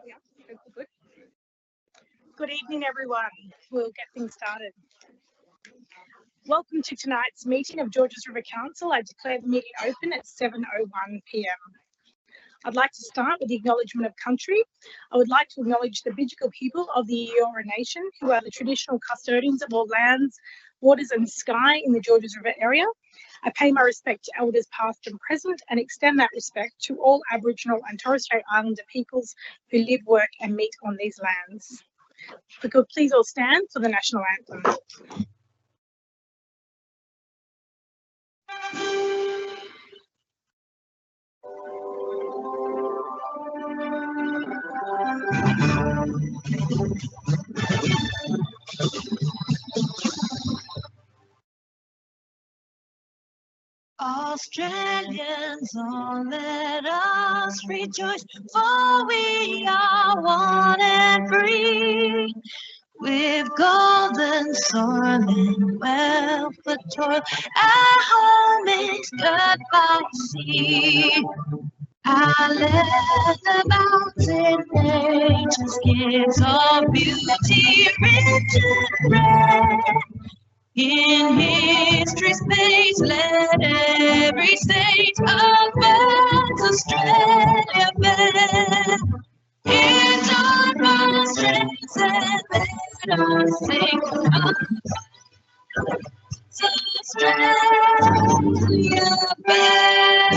Good. Good evening, everyone. We'll get things started. Welcome to tonight's meeting of Georges River Council. I declare the meeting open at 7:01 p.m. I'd like to start with the acknowledgement of country. I would like to acknowledge the Bidjigal people of the Eora Nation, who are the traditional custodians of all lands, waters and sky in the Georges River area. I pay my respect to elders past and present and extend that respect to all Aboriginal and Torres Strait Islander peoples who live, work and meet on these lands. If we could please all stand for the national anthem. Australians, oh, let us rejoice, for we are one and free. With golden soil and wealth for toil, our home is cut by sea. I let the mountain nature's gifts of beauty rich and rare. In history's space, let every state of man's Australia bear. Here's our strength and let us sing Australia bear.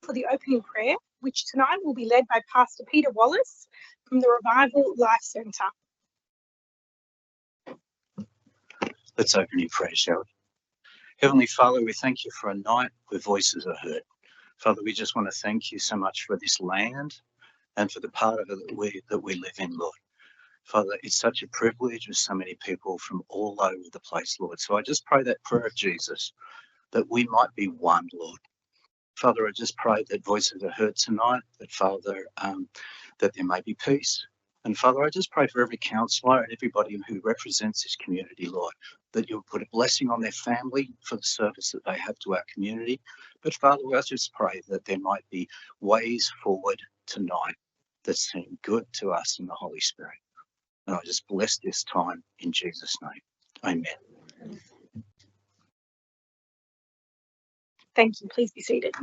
For the opening prayer, which tonight will be led by Pastor Peter Wallace from the Revival Life Centre. Let's open in prayer, shall we? Heavenly Father, we thank you for a night where voices are heard. Father, we just want to thank you so much for this land and for the part of it that we live in, Lord. Father, it's such a privilege with so many people from all over the place, Lord. So I just pray that prayer of Jesus, that we might be one, Lord. Father, I just pray that voices are heard tonight, that Father, that there may be peace. And Father, I just pray for every counsellor and everybody who represents this community, Lord, that you'll put a blessing on their family for the service that they have to our community. But Father, I just pray that there might be ways forward tonight that seem good to us in the Holy Spirit. And I just bless this time in Jesus' name. Amen. Thank you. Please be seated.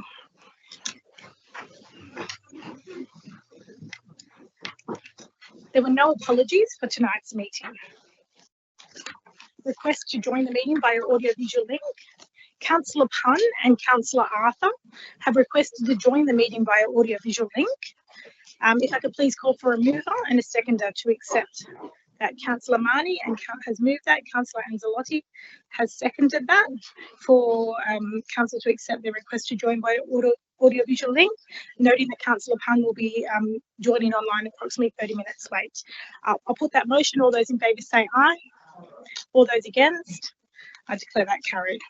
There were no apologies for tonight's meeting. Request to join the meeting via audiovisual link. Councillor Punn and Councillor Arthur have requested to join the meeting via audiovisual link. If I could please call for a mover and a seconder to accept that. Councillor Marnie has moved that. Councillor Anzalotti has seconded that for council to accept their request to join by audiovisual link, noting that Councillor Punn will be joining online approximately 30 minutes late. I'll put that motion. All those in favour say aye. All those against, I declare that carried.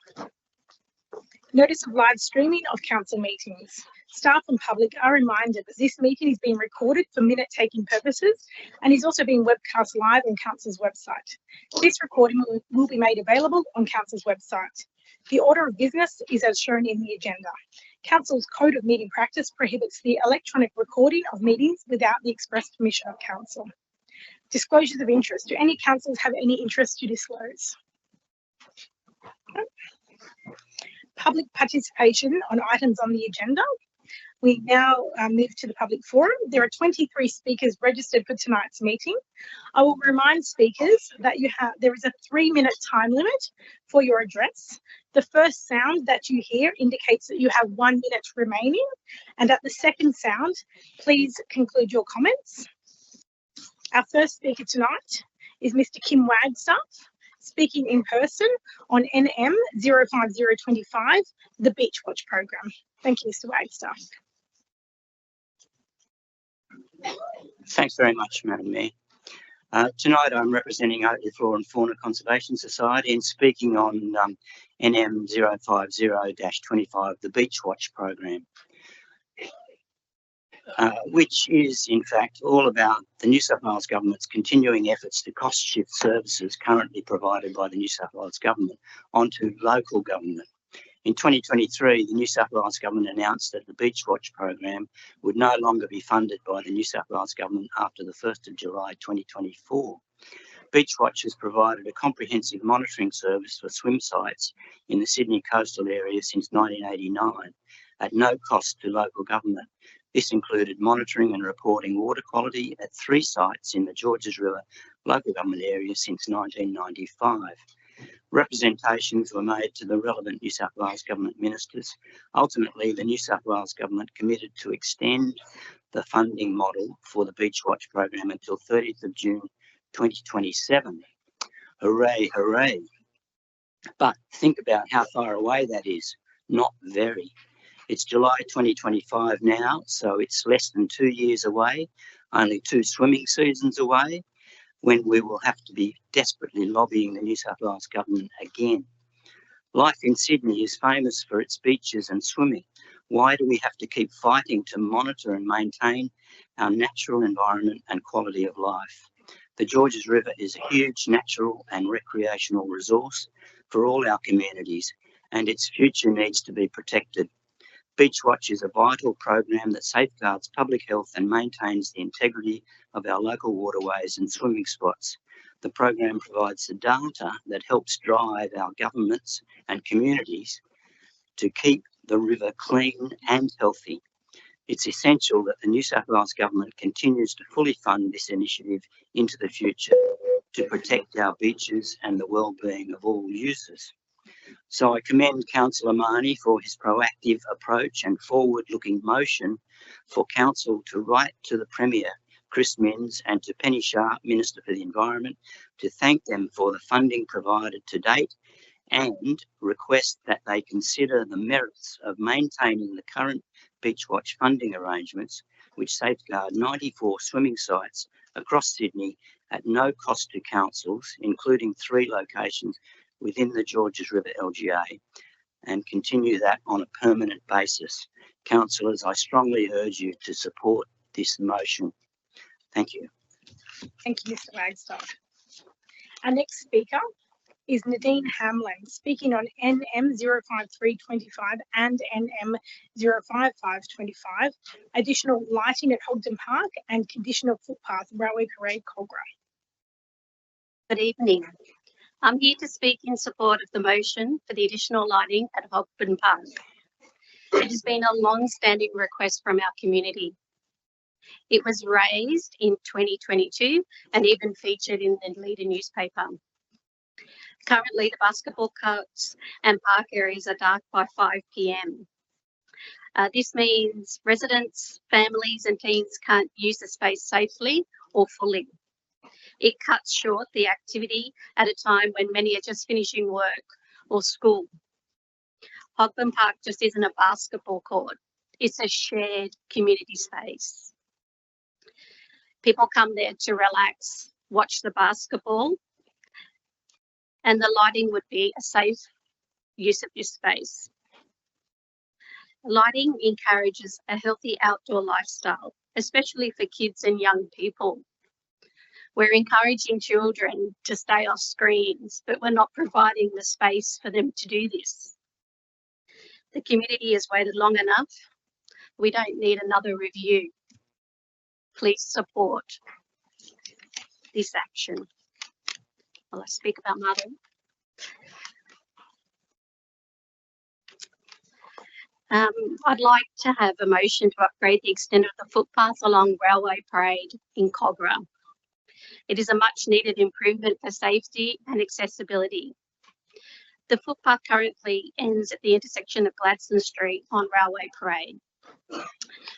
Notice of live streaming of council meetings. Staff and public are reminded that this meeting is being recorded for minute-taking purposes and is also being webcast live on Council's website. This recording will be made available on Council's website. The order of business is as shown in the agenda. Council's Code of Meeting Practice prohibits the electronic recording of meetings without the express permission of Council. Disclosures of interest. Do any councillors have any interest to disclose? Public participation on items on the agenda. We now move to the public forum. There are 23 speakers registered for tonight's meeting. I will remind speakers that there is a 3-minute time limit for your address. The first sound that you hear indicates that you have 1 minute remaining, and at the second sound, please conclude your comments. Our first speaker tonight is Mr. Kim Wagstaff, speaking in person on NM 05025, the Beach Watch program. Thank you, Mr. Wagstaff. Thanks very much, Madam Mayor. Tonight I'm representing Oakley Flora and Fauna Conservation Society and speaking on NM 050-25, the Beach Watch program. which is in fact all about the New South Wales Government's continuing efforts to cost shift services currently provided by the New South Wales Government onto local government. In 2023, the New South Wales Government announced that the Beach Watch program would no longer be funded by the New South Wales Government after the 1st of July 2024. Beach Watch has provided a comprehensive monitoring service for swim sites in the Sydney coastal area since 1989 at no cost to local government. This included monitoring and reporting water quality at 3 sites in the Georges River local government area since 1995. Representations were made to the relevant New South Wales Government ministers. Ultimately, the New South Wales Government committed to extend the funding model for the Beach Watch program until 30th of June 2027. Hooray, hooray. But think about how far away that is. Not very. It's July 2025 now, so it's less than 2 years away, only 2 swimming seasons away, when we will have to be desperately lobbying the New South Wales Government again. Life in Sydney is famous for its beaches and swimming. Why do we have to keep fighting to monitor and maintain our natural environment and quality of life? The Georges River is a huge natural and recreational resource for all our communities, and its future needs to be protected. Beach Watch is a vital program that safeguards public health and maintains the integrity of our local waterways and swimming spots. The program provides the data that helps drive our governments and communities to keep the river clean and healthy. It's essential that the New South Wales Government continues to fully fund this initiative into the future to protect our beaches and the well-being of all users. So I commend Councillor Mahoney for his proactive approach and forward-looking motion for Council to write to the Premier, Chris Minns, and to Penny Sharp, Minister for the Environment, to thank them for the funding provided to date and request that they consider the merits of maintaining the current Beach Watch funding arrangements, which safeguard 94 swimming sites across Sydney at no cost to councils, including 3 locations within the Georges River LGA, and continue that on a permanent basis. Councillors, I strongly urge you to support this motion. Thank you. Thank you, Mr. Wagstaff. Our next speaker is Nadine Hamlin, speaking on NM 05325 and NM 05525, additional lighting at Hogden Park and conditional footpath Railway Parade Cogra. Good evening. I'm here to speak in support of the motion for the additional lighting at Hogden Park. It has been a long-standing request from our community. It was raised in 2022 and even featured in the Leader newspaper. Currently, the basketball courts and park areas are dark by 5 p.m. This means residents, families and teens can't use the space safely or fully. It cuts short the activity at a time when many are just finishing work or school. Hogden Park just isn't a basketball court. It's a shared community space. People come there to relax, watch the basketball, and the lighting would be a safe use of this space. Lighting encourages a healthy outdoor lifestyle, especially for kids and young people. We're encouraging children to stay off screens, but we're not providing the space for them to do this. The community has waited long enough. We don't need another review. Please support this action. Will I speak about Mother? I'd like to have a motion to upgrade the extent of the footpath along Railway Parade in Cogra. It is a much needed improvement for safety and accessibility. The footpath currently ends at the intersection of Gladstone Street on Railway Parade.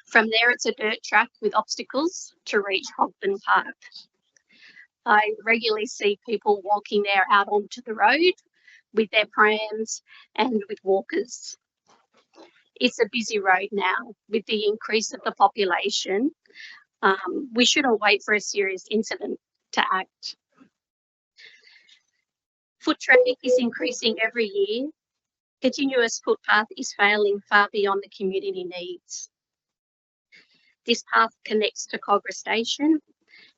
From there, it's a dirt track with obstacles to reach Hogden Park. I regularly see people walking there out onto the road with their prams and with walkers. It's a busy road now. With the increase of the population, we shouldn't wait for a serious incident to act. Foot traffic is increasing every year. Continuous footpath is failing far beyond the community needs. This path connects to Cogra Station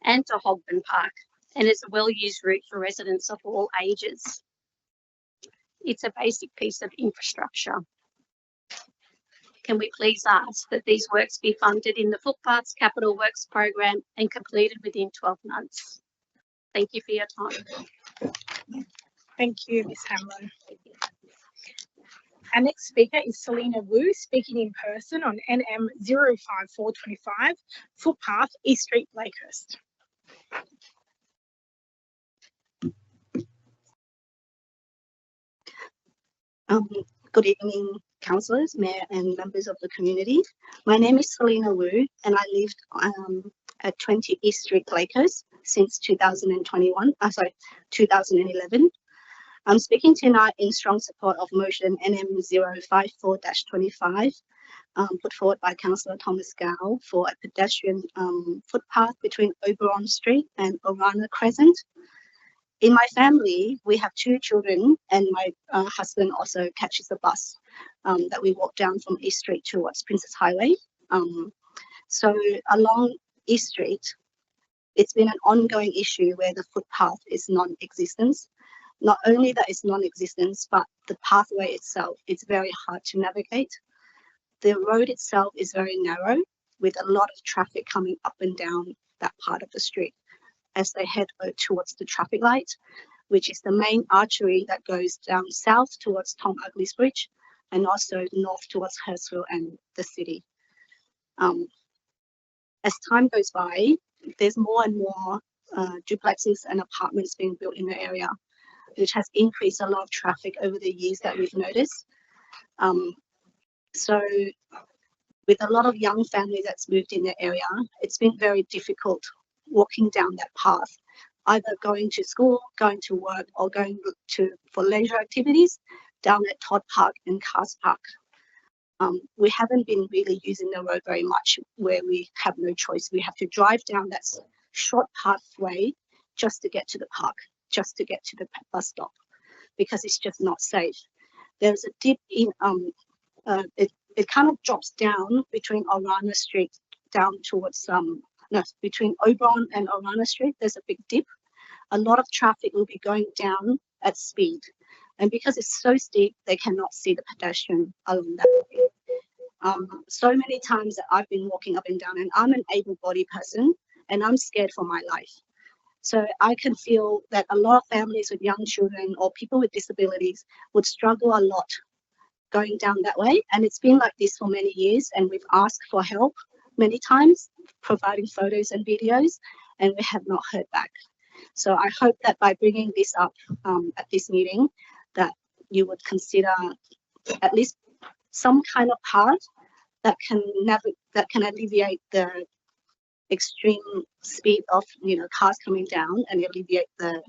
and to Hogburn Park and is a well-used route for residents of all ages. It's a basic piece of infrastructure. Can we please ask that these works be funded in the Footpaths Capital Works program and completed within 12 months? Thank you for your time. Thank you, Ms. Hamlin. Our next speaker is Selena Wu, speaking in person on NM 05425, Footpath, East Street, Lakehurst. Good evening, councillors, mayor and members of the community. My name is Selena Wu and I lived at 20 East Street, Lakehurst since 2011. I'm speaking tonight in strong support of motion NM 054-25 put forward by Councillor Thomas Gow for a pedestrian footpath between Oberon Street and Orana Crescent. In my family, we have 2 children and my husband also catches the bus that we walk down from East Street towards Princess Highway. So along East Street, it's been an ongoing issue where the footpath is non-existent. Not only that it's non-existent, but the pathway itself is very hard to navigate. The road itself is very narrow with a lot of traffic coming up and down that part of the street as they head towards the traffic light, which is the main artery that goes down south towards Tom Ugly's Bridge and also north towards Hurstville and the city. As time goes by, there's more and more duplexes and apartments being built in the area, which has increased a lot of traffic over the years that we've noticed. So with a lot of young families that's moved in the area, it's been very difficult walking down that path, either going to school, going to work, or going for leisure activities down at Todd Park and Cars Park. We haven't been really using the road very much where we have no choice. We have to drive down that short pathway just to get to the park, just to get to the bus stop, because it's just not safe. There's a dip in, it kind of drops down between Orana Street down towards, between Oberon and Orana Street, there's a big dip. A lot of traffic will be going down at speed. And because it's so steep, they cannot see the pedestrian along that way. So many times that I've been walking up and down, and I'm an able-bodied person, and I'm scared for my life. So I can feel that a lot of families with young children or people with disabilities would struggle a lot going down that way. And it's been like this for many years, and we've asked for help many times, providing photos and videos, and we have not heard back. So I hope that by bringing this up at this meeting, that you would consider at least some kind of path that can alleviate the extreme speed of cars coming down and alleviate the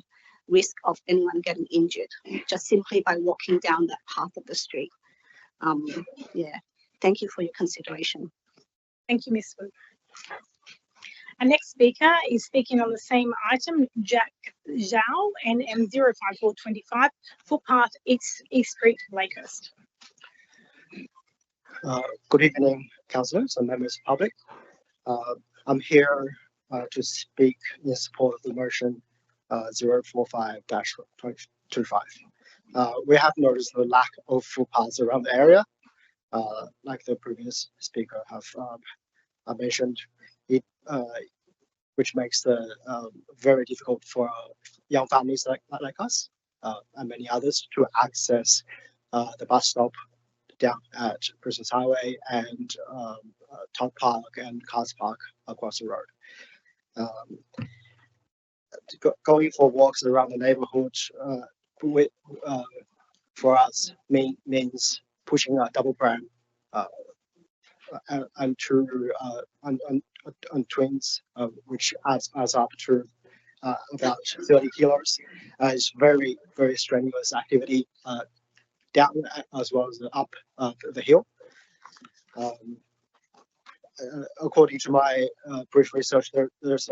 risk of anyone getting injured just simply by walking down that path of the street. Yeah, thank you for your consideration. Thank you, Ms. Wu. Our next speaker is speaking on the same item, Jack Zhao, NM 05425, Footpath, East Street, Lakehurst. Good evening, councillors and members of the public. I'm here to speak in support of the motion 045-25. We have noticed the lack of footpaths around the area. Like the previous speaker have mentioned, which makes the very difficult for young families like us and many others to access the bus stop down at Princess Highway and Todd Park and Cars Park across the road. Going for walks around the neighborhood for us means pushing a double pram and twins, which adds up to about 30 kilos. It's very, very strenuous activity down as well as up the hill. According to my brief research, there's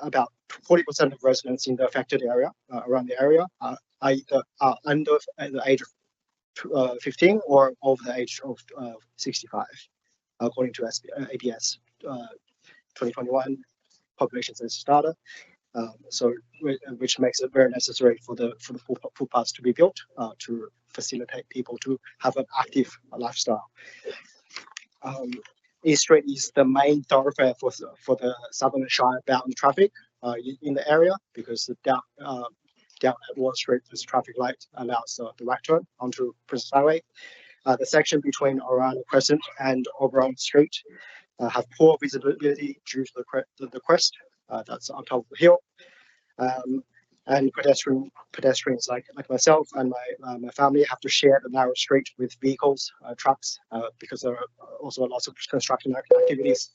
about 40% of residents in the affected area around the area are either under the age of 15 or over the age of 65, according to APS 2021 population census data. Which makes it very necessary for the footpaths to be built to facilitate people to have an active lifestyle. East Street is the main thoroughfare for the Southern Shire bound traffic in the area, because the down at Wall Street, this traffic light allows the right turn onto Princess Highway. The section between Orana Crescent and Oberon Street have poor visibility due to the crest that's on top of the hill. And pedestrians like myself and my family have to share the narrow street with vehicles, trucks, because there are also lots of construction activities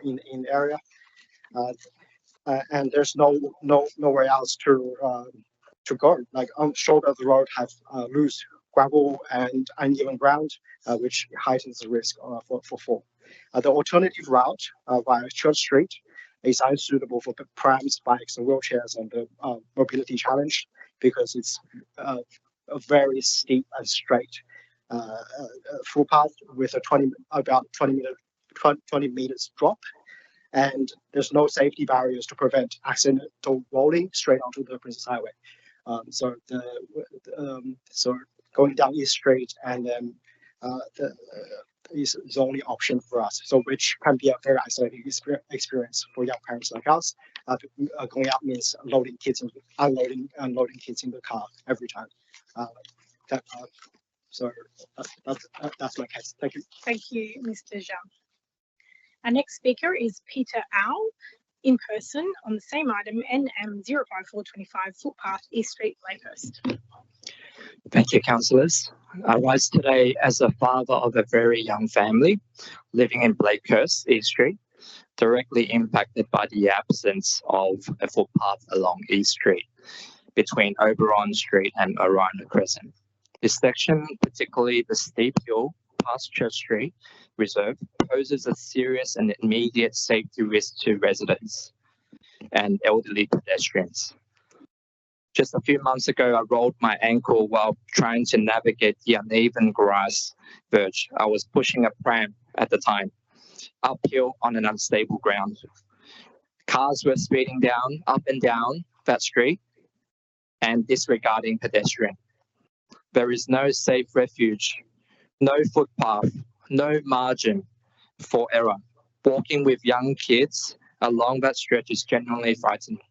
in the area, and there's nowhere else to go. Like on the shoulder of the road have loose gravel and uneven ground, which heightens the risk for fall. The alternative route via Church Street is unsuitable for prams, bikes, and wheelchairs and the mobility challenged, because it's a very steep and straight footpath with a 20 meters drop, and there's no safety barriers to prevent accidental rolling straight onto the Princess Highway. So going down East Street and then is the only option for us. So which can be a very isolating experience for young parents like us. Going out means unloading kids in the car every time. That's my case. Thank you. Thank you, Mr. Zhang. Our next speaker is Peter Owl, in person on the same item, NM 05425 footpath, East Street, Blakehurst. Thank you, councillors. I rise today as a father of a very young family living in Blakehurst, East Street, directly impacted by the absence of a footpath along East Street between Oberon Street and Orana Crescent. This section, particularly the steep hill past Church Street Reserve, poses a serious and immediate safety risk to residents and elderly pedestrians. Just a few months ago, I rolled my ankle while trying to navigate the uneven grass verge. I was pushing a pram at the time, uphill on an unstable ground. Cars were speeding down, up and down that street and disregarding pedestrian. There is no safe refuge, no footpath, no margin for error. Walking with young kids along that stretch is genuinely frightening.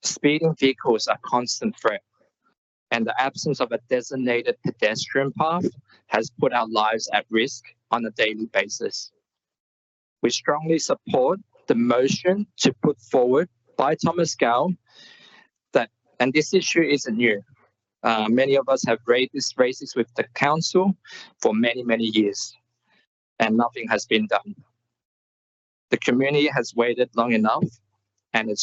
Speeding vehicles are a constant threat, and the absence of a designated pedestrian path has put our lives at risk on a daily basis. We strongly support the motion to put forward by Thomas Gale and this issue isn't new. Many of us have raised this with the council for many, many years, and nothing has been done. The community has waited long enough, and it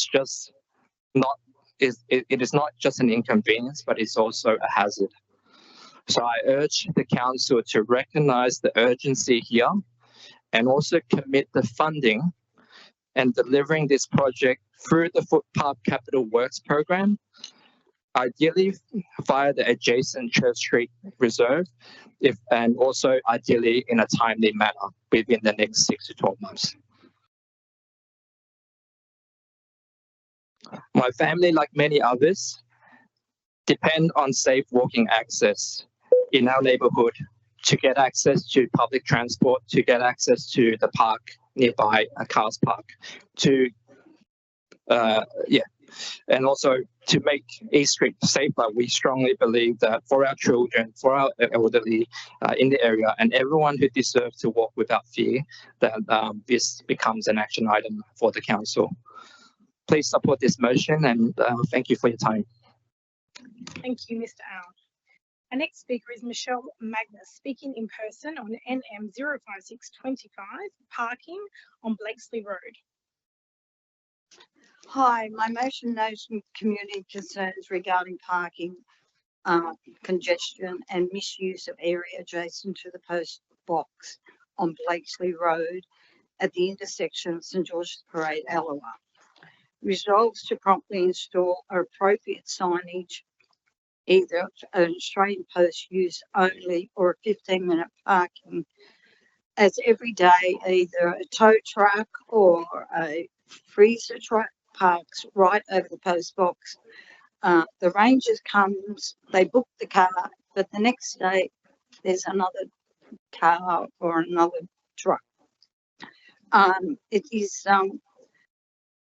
is not just an inconvenience, but it's also a hazard. So I urge the council to recognize the urgency here and also commit the funding and delivering this project through the Footpath Capital Works program, ideally via the adjacent Church Street Reserve, and also ideally in a timely manner within the next 6 to 12 months. My family, like many others, depend on safe walking access in our neighborhood to get access to public transport, to get access to the park nearby, a cars park, and also to make East Street safer. We strongly believe that for our children, for our elderly in the area, and everyone who deserves to walk without fear, that this becomes an action item for the council. Please support this motion, and thank you for your time. Thank you, Mr. Owl. Our next speaker is Michelle Magnus, speaking in person on NM 05625, parking on Blakesley Road. Hi, my motion notes community concerns regarding parking, congestion and misuse of area adjacent to the post box on Blakesley Road at the intersection of St George's Parade, Allawa. Resolves to promptly install appropriate signage, either an Australian Post use only or a 15-minute parking as every day either a tow truck or a freezer truck parks right over the post box. The rangers comes, they book the car, but the next day there's another car or another truck. It is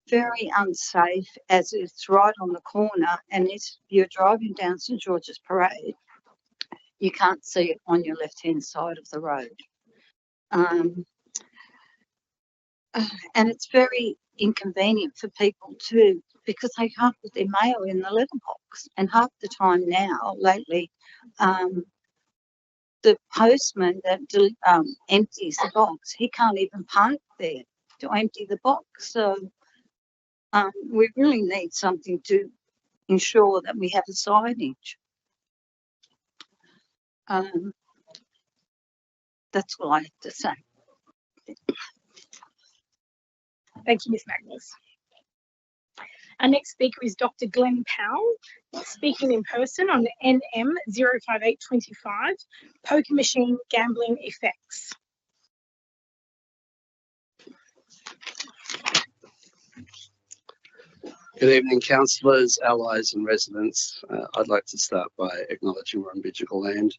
very unsafe as it's right on the corner, and if you're driving down St George's Parade, you can't see it on your left-hand side of the road. And it's very inconvenient for people too, because they can't put their mail in the letterbox. And half the time now, lately, the postman that empties the box, he can't even park there to empty the box. So we really need something to ensure that we have a signage. That's all I have to say. Thank you, Ms Magnus. Our next speaker is Dr. Glenn Powell, speaking in person on NM 05825, poker machine gambling effects. Good evening, councillors, allies and residents. I'd like to start by acknowledging we're on Bidjigal land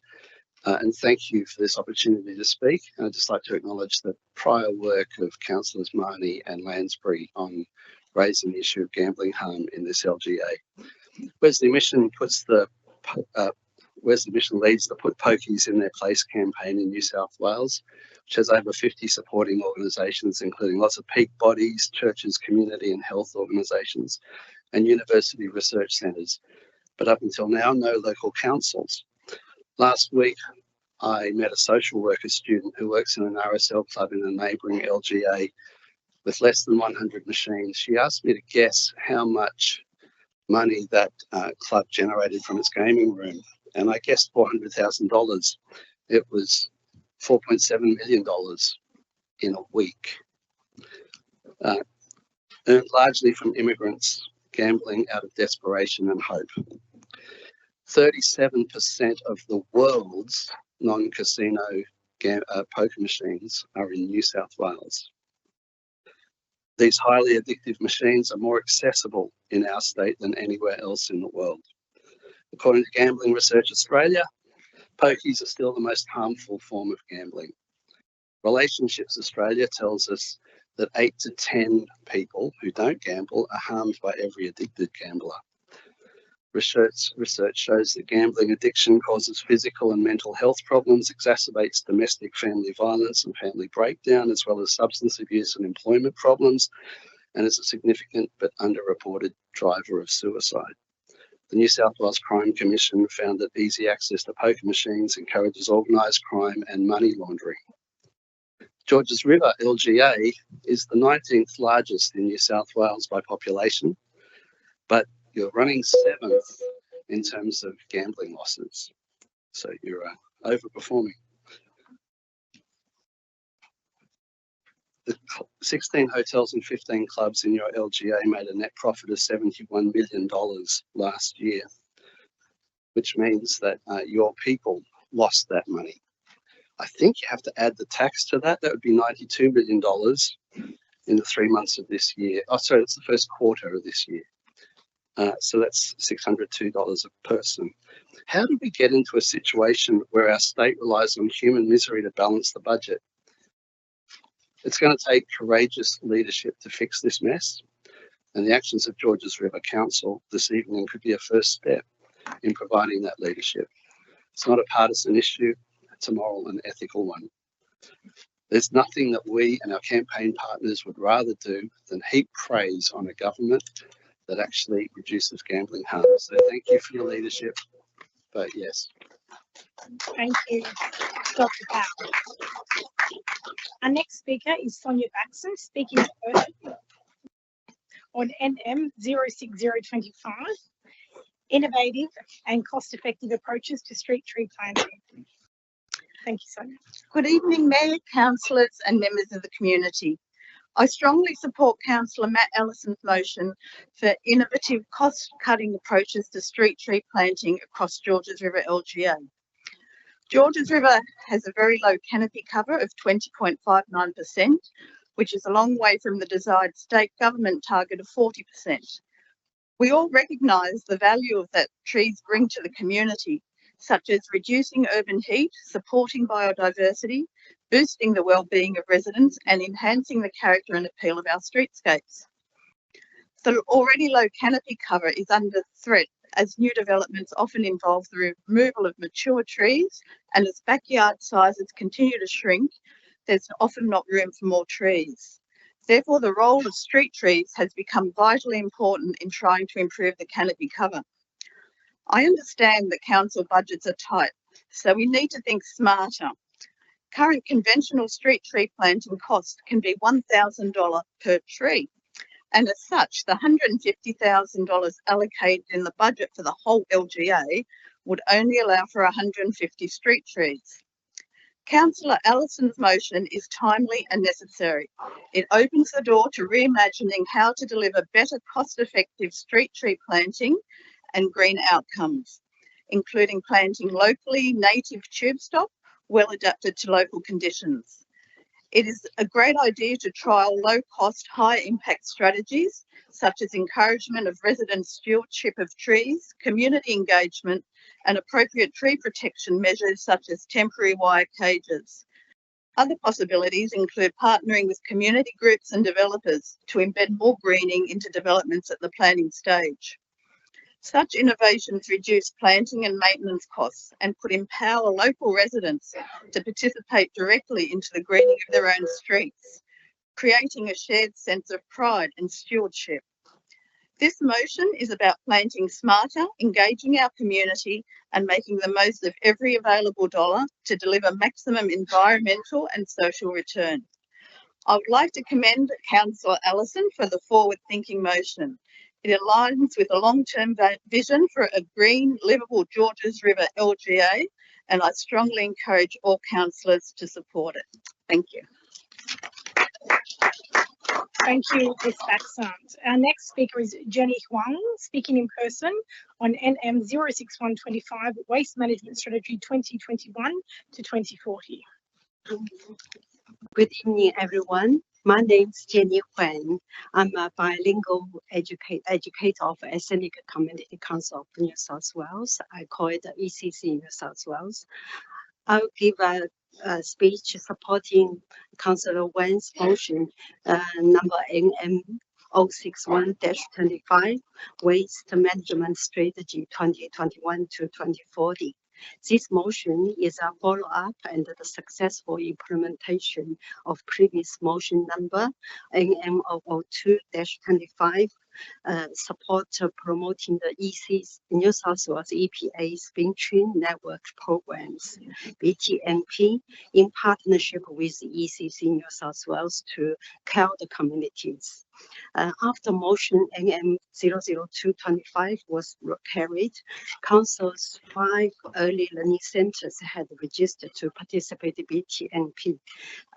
and thank you for this opportunity to speak. And I'd just like to acknowledge the prior work of councillors Marnie and Lansbury on raising the issue of gambling harm in this LGA. Wesley Mission leads the Put Pokies in Their Place campaign in New South Wales, which has over 50 supporting organisations, including lots of peak bodies, churches, community and health organisations, and university research centres. But up until now, no local councils. Last week, I met a social worker student who works in an RSL club in a neighbouring LGA with less than 100 machines. She asked me to guess how much money that club generated from its gaming room, and I guessed $400,000. It was $4.7 million in a week, earned largely from immigrants gambling out of desperation and hope. 37% of the world's non-casino poker machines are in New South Wales. These highly addictive machines are more accessible in our state than anywhere else in the world. According to Gambling Research Australia, pokies are still the most harmful form of gambling. Relationships Australia tells us that 8 to 10 people who don't gamble are harmed by every addicted gambler. Research shows that gambling addiction causes physical and mental health problems, exacerbates domestic family violence and family breakdown, as well as substance abuse and employment problems, and is a significant but underreported driver of suicide. The New South Wales Crime Commission found that easy access to poker machines encourages organised crime and money laundering. Georges River, LGA, is the 19th largest in New South Wales by population, but you're running 7th in terms of gambling losses. So you're overperforming. The 16 hotels and 15 clubs in your LGA made a net profit of $71 million last year, which means that your people lost that money. I think you have to add the tax to that. That would be $92 million in the 3 months of this year. Oh, sorry, it's the first quarter of this year. So that's $602 a person. How did we get into a situation where our state relies on human misery to balance the budget? It's going to take courageous leadership to fix this mess, and the actions of Georges River Council this evening could be a first step in providing that leadership. It's not a partisan issue, it's a moral and ethical one. There's nothing that we and our campaign partners would rather do than heap praise on a government that actually reduces gambling harm. So thank you for your leadership. Vote yes. Thank you, Dr. Powell. Our next speaker is Sonia Baxon, speaking in person on NM 06025, innovative and cost-effective approaches to street tree planting. Thank you, Sonia. Good evening, Mayor, councillors and members of the community. I strongly support Councillor Matt Ellison's motion for innovative cost-cutting approaches to street tree planting across Georges River LGA. Georges River has a very low canopy cover of 20.59%, which is a long way from the desired state government target of 40%. We all recognise the value of that trees bring to the community, such as reducing urban heat, supporting biodiversity, boosting the well-being of residents and enhancing the character and appeal of our streetscapes. The already low canopy cover is under threat as new developments often involve the removal of mature trees, and as backyard sizes continue to shrink, there's often not room for more trees. Therefore, the role of street trees has become vitally important in trying to improve the canopy cover. I understand that council budgets are tight, so we need to think smarter. Current conventional street tree planting cost can be $1,000 per tree. And as such, the $150,000 allocated in the budget for the whole LGA would only allow for 150 street trees. Councillor Allison's motion is timely and necessary. It opens the door to reimagining how to deliver better cost-effective street tree planting and green outcomes, including planting locally native tube stock, well adapted to local conditions. It is a great idea to trial low-cost, high-impact strategies, such as encouragement of resident stewardship of trees, community engagement, and appropriate tree protection measures such as temporary wire cages. Other possibilities include partnering with community groups and developers to embed more greening into developments at the planning stage. Such innovations reduce planting and maintenance costs and could empower local residents to participate directly into the greening of their own streets, creating a shared sense of pride and stewardship. This motion is about planting smarter, engaging our community and making the most of every available dollar to deliver maximum environmental and social return. I would like to commend Councillor Allison for the forward-thinking motion. It aligns with a long-term vision for a green, livable Georges River LGA, and I strongly encourage all councillors to support it. Thank you. Thank you, Ms. Baxant. Our next speaker is Jenny Huang, speaking in person on NM 06125 Waste Management Strategy 2021 to 2040. Good evening, everyone. My name is Jenny Huang. I'm a bilingual educator of Ethnic Community Council of New South Wales. I call it the ECC New South Wales. I'll give a speech supporting Councillor Wang's motion, number NM 061-25, Waste Management Strategy 2021 to 2040. This motion is a follow-up and the successful implementation of previous motion number NM 002-25, support promoting the EC's New South Wales EPA's Bin Train Network programs, BTNP, in partnership with ECC New South Wales to care the communities. After motion NM 00225 was carried, Council's 5 early learning centres had registered to participate in BTNP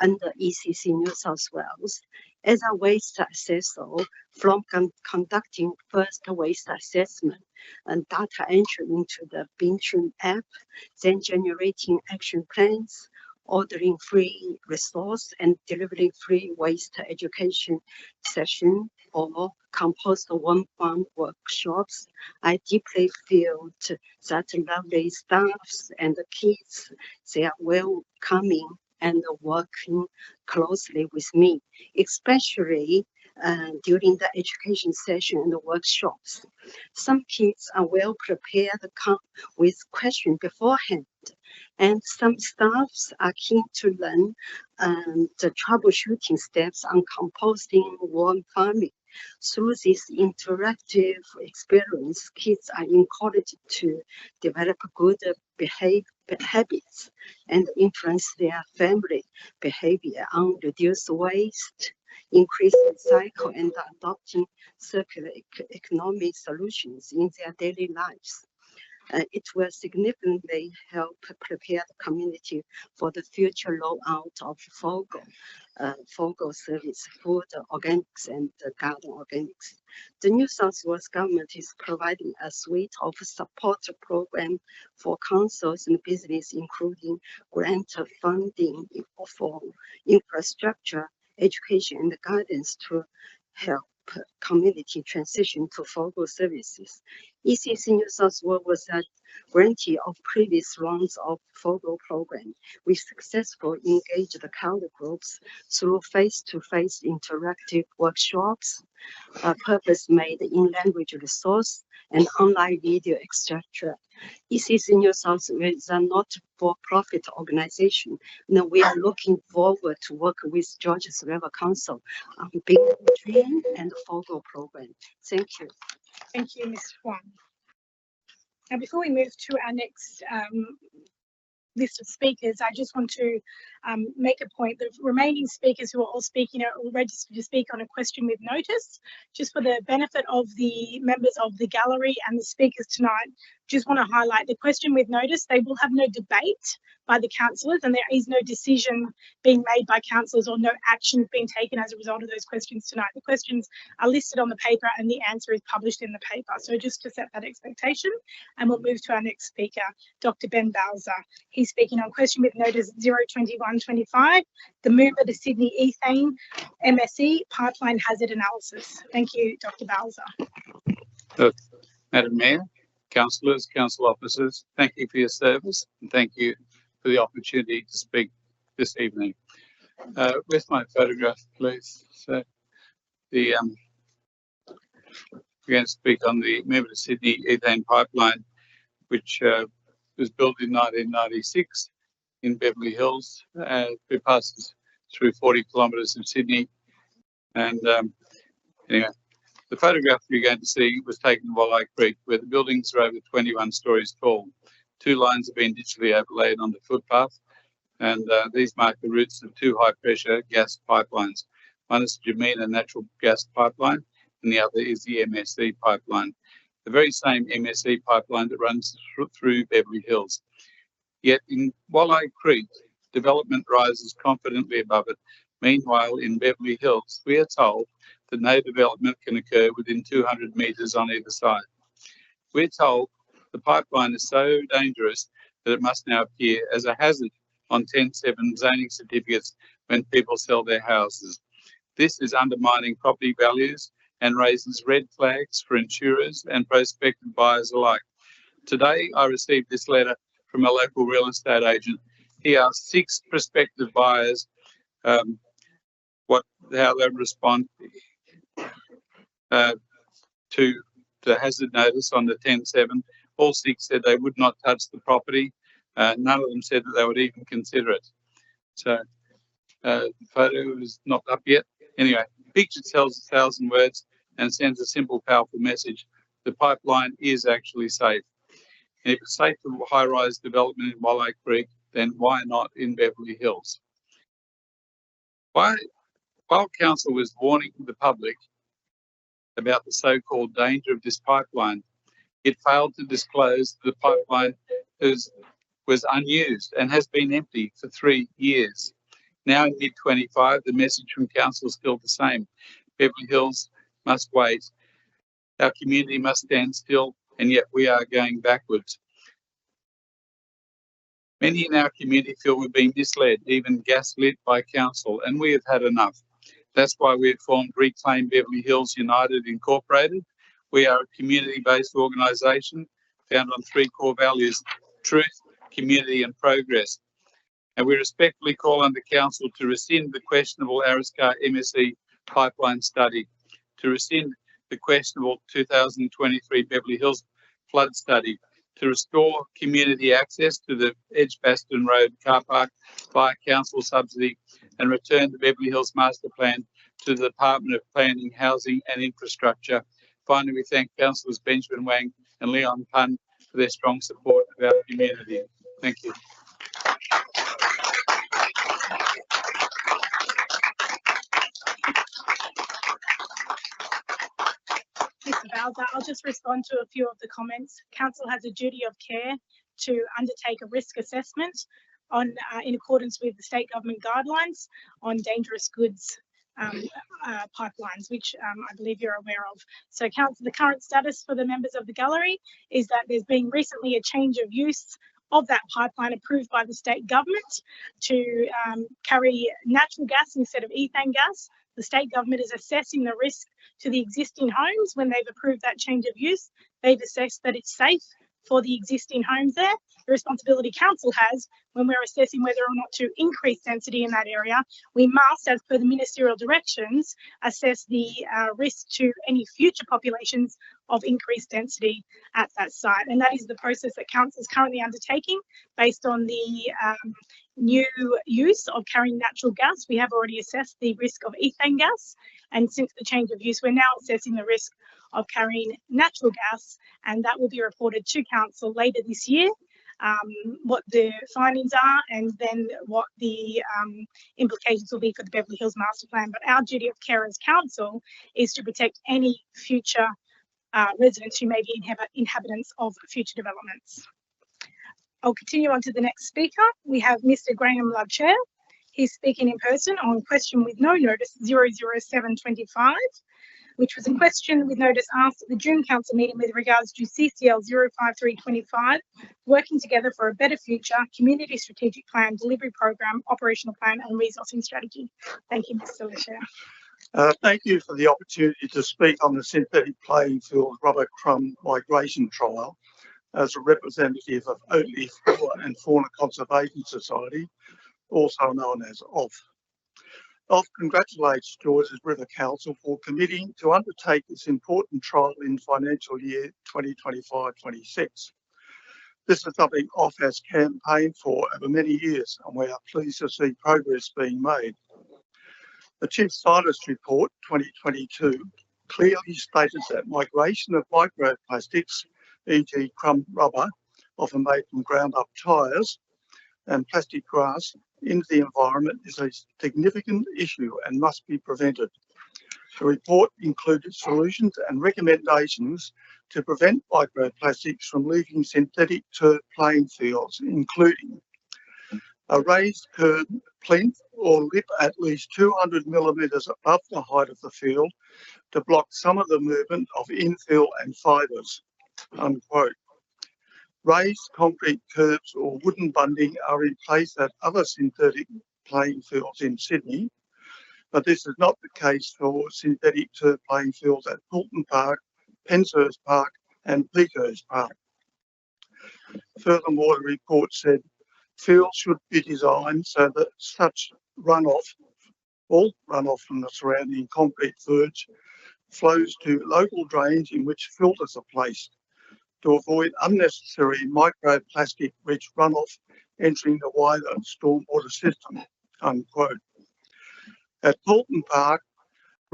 under ECC New South Wales. As a waste assessor, from conducting first waste assessment and data entry into the Bin Train app, then generating action plans, ordering free resource and delivering free waste education session or compost one farm workshops, I deeply feel that lovely staffs and the kids, they are welcoming and working closely with me, especially during the education session and the workshops. Some kids are well prepared with questions beforehand, and some staffs are keen to learn the troubleshooting steps on composting, worm farming. Through this interactive experience, kids are encouraged to develop good habits and influence their family behavior on reduced waste, increase recycle, and adopting circular economic solutions in their daily lives. It will significantly help prepare the community for the future rollout of FOGO. Fogo service, food, organics, and garden organics. The New South Wales government is providing a suite of support program for councils and business, including grant funding for infrastructure, education, and guidance to help community transition to Fogo services. ECC New South Wales was a grantee of previous rounds of Fogo program. We successfully engaged the CALDA groups through face-to-face interactive workshops, purpose-made in-language resource, and online video etc. ECC New South Wales is a not-for-profit organization, and we are looking forward to work with Georges River Council on Big Dream and Fogo program. Thank you. Thank you, Ms. Huang. Now, before we move to our next list of speakers, I just want to make a point. The remaining speakers who are all speaking are all registered to speak on a question with notice. Just for the benefit of the members of the gallery and the speakers tonight, just want to highlight the question with notice. They will have no debate by the councillors, and there is no decision being made by councillors or no action being taken as a result of those questions tonight. The questions are listed on the paper and the answer is published in the paper. So just to set that expectation, and we'll move to our next speaker, Dr. Ben Bowser. He's speaking on question with notice 02125, the Moomba to Sydney Ethane MSE pipeline hazard analysis. Thank you, Dr. Bowser. Madam Mayor, councillors, council officers, thank you for your service and thank you for the opportunity to speak this evening. With my photograph, please. So we're going to speak on the Moomba to Sydney ethane pipeline, which was built in 1996 in Beverly Hills. It passes through 40 kilometres of Sydney. And anyway, the photograph you're going to see was taken in Walleye Creek, where the buildings are over 21 stories tall. 2 lines have been digitally overlaid on the footpath, and these mark the routes of 2 high-pressure gas pipelines. One is the Jamena natural gas pipeline, and the other is the MSE pipeline, the very same MSE pipeline that runs through Beverly Hills. Yet in Walleye Creek, development rises confidently above it. Meanwhile, in Beverly Hills, we are told that no development can occur within 200 metres on either side. We're told the pipeline is so dangerous that it must now appear as a hazard on 10.7 zoning certificates when people sell their houses. This is undermining property values and raises red flags for insurers and prospective buyers alike. Today, I received this letter from a local real estate agent. He asked 6 prospective buyers how they respond to the hazard notice on the 10.7. All 6 said they would not touch the property. None of them said that they would even consider it. So the photo is not up yet. Anyway, picture tells 1,000 words and sends a simple, powerful message. The pipeline is actually safe. And if it's safe for high-rise development in Walleye Creek, then why not in Beverly Hills? While council was warning the public about the so-called danger of this pipeline, it failed to disclose the pipeline was unused and has been empty for 3 years. Now in mid-25, the message from council is still the same. Beverly Hills must wait. Our community must stand still, and yet we are going backwards. Many in our community feel we've been misled, even gaslit by council, and we have had enough. That's why we have formed Reclaim Beverly Hills United Incorporated. We are a community-based organisation founded on 3 core values: truth, community and progress. And we respectfully call on the council to rescind the questionable Ariscar MSE pipeline study, to rescind the questionable 2023 Beverly Hills flood study, to restore community access to the Edgbaston Road car park via council subsidy, and return the Beverly Hills Master Plan to the Department of Planning, Housing and Infrastructure. Finally, we thank Councillors Benjamin Wang and Leon Pun for their strong support of our community. Thank you. Mr. Bowser, I'll just respond to a few of the comments. Council has a duty of care to undertake a risk assessment in accordance with the state government guidelines on dangerous goods pipelines, which I believe you're aware of. So the current status for the members of the gallery is that there's been recently a change of use of that pipeline approved by the state government to carry natural gas instead of ethane gas. The state government is assessing the risk to the existing homes. When they've approved that change of use, they've assessed that it's safe for the existing homes there. The responsibility council has, when we're assessing whether or not to increase density in that area, we must, as per the ministerial directions, assess the risk to any future populations of increased density at that site. And that is the process that council is currently undertaking based on the new use of carrying natural gas. We have already assessed the risk of ethane gas, and since the change of use, we're now assessing the risk of carrying natural gas, and that will be reported to council later this year, what the findings are, and then what the implications will be for the Beverly Hills Master Plan. But our duty of care as council is to protect any future residents who may be inhabitants of future developments. I'll continue on to the next speaker. We have Mr. Graham Lovechair. He's speaking in person on question with no notice 00725, which was a question with notice asked at the June Council meeting with regards to CCL 05325, Working Together for a Better Future, Community Strategic Plan, Delivery Program, Operational Plan and Resourcing Strategy. Thank you, Mr. Lovechair. Thank you for the opportunity to speak on the synthetic playing field rubber crumb migration trial as a representative of Oatleaf Flora and Fauna Conservation Society, also known as OFF. OFF congratulates Georges River Council for committing to undertake this important trial in financial year 2025-26. This is something OFF has campaigned for over many years, and we are pleased to see progress being made. The Chief Scientist Report 2022 clearly stated that migration of microplastics, e.g. crumb rubber, often made from ground up tyres, and plastic grass into the environment is a significant issue and must be prevented. The report included solutions and recommendations to prevent microplastics from leaving synthetic turf playing fields, including a raised curb, plinth or lip at least 200 millimetres above the height of the field to block some of the movement of infill and fibres, unquote. Raised concrete curbs or wooden bunding are in place at other synthetic playing fields in Sydney, but this is not the case for synthetic turf playing fields at Poulton Park, Penshurst Park and Peakhurst Park. Furthermore, the report said fields should be designed so that such runoff, all runoff from the surrounding concrete verge, flows to local drains in which filters are placed to avoid unnecessary microplastic-rich runoff entering the wider stormwater system, unquote. At Poulton Park,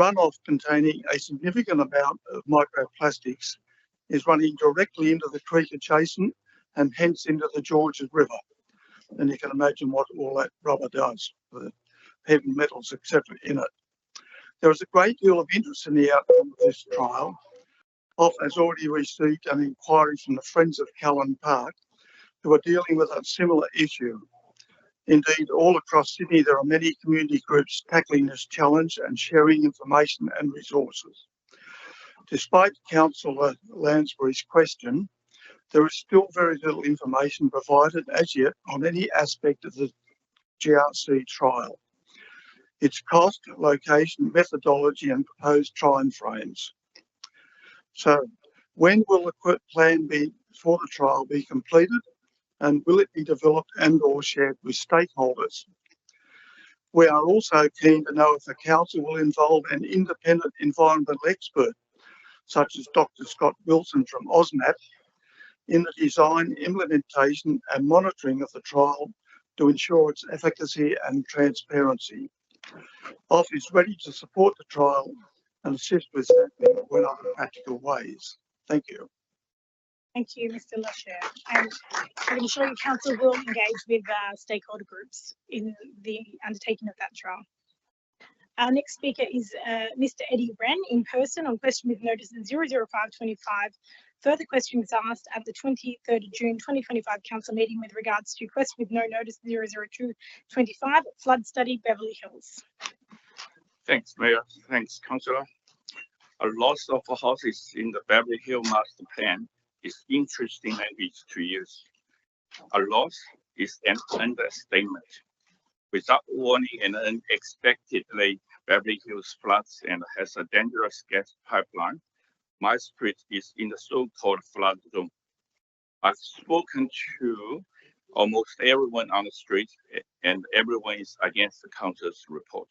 runoff containing a significant amount of microplastics is running directly into the creek adjacent and hence into the Georges River. And you can imagine what all that rubber does, the heavy metals, etc. in it. There is a great deal of interest in the outcome of this trial. OFF has already received an inquiry from the Friends of Callan Park, who are dealing with a similar issue. Indeed, all across Sydney, there are many community groups tackling this challenge and sharing information and resources. Despite Councillor Lansbury's question, there is still very little information provided as yet on any aspect of the GRC trial, its cost, location, methodology and proposed timeframes. So, when will the plan for the trial be completed, and will it be developed and or shared with stakeholders? We are also keen to know if the Council will involve an independent environmental expert, such as Dr. Scott Wilson from AUSMAT, in the design, implementation and monitoring of the trial to ensure its efficacy and transparency. OFF is ready to support the trial and assist with that in other practical ways. Thank you. Thank you, Mr. Lovechair. And I can assure you Council will engage with stakeholder groups in the undertaking of that trial. Our next speaker is Mr. Eddie Wren in person on question with notice 00525, Further questions asked at the 23rd of June 2025 council meeting with regards to question with no notice 00225 flood study Beverly Hills. Thanks, Mayor. Thanks, Councillor. A loss of houses in the Beverly Hills Master Plan is interesting language to use. A loss is an understatement. Without warning and unexpectedly, Beverly Hills floods and has a dangerous gas pipeline. My street is in the so-called flood zone. I've spoken to almost everyone on the street, and everyone is against the council's report.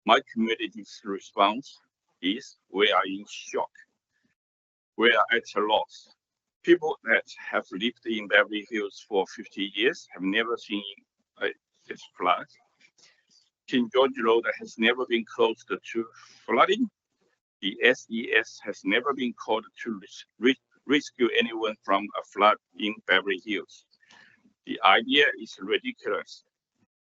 My community's response is we are in shock. We are at a loss. People that have lived in Beverly Hills for 50 years have never seen this flood. King George Road has never been closed to flooding. The SES has never been called to rescue anyone from a flood in Beverly Hills. The idea is ridiculous.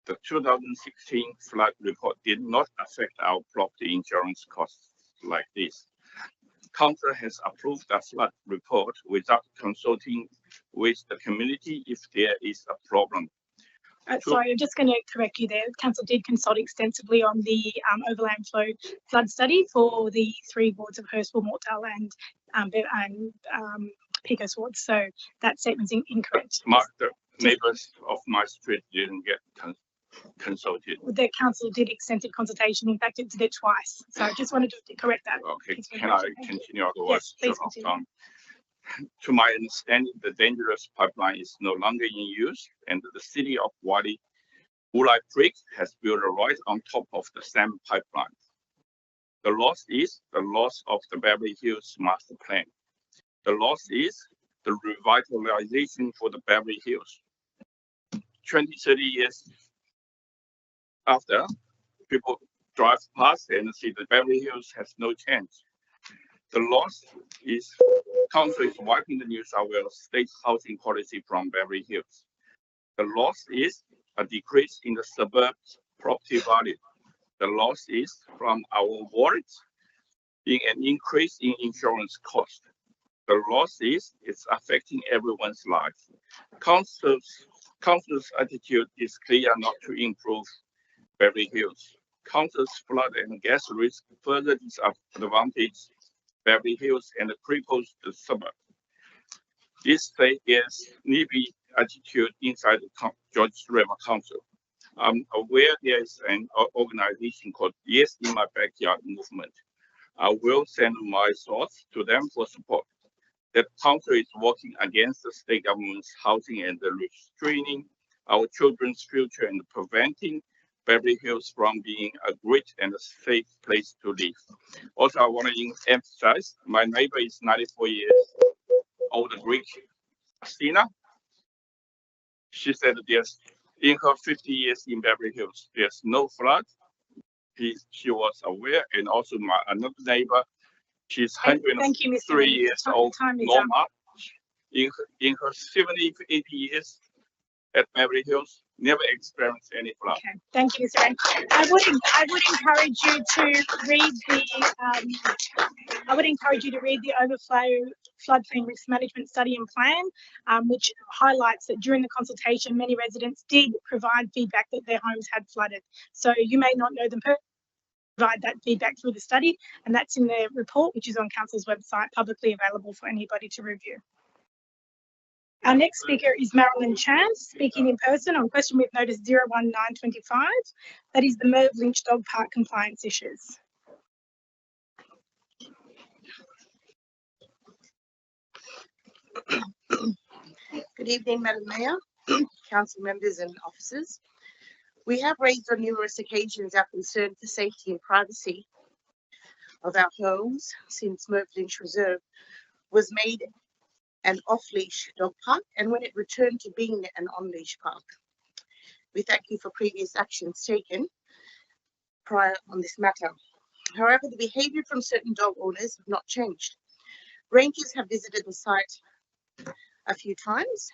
The 2016 flood report did not affect our property insurance costs like this. Council has approved a flood report without consulting with the community if there is a problem. Sorry, I'm just going to correct you there. Council did consult extensively on the overland flow flood study for the 3 wards of Hurstville, Mortdale and Pecos wards. So that statement's incorrect. The neighbours of my street didn't get consulted. The council did extensive consultation. In fact, it did it twice. So I just wanted to correct that. Okay, can I continue? Otherwise, yes, please continue. To my understanding, the dangerous pipeline is no longer in use, and the city of Woolley Creek has built right on top of the same pipeline. The loss is the loss of the Beverly Hills Master Plan. The loss is the revitalization for the Beverly Hills. 20, 30 years after, people drive past and see the Beverly Hills has no change. The loss is council is wiping the New South Wales state housing policy from Beverly Hills. The loss is a decrease in the suburbs property value. The loss is from our wallets being an increase in insurance cost. The loss is it's affecting everyone's life. Council's attitude is clear not to improve Beverly Hills. Council's flood and gas risk further disadvantage Beverly Hills and cripples the suburb. This state is NIMBY attitude inside the Georges River Council. I'm aware there is an organization called Yes in My Backyard Movement. I will send my thoughts to them for support. That council is working against the state government's housing and restraining our children's future and preventing Beverly Hills from being a great and a safe place to live. Also, I want to emphasize my neighbor is 94 years old, Greek, Christina. She said there's in her 50 years in Beverly Hills, there's no flood. She was aware, and also my another neighbor, she's 103 years old, Norma. In her 70, 80 years at Beverly Hills, never experienced any flood. Okay, thank you, Mr. Wren. I would encourage you to read the overflow floodplain risk management study and plan, which highlights that during the consultation, many residents did provide feedback that their homes had flooded. So you may not know them personally, provide that feedback through the study, and that's in the report, which is on council's website, publicly available for anybody to review. Our next speaker is Marilyn Chan, speaking in person on question with notice 01925. That is the Merv Lynch Dog Park compliance issues. Good evening, Madam Mayor, council members and officers. We have raised on numerous occasions our concern for safety and privacy of our homes since Merv Lynch Reserve was made an off-leash dog park, and when it returned to being an on-leash park. We thank you for previous actions taken prior on this matter. However, the behaviour from certain dog owners have not changed. Rangers have visited the site a few times,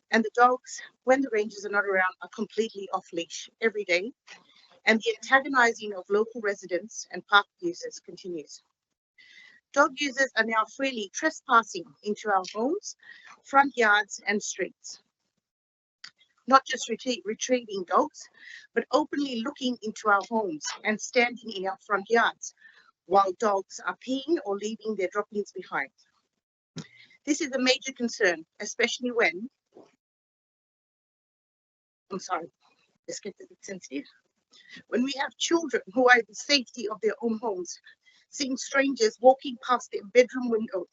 and the dogs, when the rangers are not around, are completely off-leash every day, and the antagonising of local residents and park users continues. Dog users are now freely trespassing into our homes, front yards and streets. Not just retrieving dogs, but openly looking into our homes and standing in our front yards while dogs are peeing or leaving their droppings behind. This is a major concern, especially when, I'm sorry, let's get a bit sensitive. When we have children who are in the safety of their own homes, seeing strangers walking past their bedroom window.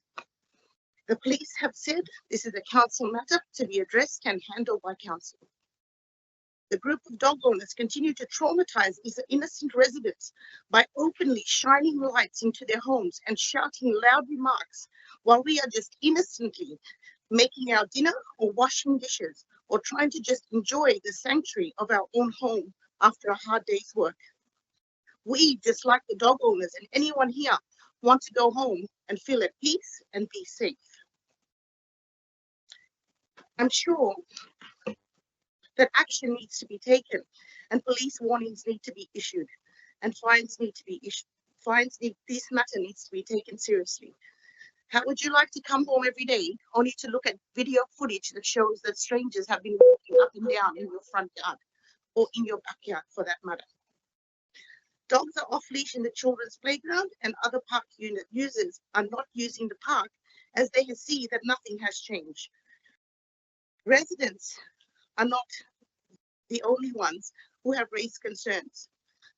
The police have said this is a council matter to be addressed and handled by council. The group of dog owners continue to traumatize these innocent residents by openly shining lights into their homes and shouting loud remarks while we are just innocently making our dinner or washing dishes or trying to just enjoy the sanctuary of our own home after a hard day's work. We, just like the dog owners and anyone here, want to go home and feel at peace and be safe. I'm sure that action needs to be taken and police warnings need to be issued and fines need to be issued. This matter needs to be taken seriously. How would you like to come home every day only to look at video footage that shows that strangers have been walking up and down in your front yard or in your backyard for that matter? Dogs are off leash in the children's playground and other park unit users are not using the park as they see that nothing has changed. Residents are not the only ones who have raised concerns.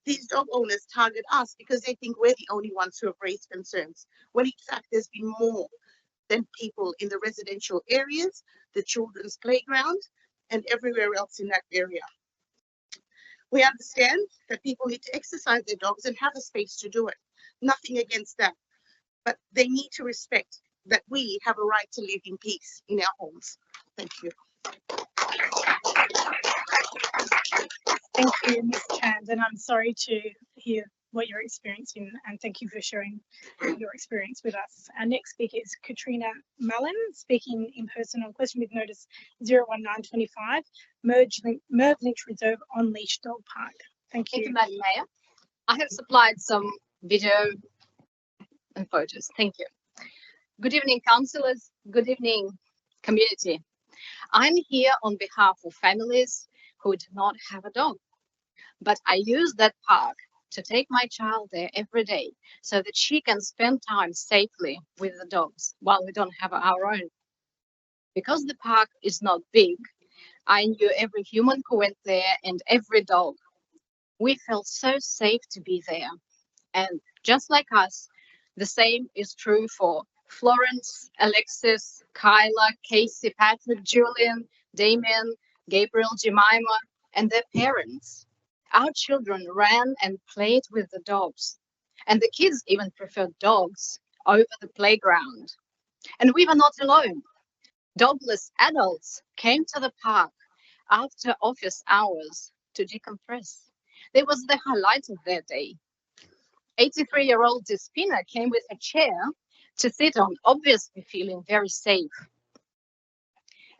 These dog owners target us because they think we're the only ones who have raised concerns, when in fact there's been more than people in the residential areas, the children's playground, and everywhere else in that area. We understand that people need to exercise their dogs and have a space to do it. Nothing against that, but they need to respect that we have a right to live in peace in our homes. Thank you. Thank you, Ms. Chand, and I'm sorry to hear what you're experiencing, and thank you for sharing your experience with us. Our next speaker is Katrina Mullen, speaking in person on question with notice 01925, Merv Lynch Reserve on Leash Dog Park. Thank you. Thank you, Madam Mayor. I have supplied some video and photos. Thank you. Good evening, councillors. Good evening, community. I'm here on behalf of families who do not have a dog, but I use that park to take my child there every day so that she can spend time safely with the dogs while we don't have our own. Because the park is not big, I knew every human who went there and every dog. We felt so safe to be there. And just like us, the same is true for Florence, Alexis, Kyla, Casey, Patrick, Julian, Damien, Gabriel, Jemima, and their parents. Our children ran and played with the dogs, and the kids even preferred dogs over the playground. And we were not alone. Dogless adults came to the park after office hours to decompress. They was the highlight of their day. 83-year-old Despina came with a chair to sit on, obviously feeling very safe.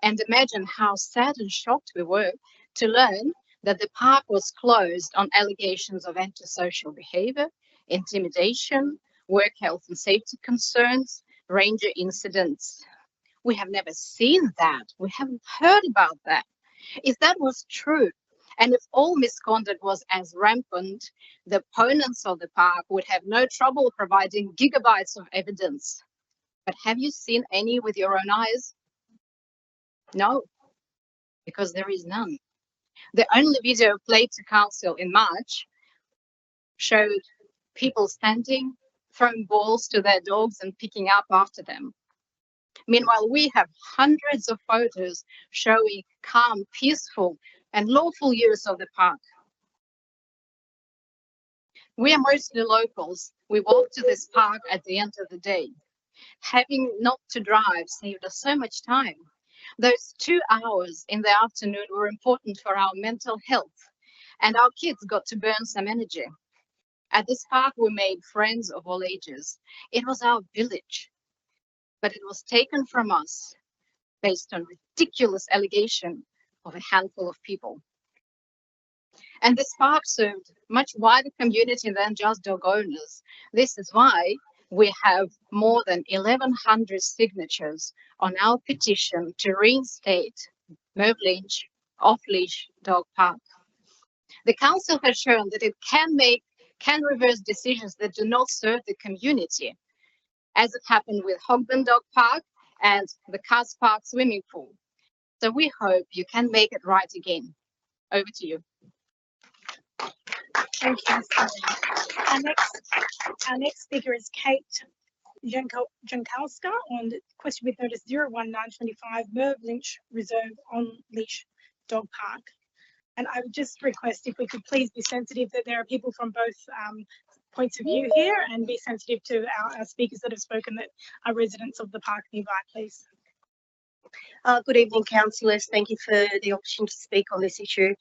And imagine how sad and shocked we were to learn that the park was closed on allegations of antisocial behavior, intimidation, work health and safety concerns, ranger incidents. We have never seen that. We haven't heard about that. If that was true, and if all misconduct was as rampant, the opponents of the park would have no trouble providing gigabytes of evidence. But have you seen any with your own eyes? No, because there is none. The only video played to council in March showed people standing, throwing balls to their dogs and picking up after them. Meanwhile, we have hundreds of photos showing calm, peaceful, and lawful use of the park. We are mostly locals. We walk to this park at the end of the day. Having not to drive saved us so much time. Those 2 hours in the afternoon were important for our mental health, and our kids got to burn some energy. At this park, we made friends of all ages. It was our village, but it was taken from us based on ridiculous allegation of a handful of people. And this park served much wider community than just dog owners. This is why we have more than 1,100 signatures on our petition to reinstate Merv Lynch off-leash dog park. The council has shown that it can reverse decisions that do not serve the community, as it happened with Hogburn Dog Park and the Cars Park swimming pool. So we hope you can make it right again. Over to you. Thank you, Ms. Cullen. Our next speaker is Kate Jankowska on question with notice 01925 Merv Lynch Reserve on Leash Dog Park. And I would just request if we could please be sensitive that there are people from both points of view here, and be sensitive to our speakers that have spoken that are residents of the park nearby, please. Good evening, councillors. Thank you for the opportunity to speak on this issue.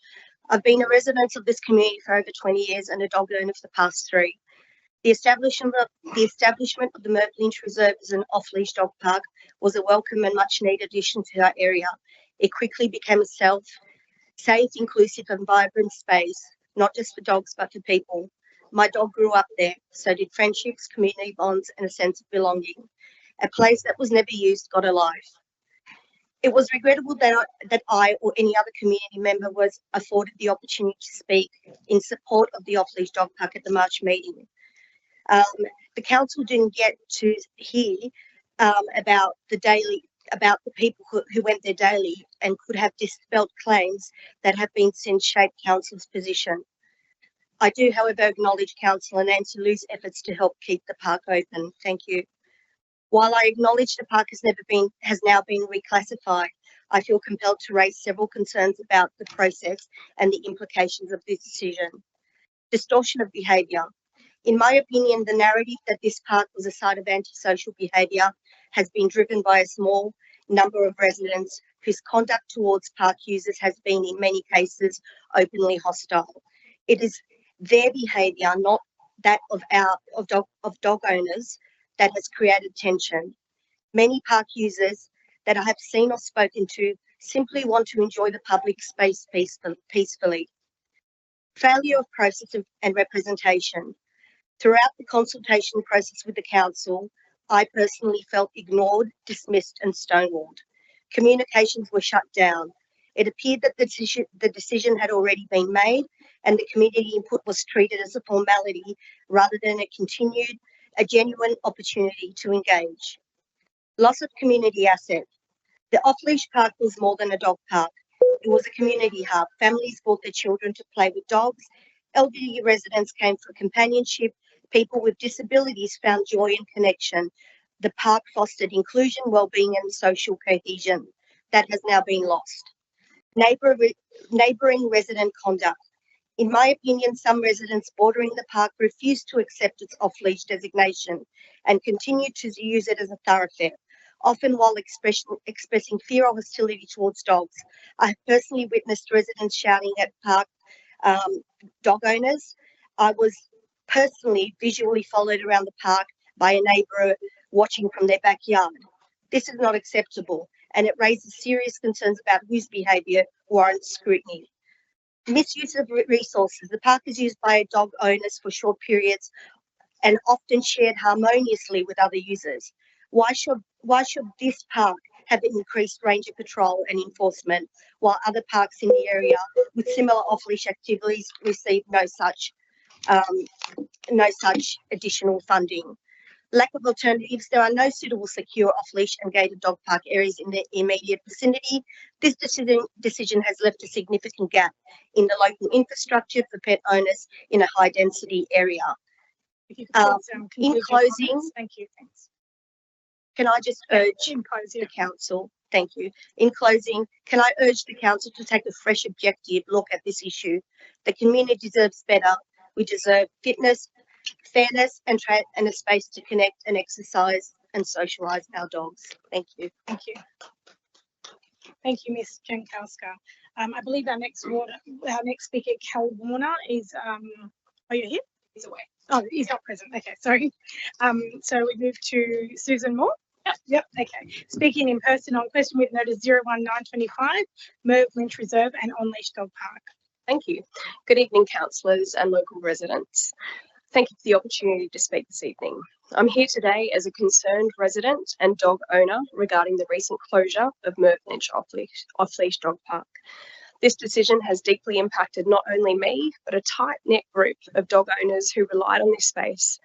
I've been a resident of this community for over 20 years and a dog owner for the past 3. The establishment of the Merv Lynch Reserve as an off-leash dog park was a welcome and much-needed addition to our area. It quickly became a safe, inclusive and vibrant space, not just for dogs but for people. My dog grew up there, so did friendships, community bonds and a sense of belonging. A place that was never used got a life. It was regrettable that I or any other community member was afforded the opportunity to speak in support of the off-leash dog park at the March meeting. The council didn't get to hear about the people who went there daily and could have dispelled claims that have been since shaped council's position. I do, however, acknowledge Councillor Nancy Liu's efforts to help keep the park open. Thank you. While I acknowledge the park has now been reclassified, I feel compelled to raise several concerns about the process and the implications of this decision. Distortion of behaviour. In my opinion, the narrative that this park was a site of antisocial behaviour has been driven by a small number of residents whose conduct towards park users has been, in many cases, openly hostile. It is their behaviour, not that of dog owners, that has created tension. Many park users that I have seen or spoken to simply want to enjoy the public space peacefully. Failure of process and representation. Throughout the consultation process with the council, I personally felt ignored, dismissed and stonewalled. Communications were shut down. It appeared that the decision had already been made and the community input was treated as a formality rather than a genuine opportunity to engage. Loss of community asset. The off-leash park was more than a dog park. It was a community hub. Families brought their children to play with dogs. Elderly residents came for companionship. People with disabilities found joy and connection. The park fostered inclusion, well-being and social cohesion. That has now been lost. Neighbouring resident conduct. In my opinion, some residents bordering the park refused to accept its off-leash designation and continued to use it as a thoroughfare, often while expressing fear or hostility towards dogs. I have personally witnessed residents shouting at park dog owners. I was personally visually followed around the park by a neighbour watching from their backyard. This is not acceptable and it raises serious concerns about whose behaviour warrants scrutiny. Misuse of resources. The park is used by dog owners for short periods and often shared harmoniously with other users. Why should this park have an increased ranger patrol and enforcement, while other parks in the area with similar off-leash activities receive no such additional funding? Lack of alternatives. There are no suitable, secure off-leash and gated dog park areas in the immediate vicinity. This decision has left a significant gap in the local infrastructure for pet owners in a high-density area. In closing, thank you. Thanks. Can I just urge the council? Thank you. In closing, can I urge the council to take a fresh, objective look at this issue? The community deserves better. We deserve fitness, fairness and a space to connect and exercise and socialise our dogs. Thank you. Thank you. Thank you, Ms. Jankowska. I believe our next speaker, Cal Warner, is, are you here? He's away. Oh, he's not present. Okay, sorry. So we move to Susan Moore. Yep, okay. Speaking in person on question with notice 01925, Merv Lynch Reserve and on-leash dog park. Thank you. Good evening, councillors and local residents. Thank you for the opportunity to speak this evening. I'm here today as a concerned resident and dog owner regarding the recent closure of Merv Lynch Off-Leash Dog Park. This decision has deeply impacted not only me, but a tight-knit group of dog owners who relied on this space,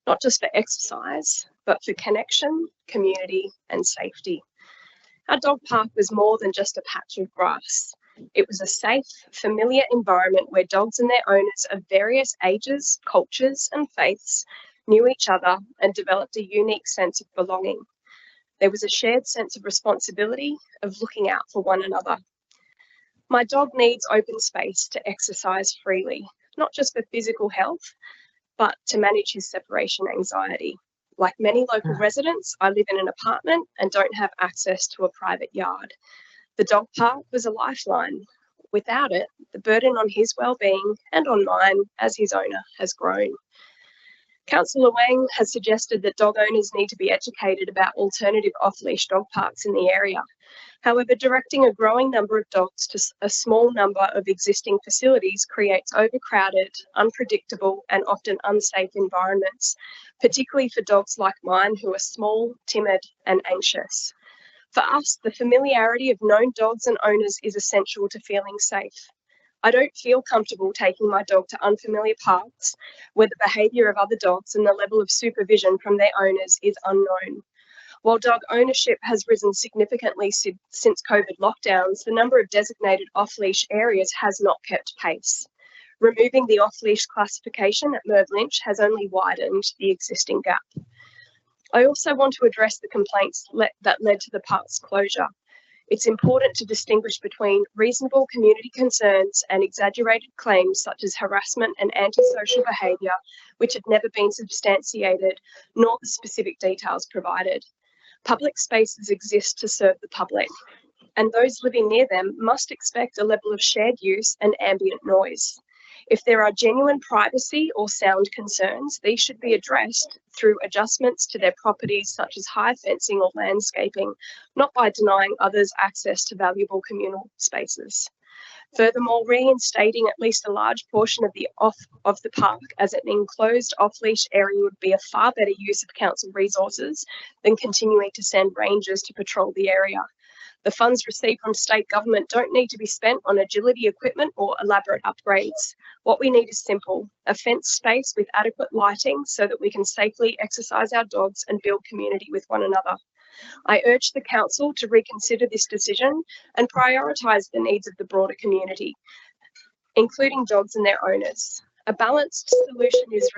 not just for exercise, but for connection, community, and safety. Our dog park was more than just a patch of grass. It was a safe, familiar environment where dogs and their owners of various ages, cultures, and faiths knew each other and developed a unique sense of belonging. There was a shared sense of responsibility, of looking out for one another. My dog needs open space to exercise freely, not just for physical health, but to manage his separation anxiety. Like many local residents, I live in an apartment and don't have access to a private yard. The dog park was a lifeline. Without it, the burden on his well-being and on mine as his owner has grown. Councillor Wang has suggested that dog owners need to be educated about alternative off-leash dog parks in the area. However, directing a growing number of dogs to a small number of existing facilities creates overcrowded, unpredictable, and often unsafe environments, particularly for dogs like mine who are small, timid, and anxious. For us, the familiarity of known dogs and owners is essential to feeling safe. I don't feel comfortable taking my dog to unfamiliar parks where the behaviour of other dogs and the level of supervision from their owners is unknown. While dog ownership has risen significantly since COVID lockdowns, the number of designated off-leash areas has not kept pace. Removing the off-leash classification at Merv Lynch has only widened the existing gap. I also want to address the complaints that led to the park's closure. It's important to distinguish between reasonable community concerns and exaggerated claims such as harassment and antisocial behaviour, which have never been substantiated, nor the specific details provided. Public spaces exist to serve the public, and those living near them must expect a level of shared use and ambient noise. If there are genuine privacy or sound concerns, these should be addressed through adjustments to their properties such as high fencing or landscaping, not by denying others access to valuable communal spaces. Furthermore, reinstating at least a large portion of the park as an enclosed off-leash area would be a far better use of council resources than continuing to send rangers to patrol the area. The funds received from state government don't need to be spent on agility equipment or elaborate upgrades. What we need is simple: a fenced space with adequate lighting so that we can safely exercise our dogs and build community with one another. I urge the council to reconsider this decision and prioritise the needs of the broader community, including dogs and their owners. A balanced solution is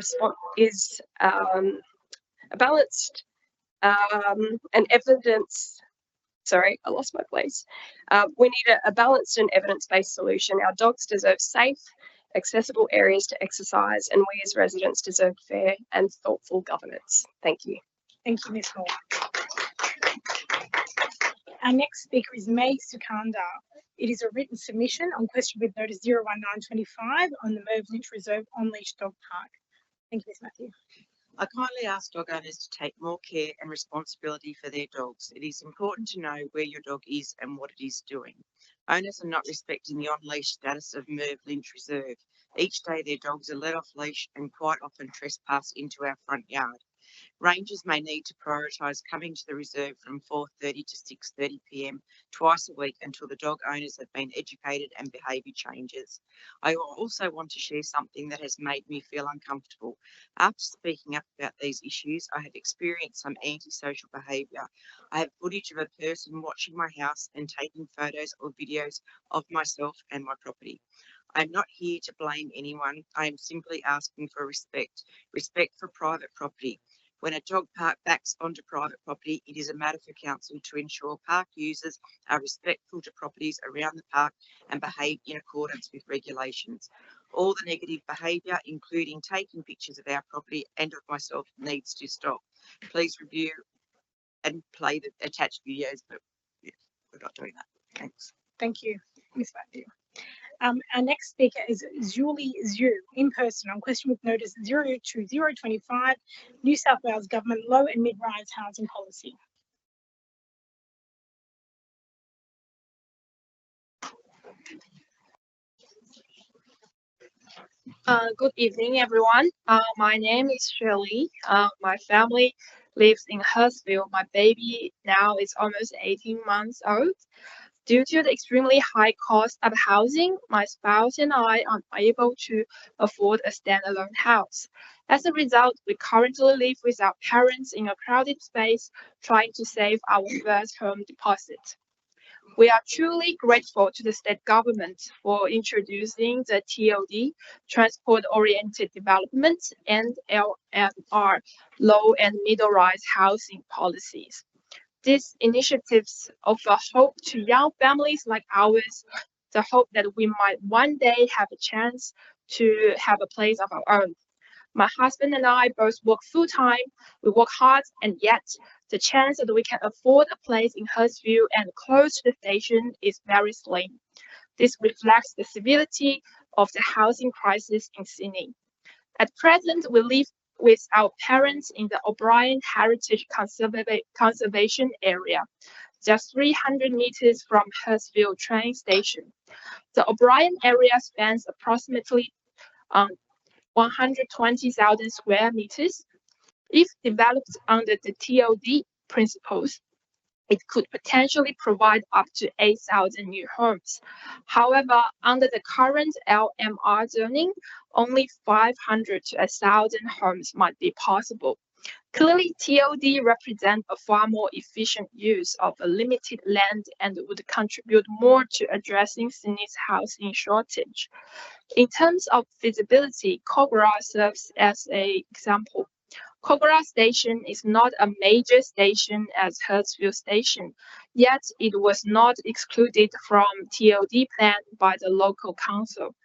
Sorry, I lost my place. We need a balanced and evidence-based solution. Our dogs deserve safe, accessible areas to exercise, and we as residents deserve fair and thoughtful governance. Thank you. Thank you, Ms. Hall. Our next speaker is May Sukanda. It is a written submission on question with notice 01925 on the Merv Lynch Reserve on-leash dog park. Thank you, Ms. Matthew. I kindly ask dog owners to take more care and responsibility for their dogs. It is important to know where your dog is and what it is doing. Owners are not respecting the on-leash status of Merv Lynch Reserve. Each day their dogs are let off leash and quite often trespass into our front yard. Rangers may need to prioritise coming to the reserve from 4:30 to 6:30 p.m. twice a week until the dog owners have been educated and behaviour changes. I also want to share something that has made me feel uncomfortable. After speaking up about these issues, I have experienced some antisocial behaviour. I have footage of a person watching my house and taking photos or videos of myself and my property. I am not here to blame anyone. I am simply asking for respect for private property. When a dog park backs onto private property, it is a matter for council to ensure park users are respectful to properties around the park and behave in accordance with regulations. All the negative behaviour, including taking pictures of our property and of myself, needs to stop. Please review and play the attached videos, but yeah, we're not doing that. Thanks. Thank you, Ms. Matthew. Our next speaker is Julie Zhu, in person on question with notice 02025, New South Wales Government Low and Mid-Rise Housing Policy. Good evening, everyone. My name is Shirley. My family lives in Hurstville. My baby now is almost 18 months old. Due to the extremely high cost of housing, my spouse and I are unable to afford a standalone house. As a result, we currently live with our parents in a crowded space, trying to save our first home deposit. We are truly grateful to the state government for introducing the TOD, Transport-Oriented Development, and LMR, Low and Middle-Rise Housing Policies. These initiatives offer hope to young families like ours, the hope that we might one day have a chance to have a place of our own. My husband and I both work full-time, we work hard, and yet the chance that we can afford a place in Hurstville and close to the station is very slim. This reflects the severity of the housing crisis in Sydney. At present, we live with our parents in the O'Brien Heritage Conservation Area, just 300 meters from Hurstville train station. The O'Brien area spans approximately 120,000 square meters. If developed under the TOD principles, it could potentially provide up to 8,000 new homes. However, under the current LMR zoning, only 500 to 1,000 homes might be possible. Clearly, TOD represents a far more efficient use of a limited land and would contribute more to addressing Sydney's housing shortage. In terms of feasibility, Kogarah serves as an example. Kogarah Station is not a major station as Hurstville Station, yet it was not excluded from TOD plan by the local council.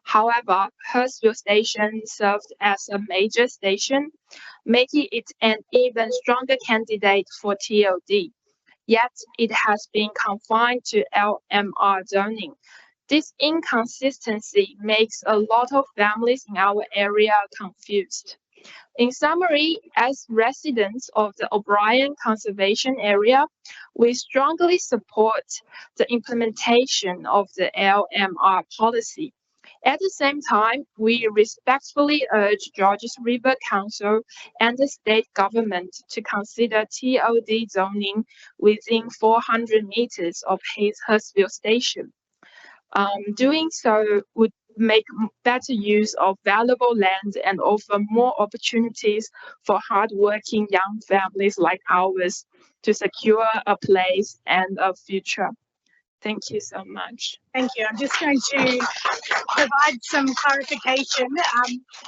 However, Hurstville Station served as a major station, making it an even stronger candidate for TOD. Yet it has been confined to LMR zoning. This inconsistency makes a lot of families in our area confused. In summary, as residents of the O'Brien Conservation Area, we strongly support the implementation of the LMR policy. At the same time, we respectfully urge Georges River Council and the state government to consider TOD zoning within 400 meters of Hurstville Station. Doing so would make better use of valuable land and offer more opportunities for hardworking young families like ours to secure a place and a future. Thank you so much. Thank you. I'm just going to provide some clarification.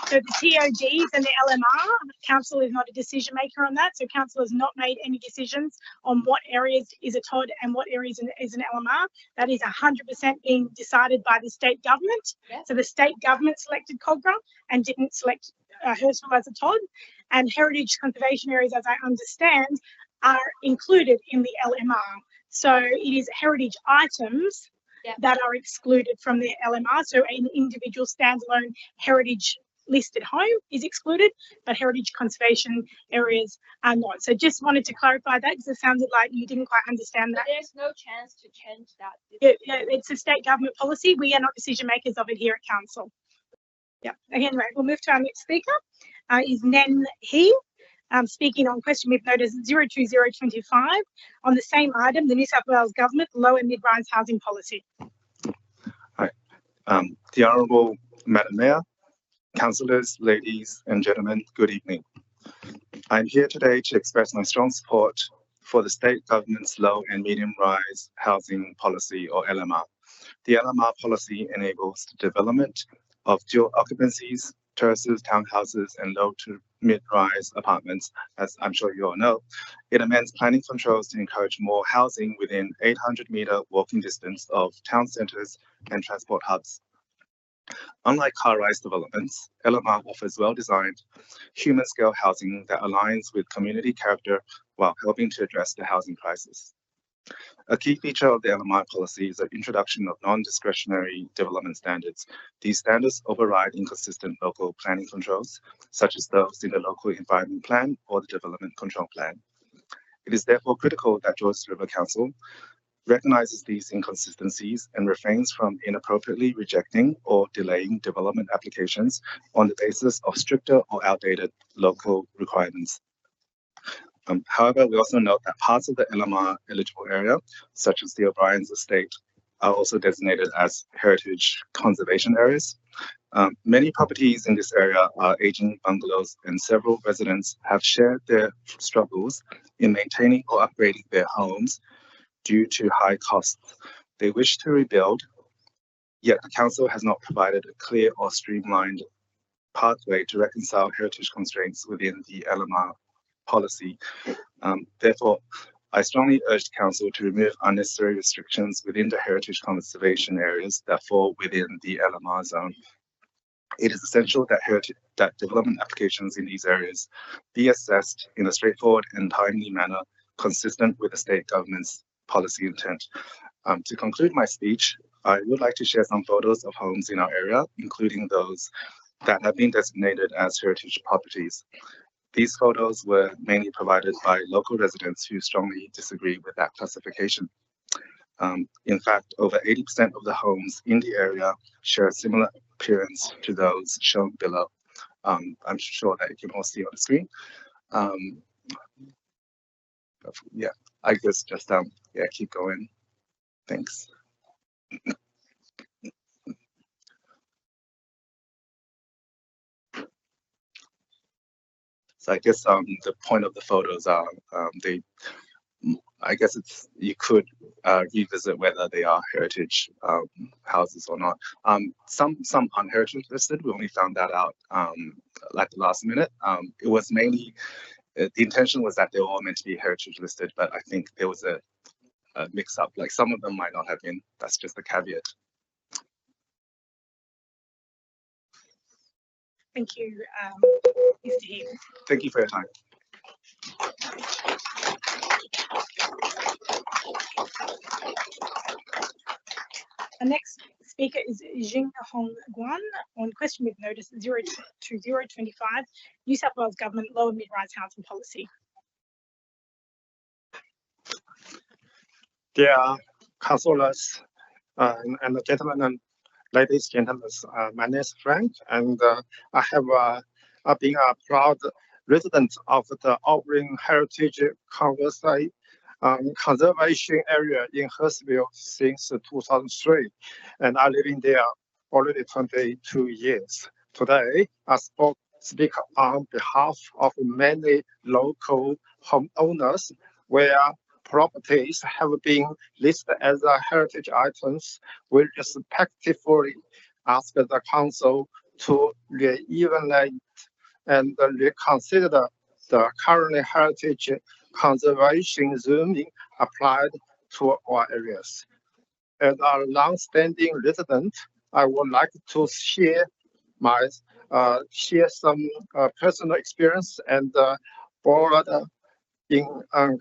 So the TODs and the LMR, council is not a decision maker on that. So council has not made any decisions on what areas is a TOD and what areas is an LMR. That is 100% being decided by the state government. So the state government selected Kogarah and didn't select Hurstville as a TOD. And heritage conservation areas, as I understand, are included in the LMR. So it is heritage items that are excluded from the LMR. So an individual standalone heritage listed home is excluded, but heritage conservation areas are not. So just wanted to clarify that because it sounded like you didn't quite understand that. But there's no chance to change that. Yeah, it's a state government policy. We are not decision makers of it here at council. Yeah. Again, right. We'll move to our next speaker. Is Nen He. Speaking on question with notice 02025 on the same item, the New South Wales Government Low and Mid-Rise Housing Policy. Hi, the Honourable Madam Mayor, councillors, ladies and gentlemen, good evening. I'm here today to express my strong support for the state government's low and medium-rise housing policy, or LMR. The LMR policy enables the development of dual occupancies, terraces, townhouses, and low to mid-rise apartments, as I'm sure you all know. It amends planning controls to encourage more housing within 800-metre walking distance of town centres and transport hubs. Unlike car-rise developments, LMR offers well-designed, human-scale housing that aligns with community character while helping to address the housing crisis. A key feature of the LMR policy is the introduction of non-discretionary development standards. These standards override inconsistent local planning controls, such as those in the local environment plan or the development control plan. It is therefore critical that Georges River Council recognizes these inconsistencies and refrains from inappropriately rejecting or delaying development applications on the basis of stricter or outdated local requirements. However, we also note that parts of the LMR eligible area, such as the O'Brien's estate, are also designated as heritage conservation areas. Many properties in this area are aging bungalows, and several residents have shared their struggles in maintaining or upgrading their homes due to high costs. They wish to rebuild, yet the council has not provided a clear or streamlined pathway to reconcile heritage constraints within the LMR policy. Therefore, I strongly urge the council to remove unnecessary restrictions within the heritage conservation areas that fall within the LMR zone. It is essential that development applications in these areas be assessed in a straightforward and timely manner consistent with the state government's policy intent. To conclude my speech, I would like to share some photos of homes in our area, including those that have been designated as heritage properties. These photos were mainly provided by local residents who strongly disagree with that classification. In fact, over 80% of the homes in the area share a similar appearance to those shown below. I'm sure that you can all see on the screen. Yeah, I guess just yeah, keep going. Thanks. So I guess the point of the photos are I guess you could revisit whether they are heritage houses or not. Some aren't heritage listed. We only found that out like the last minute. It was mainly the intention was that they were all meant to be heritage listed, but I think there was a mix up. Like some of them might not have been. That's just a caveat. Thank you, Mr. Heath. Thank you for your time. The next speaker is Jing Hong Guan on question with notice 02025, New South Wales Government Lower Mid-Rise Housing Policy. Dear councillors and gentlemen and ladies and gentlemen, my name is Frank, and I have been a proud resident of the Auburn Heritage Conservation Area in Hurstville since 2003, and I live in there already 22 years. Today, I speak on behalf of many local homeowners where properties have been listed as heritage items. We respectfully ask the council to re-evaluate and reconsider the current heritage conservation zoning applied to our areas. As a long-standing resident, I would like to share some personal experience and broad in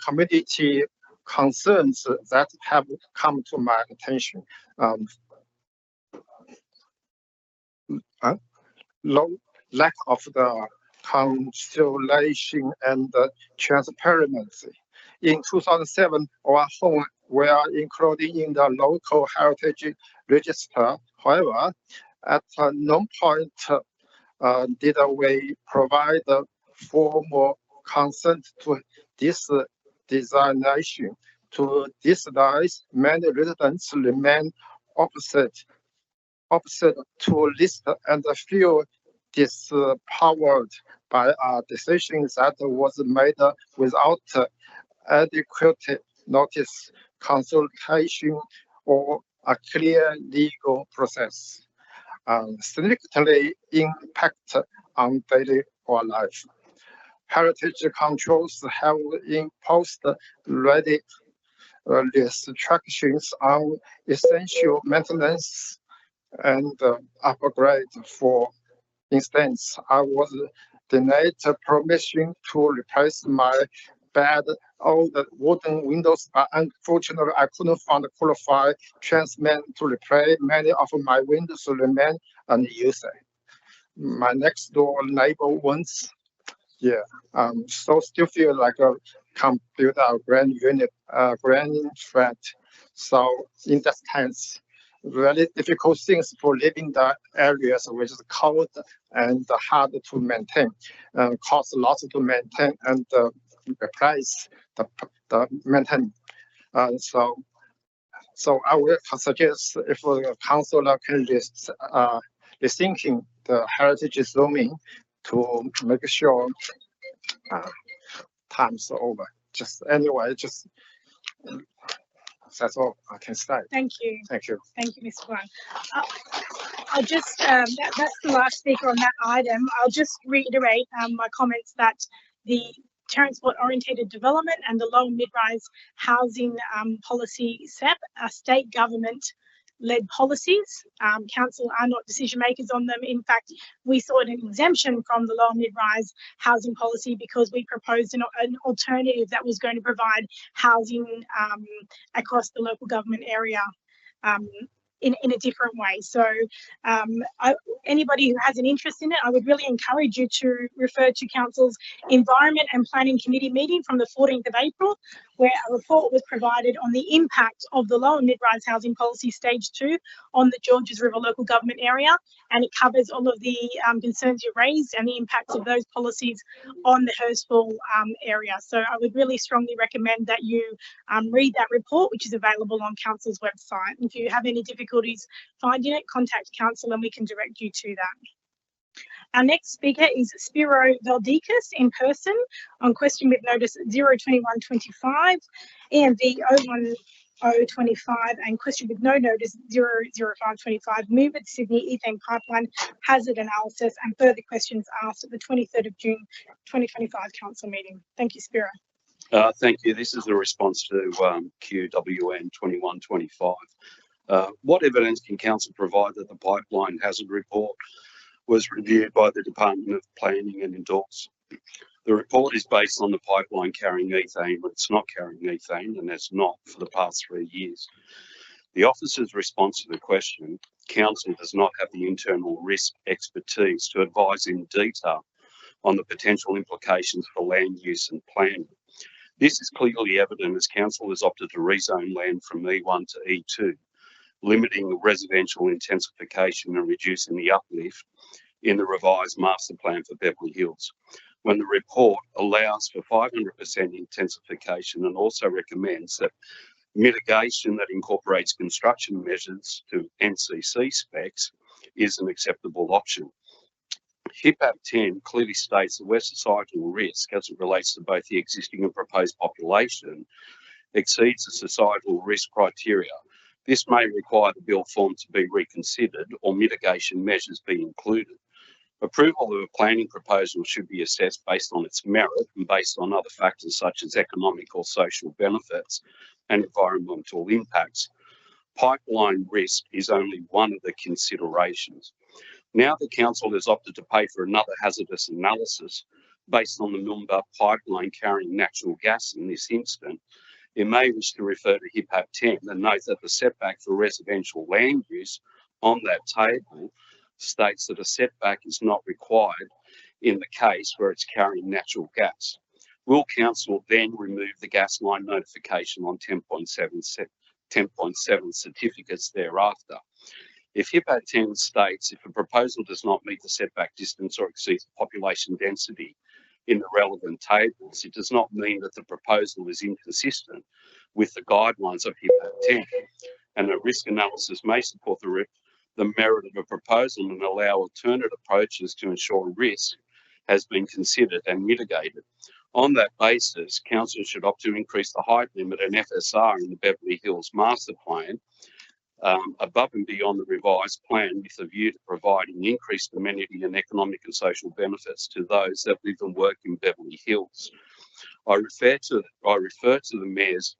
community concerns that have come to my attention. Lack of the consolation and transparency. In 2007, our home were included in the local heritage register. However, at no point did we provide formal consent to this designation. To this day, many residents remain opposite to list and feel disempowered by a decision that was made without adequate notice, consultation, or a clear legal process, significantly impact on daily life. Heritage controls have imposed restrictions on essential maintenance and upgrade. For instance, I was denied permission to replace my bad old wooden windows, but unfortunately I couldn't find a qualified tradesman to replace many of my windows remain unused. My next door neighbor once, so still feel like a computer grand unit, grand flat. So in that sense, really difficult things for living the areas which is cold and hard to maintain, cost lots to maintain and replace the maintain. So I would suggest if the council can rethinking the heritage zoning to make sure time's over. Just anyway, just that's all I can say. Thank you. Thank you. Thank you, Mr. Wang. I'll just, that's the last speaker on that item. I'll just reiterate my comments that the transport orientated development and the low and mid-rise housing policy SEP are state government led policies. Council are not decision makers on them. In fact, we sought an exemption from the low and mid-rise housing policy because we proposed an alternative that was going to provide housing across the local government area in a different way. So anybody who has an interest in it, I would really encourage you to refer to Council's Environment and Planning Committee meeting from the 14th of April, where a report was provided on the impact of the low and mid-rise housing policy stage 2 on the Georges River local government area, and it covers all of the concerns you raised and the impacts of those policies on the Hurstville area. So I would really strongly recommend that you read that report, which is available on Council's website. If you have any difficulties finding it, contact Council and we can direct you to that. Our next speaker is Spiro Valdikis in person on question with notice 02125, EMV 01025, and question with no notice 00525, Moomba to Sydney Ethane Pipeline hazard analysis, and further questions asked at the 23rd of June 2025 Council meeting. Thank you, Spiro. Thank you. This is a response to QWN 2125. What evidence can Council provide that the pipeline hazard report was reviewed by the Department of Planning and endorsed? The report is based on the pipeline carrying ethane, but it's not carrying ethane, and it's not for the past 3 years. The officer's response to the question, Council does not have the internal risk expertise to advise in detail on the potential implications for land use and planning. This is clearly evident as Council has opted to rezone land from E1 to E2, limiting residential intensification and reducing the uplift in the revised master plan for Beverly Hills, when the report allows for 500% intensification and also recommends that mitigation that incorporates construction measures to NCC specs is an acceptable option. HIPAP 10 clearly states that where societal risk as it relates to both the existing and proposed population exceeds the societal risk criteria, this may require the bill form to be reconsidered or mitigation measures be included. Approval of a planning proposal should be assessed based on its merit and based on other factors such as economic or social benefits and environmental impacts. Pipeline risk is only one of the considerations. Now the Council has opted to pay for another hazardous analysis based on the Moomba pipeline carrying natural gas in this instant, it may wish to refer to HIPAP 10 and note that the setback for residential land use on that table states that a setback is not required in the case where it's carrying natural gas. Will Council then remove the gas line notification on 10.7 certificates thereafter? If HIPAP 10 states if a proposal does not meet the setback distance or exceeds population density in the relevant tables, it does not mean that the proposal is inconsistent with the guidelines of HIPAP 10, and a risk analysis may support the merit of a proposal and allow alternate approaches to ensure risk has been considered and mitigated. On that basis, Council should opt to increase the height limit and FSR in the Beverly Hills Master Plan above and beyond the revised plan with a view to providing increased amenity and economic and social benefits to those that live and work in Beverly Hills. I refer to the Mayor's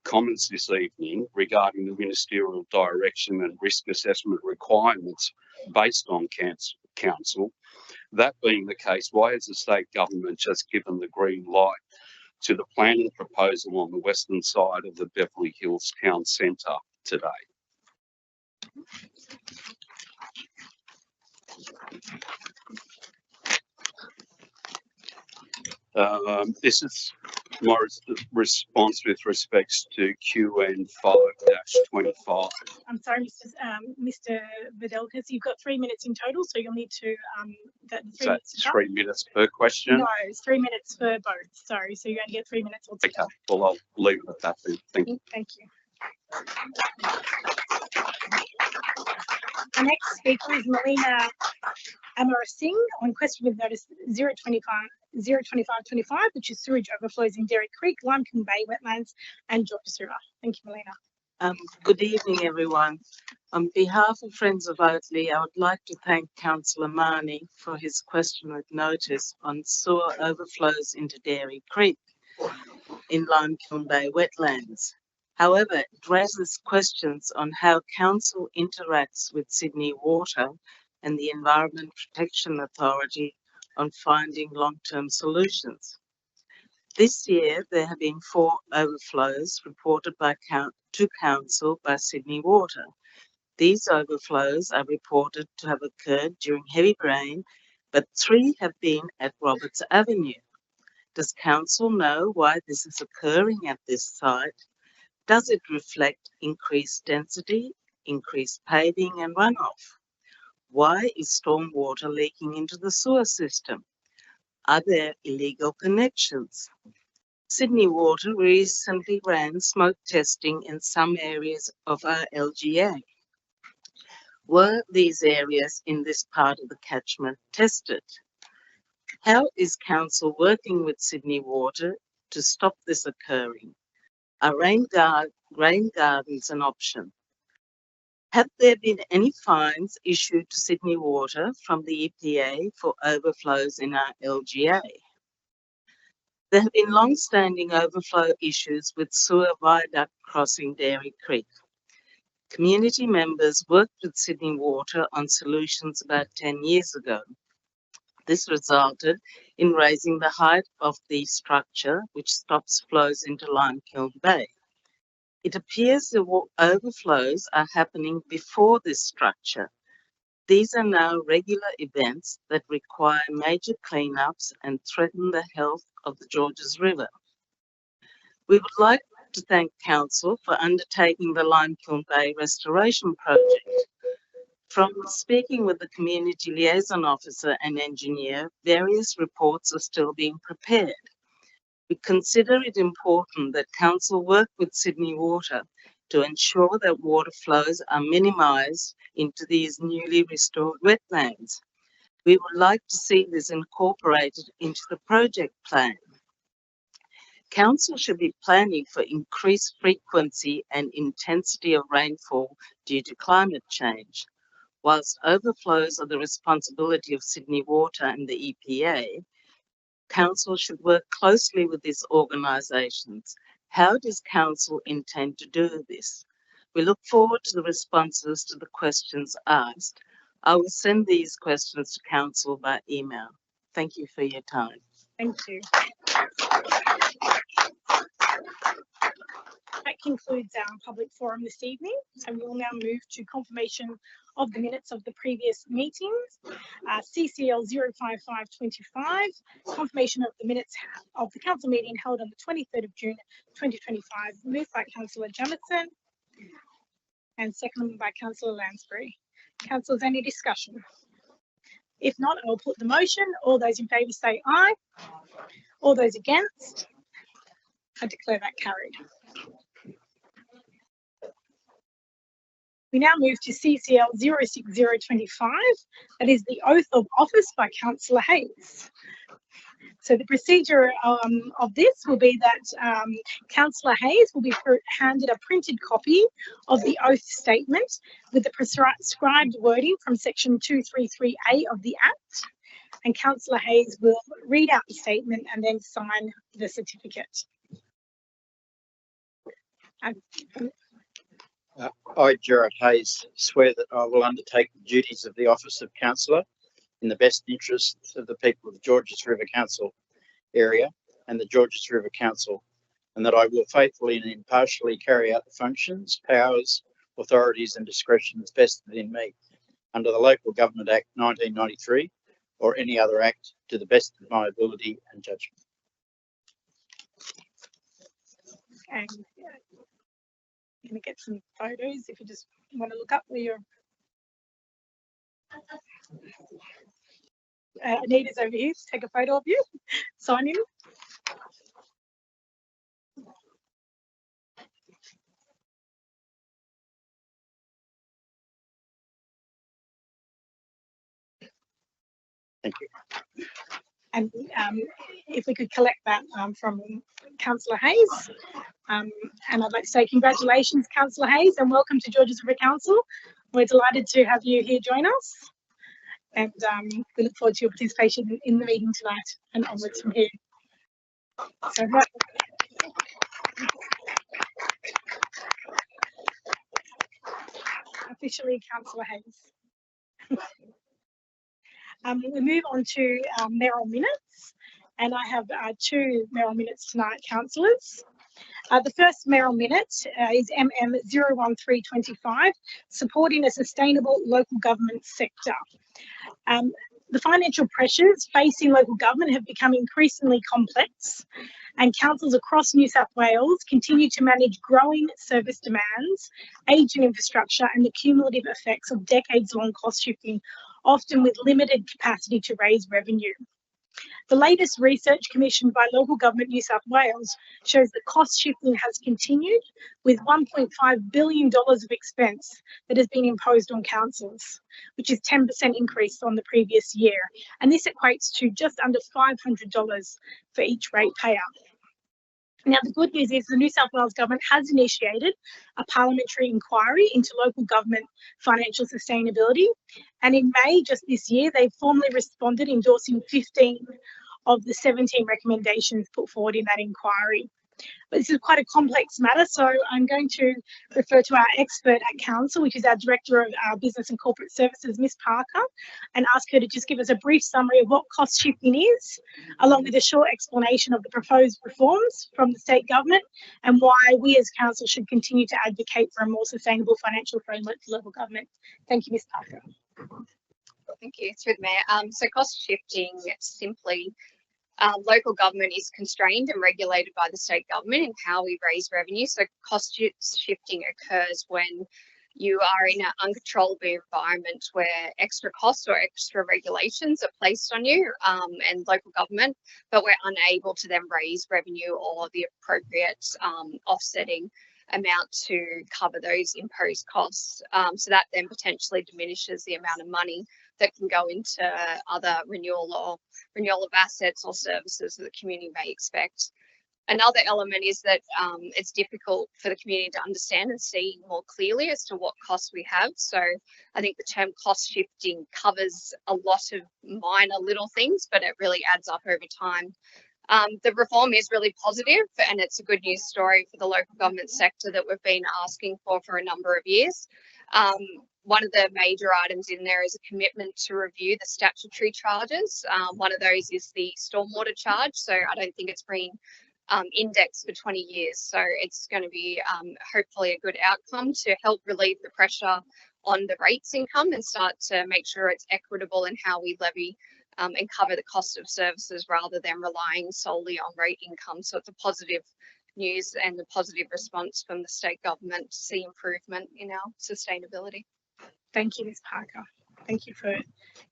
comments this evening regarding the ministerial direction and risk assessment requirements based on Council. That being the case, why has the state government just given the green light to the planning proposal on the western side of the Beverly Hills Town Centre today? This is my response with respects to QN 5-25. I'm sorry, Mr. Videlkas, you've got 3 minutes in total, so you'll need to, the 3 So minutes is up. 3 minutes per question? No, it's 3 minutes for both, sorry, so you only get 3 minutes altogether. Okay, well, I'll leave it at that then. Thank you. Thank you. Our next speaker is Melina Amarasingh on question with notice 02525, which is sewage overflows in Derry Creek, Limekiln Bay wetlands and Georges River. Thank you, Melina. Good evening, everyone. On behalf of Friends of Oatley, I would like to thank Councillor Marnie for his question with notice on sewer overflows into Derry Creek in Limekiln Bay wetlands. However, it raises questions on how Council interacts with Sydney Water and the Environment Protection Authority on finding long-term solutions. This year, there have been 4 overflows reported to Council by Sydney Water. These overflows are reported to have occurred during heavy rain, but 3 have been at Roberts Avenue. Does Council know why this is occurring at this site? Does it reflect increased density, increased paving and runoff? Why is stormwater leaking into the sewer system? Are there illegal connections? Sydney Water recently ran smoke testing in some areas of our LGA. Were these areas in this part of the catchment tested? How is Council working with Sydney Water to stop this occurring? Are rain gardens an option? Have there been any fines issued to Sydney Water from the EPA for overflows in our LGA? There have been long-standing overflow issues with sewer viaduct crossing Derry Creek. Community members worked with Sydney Water on solutions about 10 years ago. This resulted in raising the height of the structure, which stops flows into Limekiln Bay. It appears the overflows are happening before this structure. These are now regular events that require major cleanups and threaten the health of the Georges River. We would like to thank Council for undertaking the Limekiln Bay Restoration Project. From speaking with the Community Liaison Officer and Engineer, various reports are still being prepared. We consider it important that Council work with Sydney Water to ensure that water flows are minimised into these newly restored wetlands. We would like to see this incorporated into the project plan. Council should be planning for increased frequency and intensity of rainfall due to climate change. Whilst overflows are the responsibility of Sydney Water and the EPA, Council should work closely with these organisations. How does Council intend to do this? We look forward to the responses to the questions asked. I will send these questions to Council by email. Thank you for your time. Thank you. That concludes our public forum this evening, and we will now move to confirmation of the minutes of the previous meetings. CCL 05525, confirmation of the minutes of the council meeting held on the 23rd of June 2025, moved by Councillor Jamison and seconded by Councillor Lansbury. Councillors, any discussion? If not, I'll put the motion. All those in favour say aye. All those against? I declare that carried. We now move to CCL 06025, that is the oath of office by Councillor Hayes. So the procedure of this will be that Councillor Hayes will be handed a printed copy of the oath statement with the prescribed wording from section 233A of the Act, and Councillor Hayes will read out the statement and then sign the certificate. I, Gerard Hayes, swear that I will undertake the duties of the office of councillor in the best interests of the people of the Georges River Council area and the Georges River Council, and that I will faithfully and impartially carry out the functions, powers, authorities and discretions vested in me under the Local Government Act 1993 or any other act to the best of my ability and judgment. And I'm going to get some photos if you just want to look up where you're. Anita's over here to take a photo of you. Sign in. Thank you. And if we could collect that from Councillor Hayes. And I'd like to say congratulations, Councillor Hayes, and welcome to Georges River Council. We're delighted to have you here join us. And we look forward to your participation in the meeting tonight and onwards from here. So, officially, Councillor Hayes. We move on to mayoral minutes, and I have two mayoral minutes tonight, councillors. The first mayoral minute is MM 01325, supporting a sustainable local government sector. The financial pressures facing local government have become increasingly complex, and councils across New South Wales continue to manage growing service demands, ageing infrastructure, and the cumulative effects of decades-long cost shifting, often with limited capacity to raise revenue. The latest research commissioned by Local Government New South Wales shows that cost shifting has continued, with $1.5 billion of expense that has been imposed on councils, which is 10% increase on the previous year. And this equates to just under $500 for each ratepayer. Now, the good news is the New South Wales Government has initiated a parliamentary inquiry into local government financial sustainability. And in May, just this year, they formally responded, endorsing 15 of the 17 recommendations put forward in that inquiry. But this is quite a complex matter, so I'm going to refer to our expert at Council, which is our Director of our Business and Corporate Services, Ms. Parker, and ask her to just give us a brief summary of what cost shifting is, along with a short explanation of the proposed reforms from the state government and why we as Council should continue to advocate for a more sustainable financial framework for local government. Thank you, Ms. Parker. Thank you, through the Mayor. So cost shifting, simply, local government is constrained and regulated by the state government in how we raise revenue. So cost shifting occurs when you are in an uncontrollable environment where extra costs or extra regulations are placed on you and local government, but we're unable to then raise revenue or the appropriate offsetting amount to cover those imposed costs. So that then potentially diminishes the amount of money that can go into other renewal of assets or services that the community may expect. Another element is that it's difficult for the community to understand and see more clearly as to what costs we have. So I think the term cost shifting covers a lot of minor little things, but it really adds up over time. The reform is really positive, and it's a good news story for the local government sector that we've been asking for a number of years. One of the major items in there is a commitment to review the statutory charges. One of those is the stormwater charge. So I don't think it's been indexed for 20 years. So it's going to be hopefully a good outcome to help relieve the pressure on the rates income and start to make sure it's equitable in how we levy and cover the cost of services rather than relying solely on rate income. So it's a positive news and a positive response from the state government to see improvement in our sustainability. Thank you, Ms. Parker. Thank you for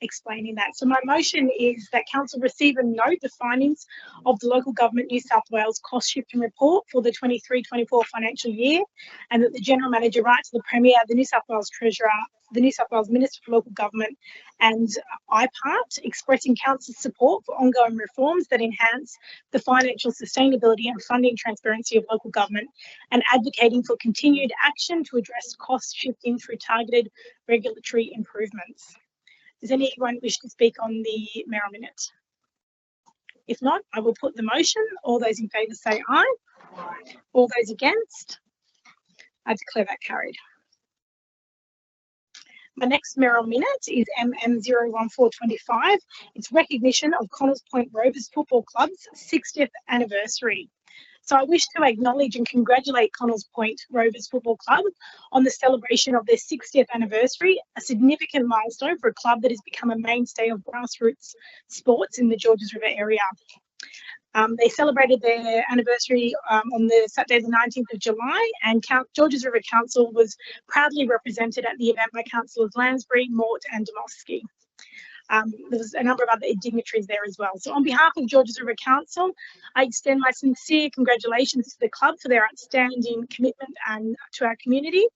explaining that. So my motion is that Council receive and note the findings of the Local Government New South Wales Cost Shifting Report for the 23-24 financial year, and that the General Manager write to the Premier, the New South Wales Treasurer, the New South Wales Minister for Local Government and IPART, expressing Council's support for ongoing reforms that enhance the financial sustainability and funding transparency of local government, and advocating for continued action to address cost shifting through targeted regulatory improvements. Does anyone wish to speak on the mayoral minute? If not, I will put the motion. All those in favour say aye. All those against? I declare that carried. My next mayoral minute is MM01425. It's recognition of Connells Point Rovers Football Club's 60th anniversary. So I wish to acknowledge and congratulate Connells Point Rovers Football Club on the celebration of their 60th anniversary, a significant milestone for a club that has become a mainstay of grassroots sports in the Georges River area. They celebrated their anniversary on the Saturday, the 19th of July, and Georges River Council was proudly represented at the event by Councillors Lansbury, Mort, and Demosky. There was a number of other dignitaries there as well. So on behalf of Georges River Council, I extend my sincere congratulations to the club for their outstanding commitment and to our community,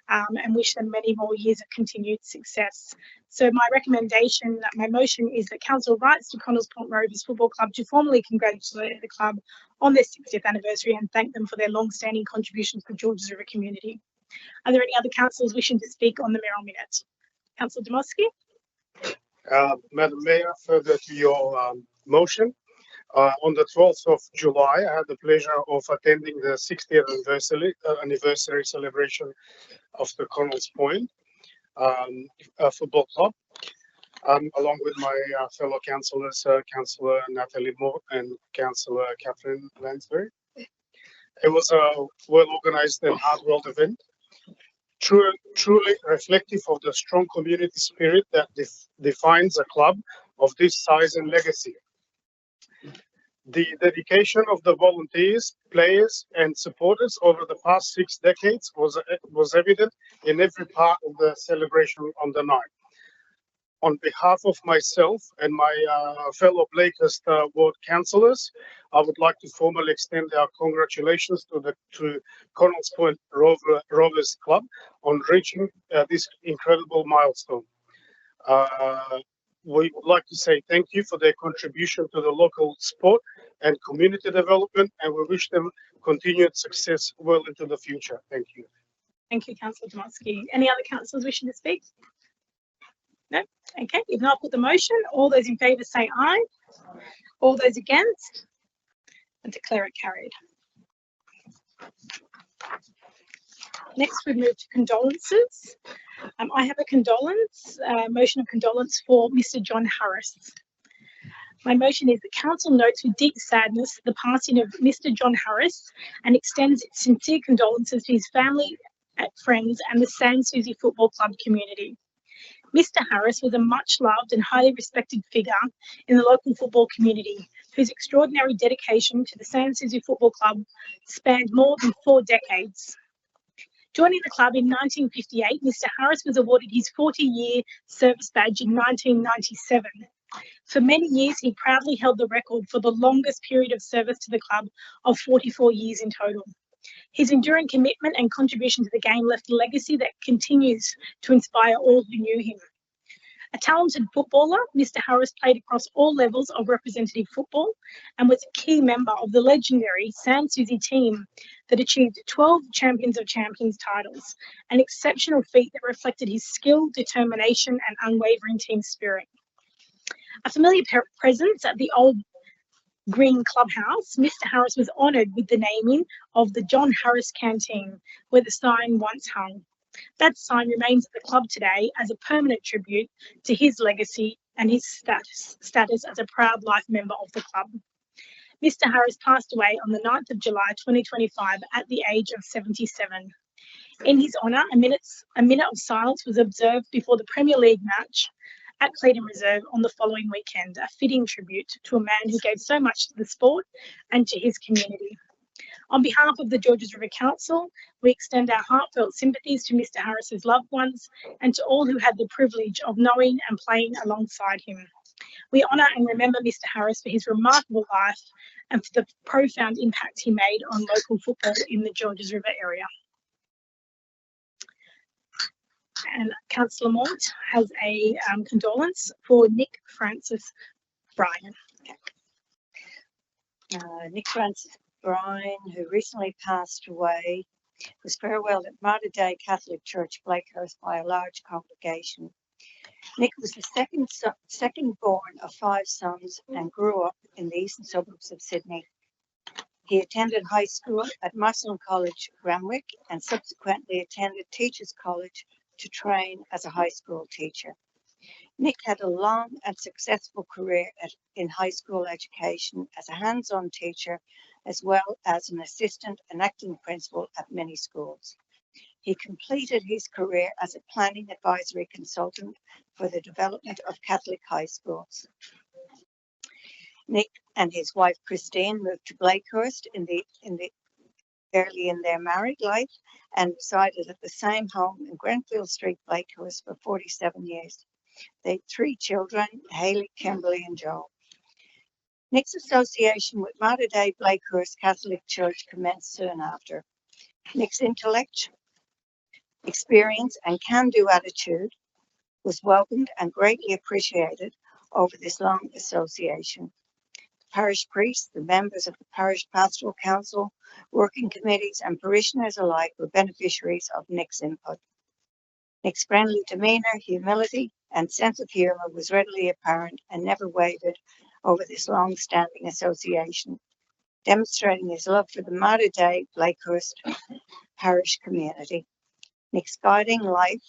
and wish them many more years of continued success. So my recommendation, my motion is that Council writes to Connells Point Rovers Football Club to formally congratulate the club on their 60th anniversary and thank them for their long-standing contributions to the Georges River community. Are there any other councillors wishing to speak on the Merrill Minute? Councillor Demosky. Madam Mayor, further to your motion, on the 12th of July, I had the pleasure of attending the 60th anniversary celebration of the Connells Point Football Club, along with my fellow councillors, Councillor Natalie Moore and Councillor Catherine Lansbury. It was a well-organised and hard-worked event, truly reflective of the strong community spirit that defines a club of this size and legacy. The dedication of the volunteers, players and supporters over the past 6 decades was evident in every part of the celebration on the night. On behalf of myself and my fellow Blakehurst ward councillors, I would like to formally extend our congratulations to Connells Point Rovers Club on reaching this incredible milestone. We would like to say thank you for their contribution to the local sport and community development, and we wish them continued success well into the future. Thank you. Thank you, Councillor Demosky. Any other councillors wishing to speak? No? Okay, if not, put the motion. All those in favour say aye. All those against? And declare it carried. Next, we move to condolences. I have a motion of condolence for Mr. John Harris. My motion is that Council notes with deep sadness the passing of Mr. John Harris and extends its sincere condolences to his family, friends and the Sans Souci Football Club community. Mr. Harris was a much-loved and highly respected figure in the local football community, whose extraordinary dedication to the Sans Souci Football Club spanned more than 4 decades. Joining the club in 1958, Mr. Harris was awarded his 40-year service badge in 1997. For many years, he proudly held the record for the longest period of service to the club of 44 years in total. His enduring commitment and contribution to the game left a legacy that continues to inspire all who knew him. A talented footballer, Mr. Harris played across all levels of representative football and was a key member of the legendary Sans Souci team that achieved 12 Champions of Champions titles, an exceptional feat that reflected his skill, determination and unwavering team spirit. A familiar presence at the old Green Clubhouse, Mr. Harris was honoured with the naming of the John Harris Canteen, where the sign once hung. That sign remains at the club today as a permanent tribute to his legacy and his status as a proud life member of the club. Mr. Harris passed away on the 9th of July 2025 at the age of 77. In his honour, a minute of silence was observed before the Premier League match at Clayton Reserve on the following weekend, a fitting tribute to a man who gave so much to the sport and to his community. On behalf of the Georges River Council, we extend our heartfelt sympathies to Mr. Harris's loved ones and to all who had the privilege of knowing and playing alongside him. We honour and remember Mr. Harris for his remarkable life and for the profound impact he made on local football in the Georges River area. And Councillor Mort has a condolence for Nick Francis Bryan. Nick Francis Bryan, who recently passed away, was farewelled at Mater Dei Catholic Church, Blakehurst, by a large congregation. Nick was the second born of 5 sons and grew up in the eastern suburbs of Sydney. He attended high school at Musselman College, Gramwick, and subsequently attended Teachers College to train as a high school teacher. Nick had a long and successful career in high school education as a hands-on teacher, as well as an assistant and acting principal at many schools. He completed his career as a planning advisory consultant for the development of Catholic high schools. Nick and his wife Christine moved to Blakehurst early in their married life and resided at the same home in Grenfell Street, Blakehurst for 47 years. They had 3 children, Hayley, Kimberly and Joel. Nick's association with Mater Dei Blakehurst Catholic Church commenced soon after. Nick's intellect, experience and can-do attitude was welcomed and greatly appreciated over this long association. The parish priest, the members of the parish pastoral council, working committees and parishioners alike were beneficiaries of Nick's input. Nick's friendly demeanour, humility and sense of humour was readily apparent and never wavered over this long-standing association, demonstrating his love for the Mater Dei Blakehurst parish community. Nick's guiding life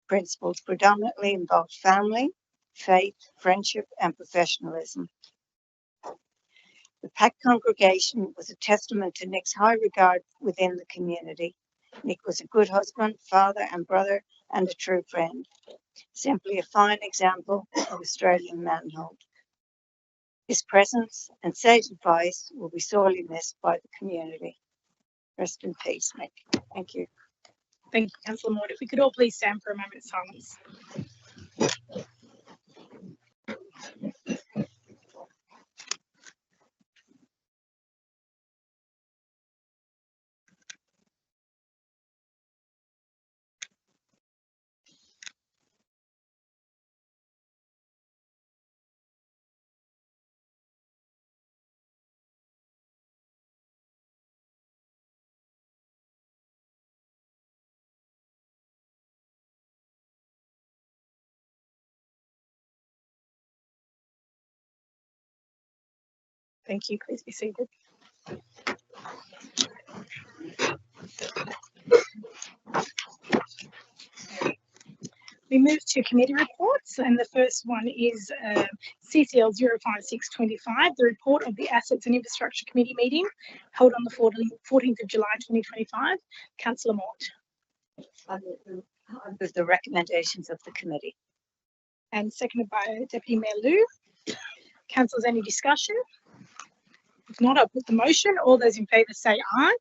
principles predominantly involved family, faith, friendship and professionalism. The packed congregation was a testament to Nick's high regard within the community. Nick was a good husband, father and brother and a true friend. Simply a fine example of Australian manhood. His presence and sage advice will be sorely missed by the community. Rest in peace, Nick. Thank you. Thank you, Councillor Maud. If we could all please stand for a moment of silence. Thank you. Please be seated. We move to committee reports, and the first one is CCL 05625, the report of the Assets and Infrastructure Committee meeting held on the 14th of July 2025. Councillor Mort. I move the recommendations of the committee. And seconded by Deputy Mayor Liu. Councillors, any discussion? If not, I'll put the motion. All those in favour say aye.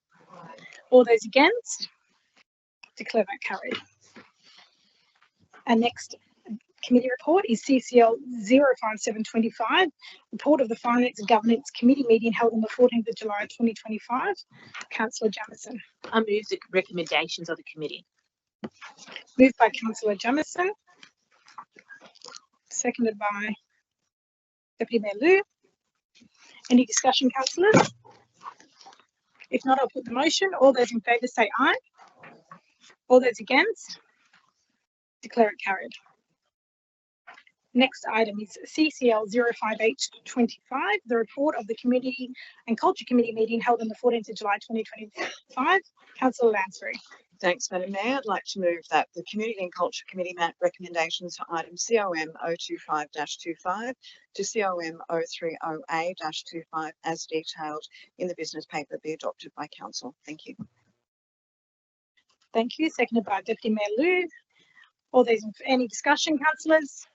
All those against? Declare that carried. Our next committee report is CCL 05725, report of the Finance and Governance Committee meeting held on the 14th of July 2025. Councillor Jamieson. I move the recommendations of the committee. Moved by Councillor Jamieson, seconded by Deputy Mayor Liu. Any discussion, councillors? If not, I'll put the motion. All those in favour say aye. All those against? Declare it carried. Next item is CCL 05825, the report of the Community and Culture Committee meeting held on the 14th of July 2025. Councillor Lansbury. Thanks, Madam Mayor. I'd like to move that the Community and Culture Committee recommendations for item COM 025-25 to COM 030A-25 as detailed in the business paper be adopted by Council. Thank you. Thank you. Seconded by Deputy Mayor Liu. All those in any discussion, councillors?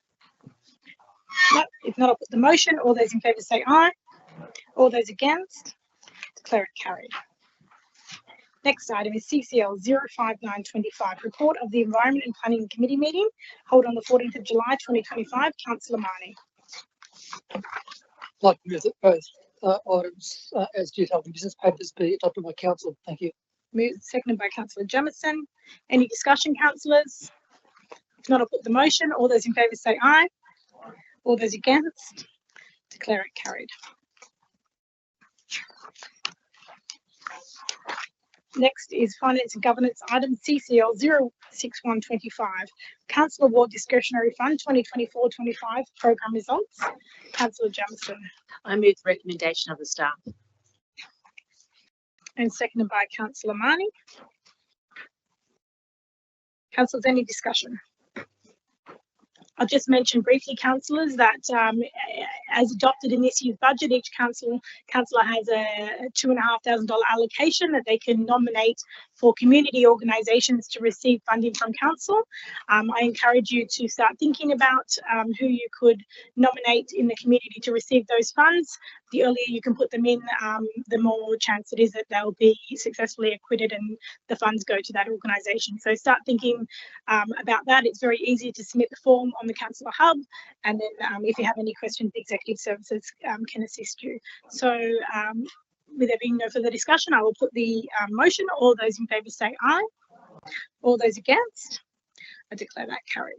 No, if not, I'll put the motion. All those in favour say aye. All those against? Declare it carried. Next item is CCL 05925, report of the Environment and Planning Committee meeting held on the 14th of July 2025. Councillor Marnie. I'd like to move that both items as detailed in business papers be adopted by Council. Thank you. Moved, seconded by Councillor Jamieson. Any discussion, councillors? If not, I'll put the motion. All those in favour say aye. All those against? Declare it carried. Next is Finance and Governance item CCL 06125, Council Award Discretionary Fund 2024-25 program results. Councillor Jamieson. I move the recommendation of the staff. And seconded by Councillor Marnie. Councillors, any discussion? I'll just mention briefly, councillors, that as adopted in this year's budget, each councillor has a $2,500 allocation that they can nominate for community organisations to receive funding from council. I encourage you to start thinking about who you could nominate in the community to receive those funds. The earlier you can put them in, the more chance it is that they'll be successfully acquitted and the funds go to that organisation. So start thinking about that. It's very easy to submit the form on the Councillor Hub, and then if you have any questions, the Executive Services can assist you. So with there being no further discussion, I will put the motion. All those in favour say aye. All those against? I declare that carried.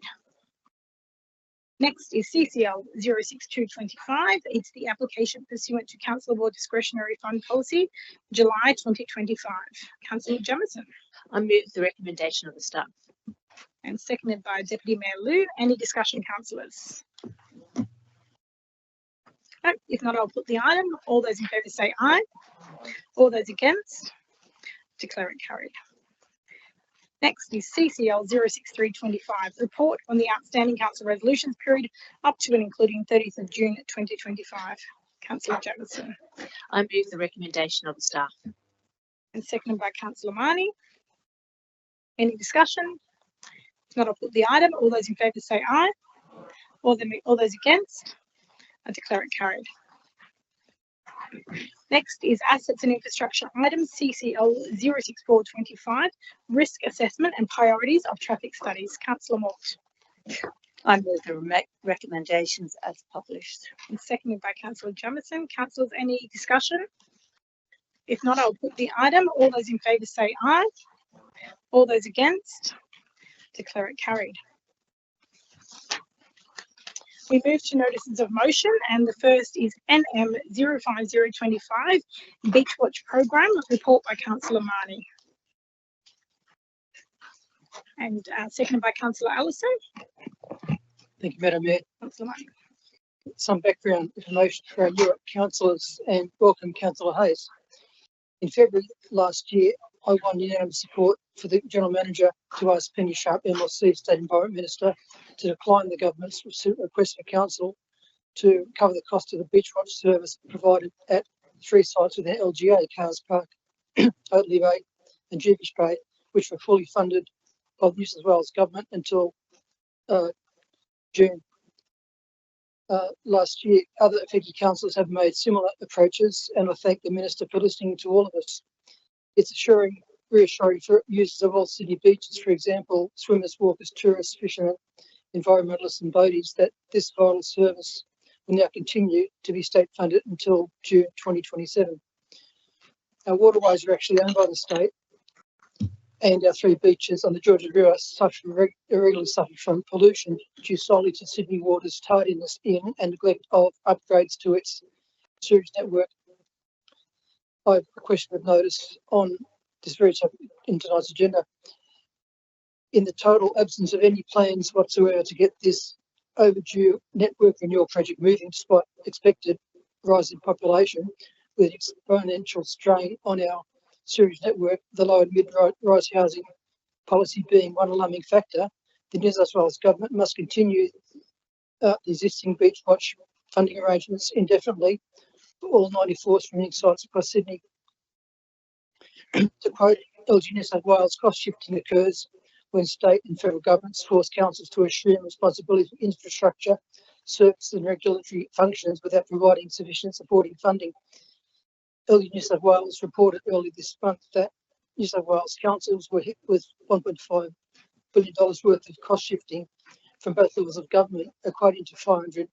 Next is CCL 06225. It's the application pursuant to Council Board Discretionary Fund Policy, July 2025. Councillor Jamieson. I move the recommendation of the staff. And seconded by Deputy Mayor Liu. Any discussion, councillors? No, if not, I'll put the item. All those in favour say aye. All those against? Declare it carried. Next is CCL 06325, report on the outstanding council resolutions period up to and including 30th of June 2025. Councillor Jamieson. I move the recommendation of the staff. And seconded by Councillor Marnie. Any discussion? If not, I'll put the item. All those in favour say aye. All those against? I declare it carried. Next is assets and infrastructure items, CCL 06425, risk assessment and priorities of traffic studies. Councillor Mort. I move the recommendations as published. And seconded by Councillor Jamieson. Councillors, any discussion? If not, I'll put the item. All those in favour say aye. All those against? Declare it carried. We move to notices of motion, and the first is NM 05025, Beach Watch Program, report by Councillor Marnie. And seconded by Councillor Allison. Thank you, Madam Mayor. Councillor Marnie. Some background information for our Europe councillors, and welcome Councillor Hayes. In February last year, I won unanimous support for the General Manager to ask Penny Sharp, MLC State Environment Minister, to decline the government's request for council to cover the cost of the Beach Watch service provided at 3 sites within LGA, Cars Park, Oatley Bay and Jubilee Bay, which were fully funded by the New South Wales Government until June. Last year, other affected councils have made similar approaches, and I thank the Minister for listening to all of us. It's reassuring for users of all Sydney beaches, for example, swimmers, walkers, tourists, fishermen, environmentalists and boaties, that this vital service will now continue to be state funded until June 2027. Our waterways are actually owned by the state, and our 3 beaches on the Georges River regularly suffer from pollution due solely to Sydney Water's tardiness in and neglect of upgrades to its sewage network. I have a question of notice on this very topic in tonight's agenda. In the total absence of any plans whatsoever to get this overdue network renewal project moving, despite expected rise in population, with exponential strain on our sewage network, the low and mid-rise housing policy being one alarming factor, the New South Wales Government must continue the existing Beach Watch funding arrangements indefinitely for all 94 swimming sites across Sydney. To quote LG New South Wales, cost shifting occurs when state and federal governments force councils to assume responsibility for infrastructure, services and regulatory functions without providing sufficient supporting funding. LG New South Wales reported early this month that New South Wales councils were hit with $1.5 billion worth of cost shifting from both levels of government, equating to $500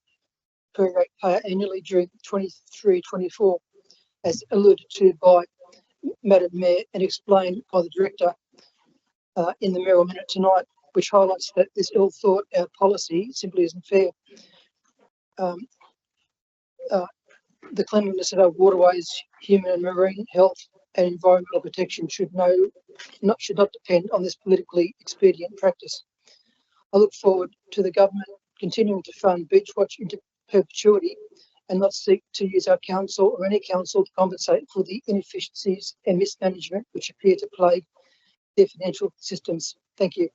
per ratepayer annually during 23-24, as alluded to by Madam Mayor and explained by the Director in the Mayoral Minute tonight, which highlights that this ill thought out policy simply isn't fair. The cleanliness of our waterways, human and marine health and environmental protection should not depend on this politically expedient practice. I look forward to the government continuing to fund Beach Watch into perpetuity and not seek to use our council or any council to compensate for the inefficiencies and mismanagement which appear to plague their financial systems. Thank you.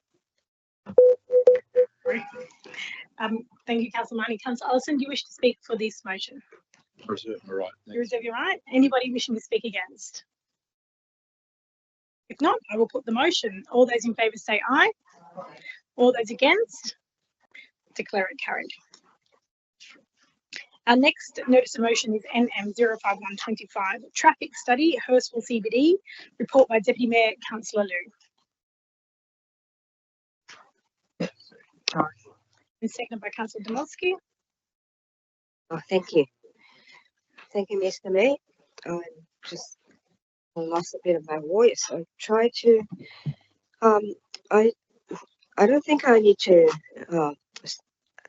Thank you, Councillor Marnie. Councillor Ellison, do you wish to speak for this motion? Reserve my right. You reserve your right. Anybody wishing to speak against? If not, I will put the motion. All those in favour say aye. All those against? Declare it carried. Our next notice of motion is NM 05125, Traffic Study, Hurstville CBD, report by Deputy Mayor Councillor Liu. And seconded by Councillor Domowski. Oh, thank you. Thank you, Mr. Mayor. I just lost a bit of my voice. I try to, I don't think I need to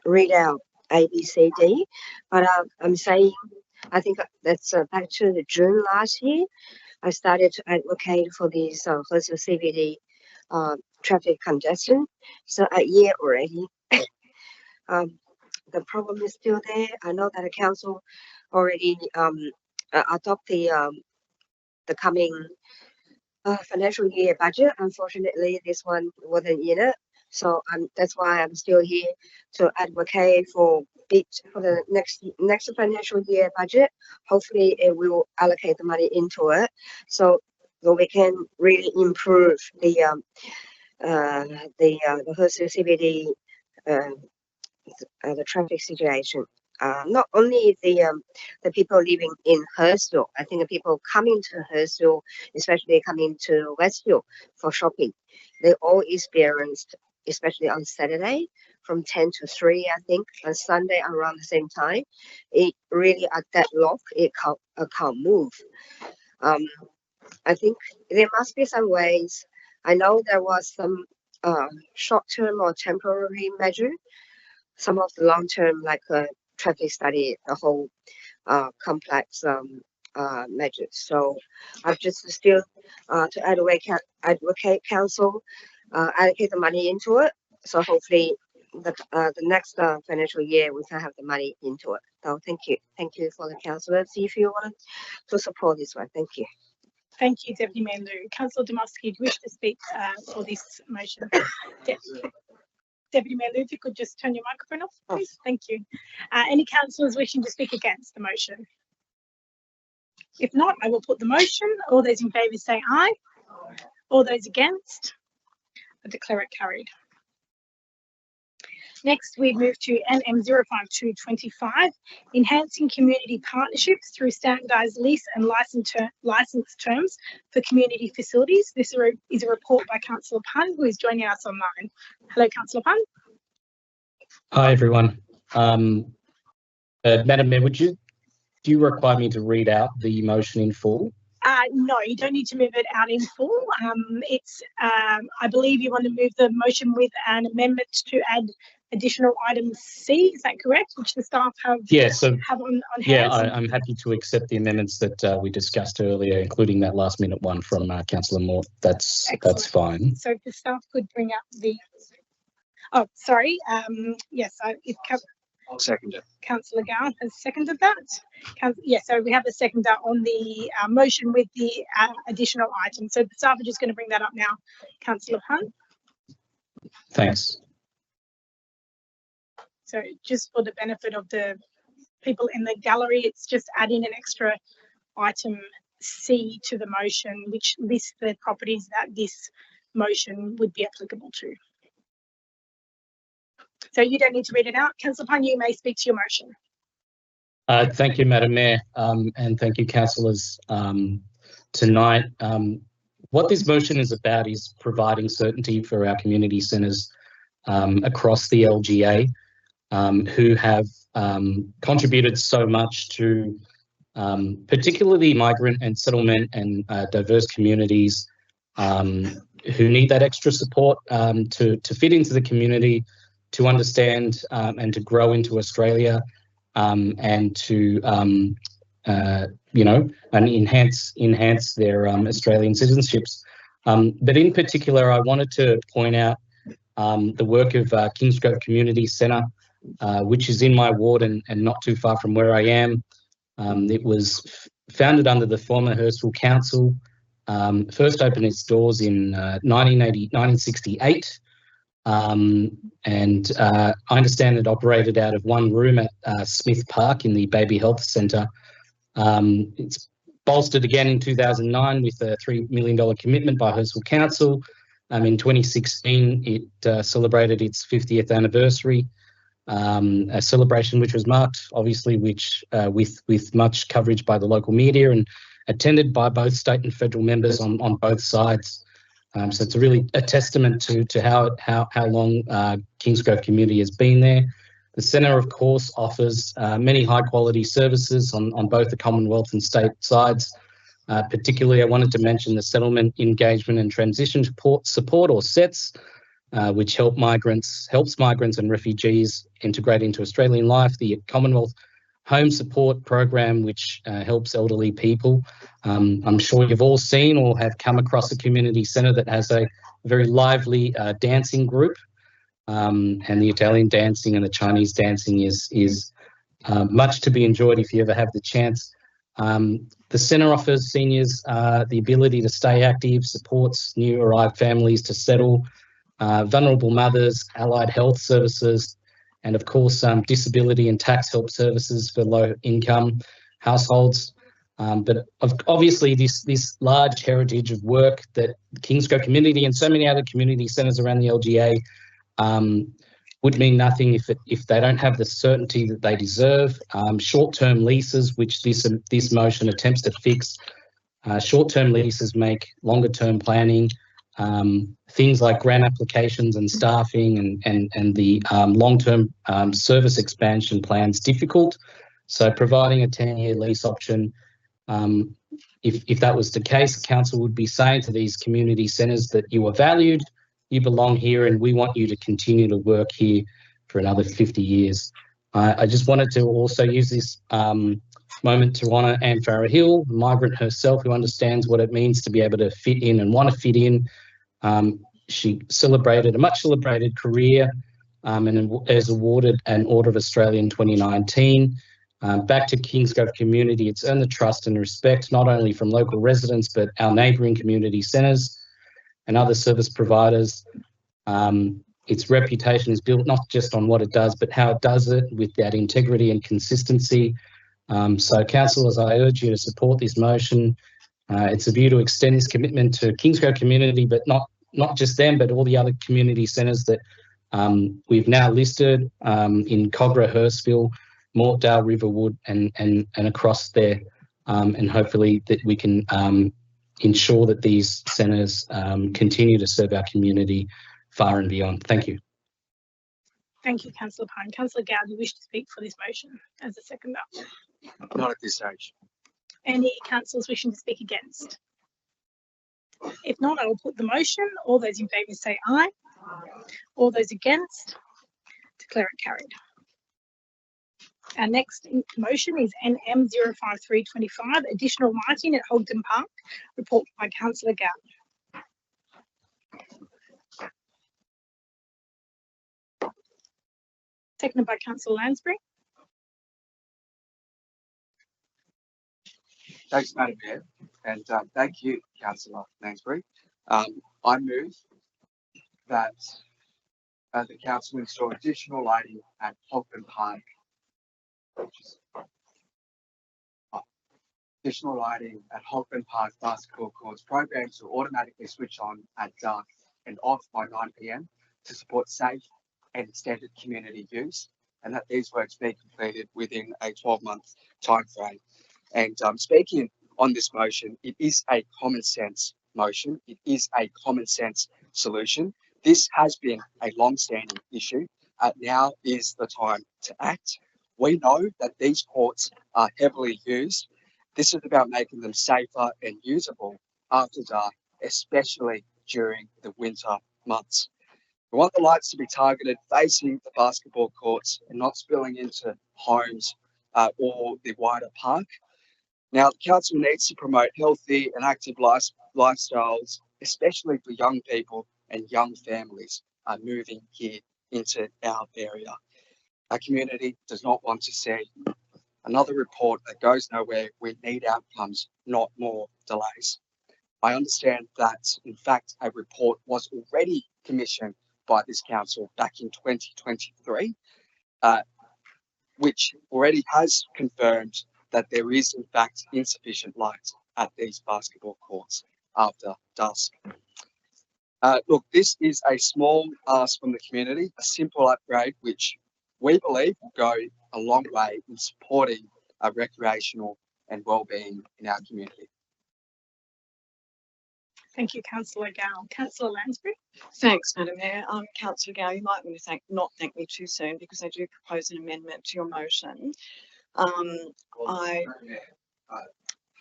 read out A, B, C, D, but I'm saying, I think that's back to the June last year. I started to advocate for these Hurstville CBD traffic congestion. So a year already. The problem is still there. I know that the council already adopt the coming financial year budget. Unfortunately, this one wasn't in it. So that's why I'm still here to advocate for the next financial year budget. Hopefully, it will allocate the money into it, so we can really improve the Hurstville CBD the traffic situation. Not only the people living in Hurstville, I think the people coming to Hurstville, especially coming to Westfield for shopping, they all experienced, especially on Saturday from 10 to 3, I think, on Sunday around the same time. It really at that lock, it can't move. I think there must be some ways. I know there was some short-term or temporary measure, some of the long-term, like traffic study, the whole complex measures. So I've just still to advocate council, allocate the money into it. So hopefully the next financial year we can have the money into it. So thank you for the councillors. If you want to support this one, thank you. Thank you, Deputy Mayor Liu. Councillor Domowski, do you wish to speak for this motion? Deputy Mayor Liu, if you could just turn your microphone off, please. Thank you. Any councillors wishing to speak against the motion? If not, I will put the motion. All those in favour say aye. All those against? I declare it carried. Next, we move to NM 05225, enhancing community partnerships through standardised lease and license terms for community facilities. This is a report by Councillor Pun, who is joining us online. Hello, Councillor Pun. Hi, everyone. Madam Mayor, do you require me to read out the motion in full? No, you don't need to move it out in full. I believe you want to move the motion with an amendment to add additional item C, is that correct? Which the staff have, have on hand? Yeah, I'm happy to accept the amendments that we discussed earlier, including that last minute one from Councillor Moore. That's fine. So if the staff could bring up the, oh, sorry, yes, I'll second it. Councillor Gowan has seconded that. Yes, so we have a seconder on the motion with the additional item. So the staff are just going to bring that up now. Councillor Hunt. Thanks. So just for the benefit of the people in the gallery, it's just adding an extra item C to the motion, which lists the properties that this motion would be applicable to. So you don't need to read it out. Councillor Pun, you may speak to your motion. Thank you, Madam Mayor, and thank you, councillors. Tonight, what this motion is about is providing certainty for our community centres across the LGA, who have contributed so much to particularly migrant and settlement and diverse communities who need that extra support to fit into the community, to understand and to grow into Australia, and to you know, and enhance their Australian citizenships. But in particular, I wanted to point out the work of Kingsgrove Community Centre, which is in my ward and not too far from where I am. It was founded under the former Hurstville Council, first opened its doors in 1968. and I understand it operated out of one room at Smith Park in the Baby Health Centre. It's bolstered again in 2009 with a $3 million commitment by Hurstville Council. In 2016, it celebrated its 50th anniversary, a celebration which was marked, obviously, with much coverage by the local media and attended by both state and federal members on both sides. So it's really a testament to how long Kingsgrove community has been there. The centre, of course, offers many high-quality services on both the Commonwealth and state sides. Particularly, I wanted to mention the Settlement, Engagement and Transition Support, or SETS, which helps migrants and refugees integrate into Australian life. The Commonwealth Home Support Program, which helps elderly people. I'm sure you've all seen or have come across a community centre that has a very lively dancing group. And the Italian dancing and the Chinese dancing is much to be enjoyed if you ever have the chance. The centre offers seniors the ability to stay active, supports new arrived families to settle, vulnerable mothers, allied health services, and of course disability and tax help services for low income households. But obviously this large heritage of work that the Kingsgrove community and so many other community centres around the LGA would mean nothing if they don't have the certainty that they deserve. Short-term leases, which this motion attempts to fix, short-term leases make longer-term planning, things like grant applications and staffing and the long-term service expansion plans difficult. So providing a 10-year lease option, if that was the case, council would be saying to these community centres that you are valued, you belong here, and we want you to continue to work here for another 50 years. I just wanted to also use this moment to honour Anne Farrer Hill, a migrant herself who understands what it means to be able to fit in and want to fit in. She celebrated a much celebrated career and is awarded an Order of Australia in 2019. Back to Kingsgrove community, it's earned the trust and respect not only from local residents but our neighbouring community centres and other service providers. Its reputation is built not just on what it does, but how it does it with that integrity and consistency. So councillors, I urge you to support this motion. It's a view to extend this commitment to Kingsgrove community, but not just them, but all the other community centres that we've now listed in Cogra, Hurstville, Mortdale, Riverwood, and across there. And hopefully that we can ensure that these centres continue to serve our community far and beyond. Thank you. Thank you, Councillor Pine. Councillor Gow, do you wish to speak for this motion as a seconder? Not at this stage. Any councillors wishing to speak against? If not, I will put the motion. All those in favour say aye. All those against, declare it carried. Our next motion is NM 05325, additional lighting at Hogden Park, report by Councillor Gow. Seconded by Councillor Lansbury. Thanks, Madam Mayor, and thank you, Councillor Lansbury. I move that the council install additional lighting at Hogden Park. Additional lighting at Hogden Park basketball courts. Programs will automatically switch on at dark and off by 9 p.m. to support safe and extended community use, and that these works be completed within a 12-month time frame. And speaking on this motion, it is a common sense motion. It is a common sense solution. This has been a long-standing issue. Now is the time to act. We know that these courts are heavily used. This is about making them safer and usable after dark, especially during the winter months. We want the lights to be targeted facing the basketball courts and not spilling into homes or the wider park. Now, the council needs to promote healthy and active lifestyles, especially for young people and young families moving here into our area. Our community does not want to see another report that goes nowhere. We need outcomes, not more delays. I understand that, in fact, a report was already commissioned by this council back in 2023, which already has confirmed that there is in fact insufficient light at these basketball courts after dusk. Look, this is a small ask from the community, a simple upgrade which we believe will go a long way in supporting recreational and well-being in our community. Thank you, Councillor Gow. Councillor Lansbury. Thanks, Madam Mayor. Councillor Gow, you might want to not thank me too soon because I do propose an amendment to your motion. Can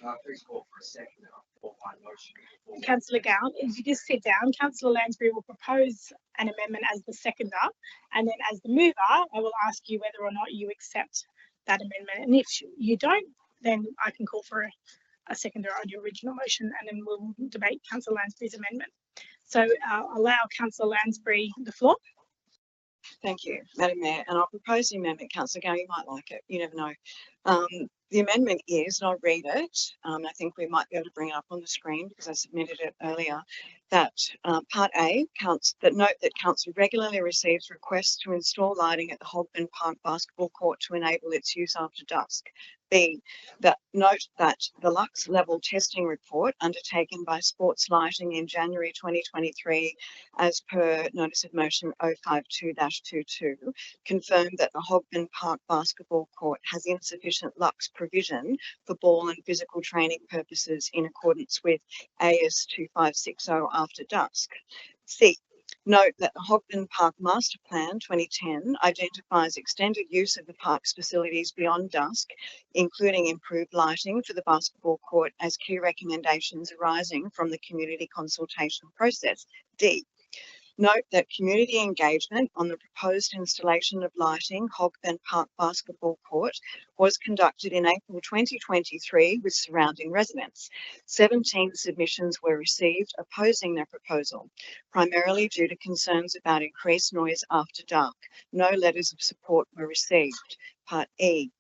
I please call for a second for my motion? Councillor Gow, if you just sit down, Councillor Lansbury will propose an amendment as the seconder, and then as the mover, I will ask you whether or not you accept that amendment. And if you don't, then I can call for a seconder on your original motion, and then we'll debate Councillor Lansbury's amendment. So allow Councillor Lansbury the floor. Thank you, Madam Mayor. And I'll propose the amendment. Councillor Gow, you might like it. You never know. The amendment is, and I'll read it, I think we might be able to bring it up on the screen because I submitted it earlier, that Part A counts that note that Council regularly receives requests to install lighting at the Hogben Park basketball court to enable its use after dusk. B, that note that the Lux level testing report undertaken by Sports Lighting in January 2023 as per Notice of Motion 052-22 confirmed that the Hogben Park basketball court has insufficient Lux provision for ball and physical training purposes in accordance with AS 2560 after dusk. C, note that the Hogben Park Master Plan 2010 identifies extended use of the park's facilities beyond dusk, including improved lighting for the basketball court as key recommendations arising from the community consultation process. D, note that community engagement on the proposed installation of lighting Hogben Park basketball court was conducted in April 2023 with surrounding residents. 17 submissions were received opposing their proposal, primarily due to concerns about increased noise after dark. No letters of support were received. Part E,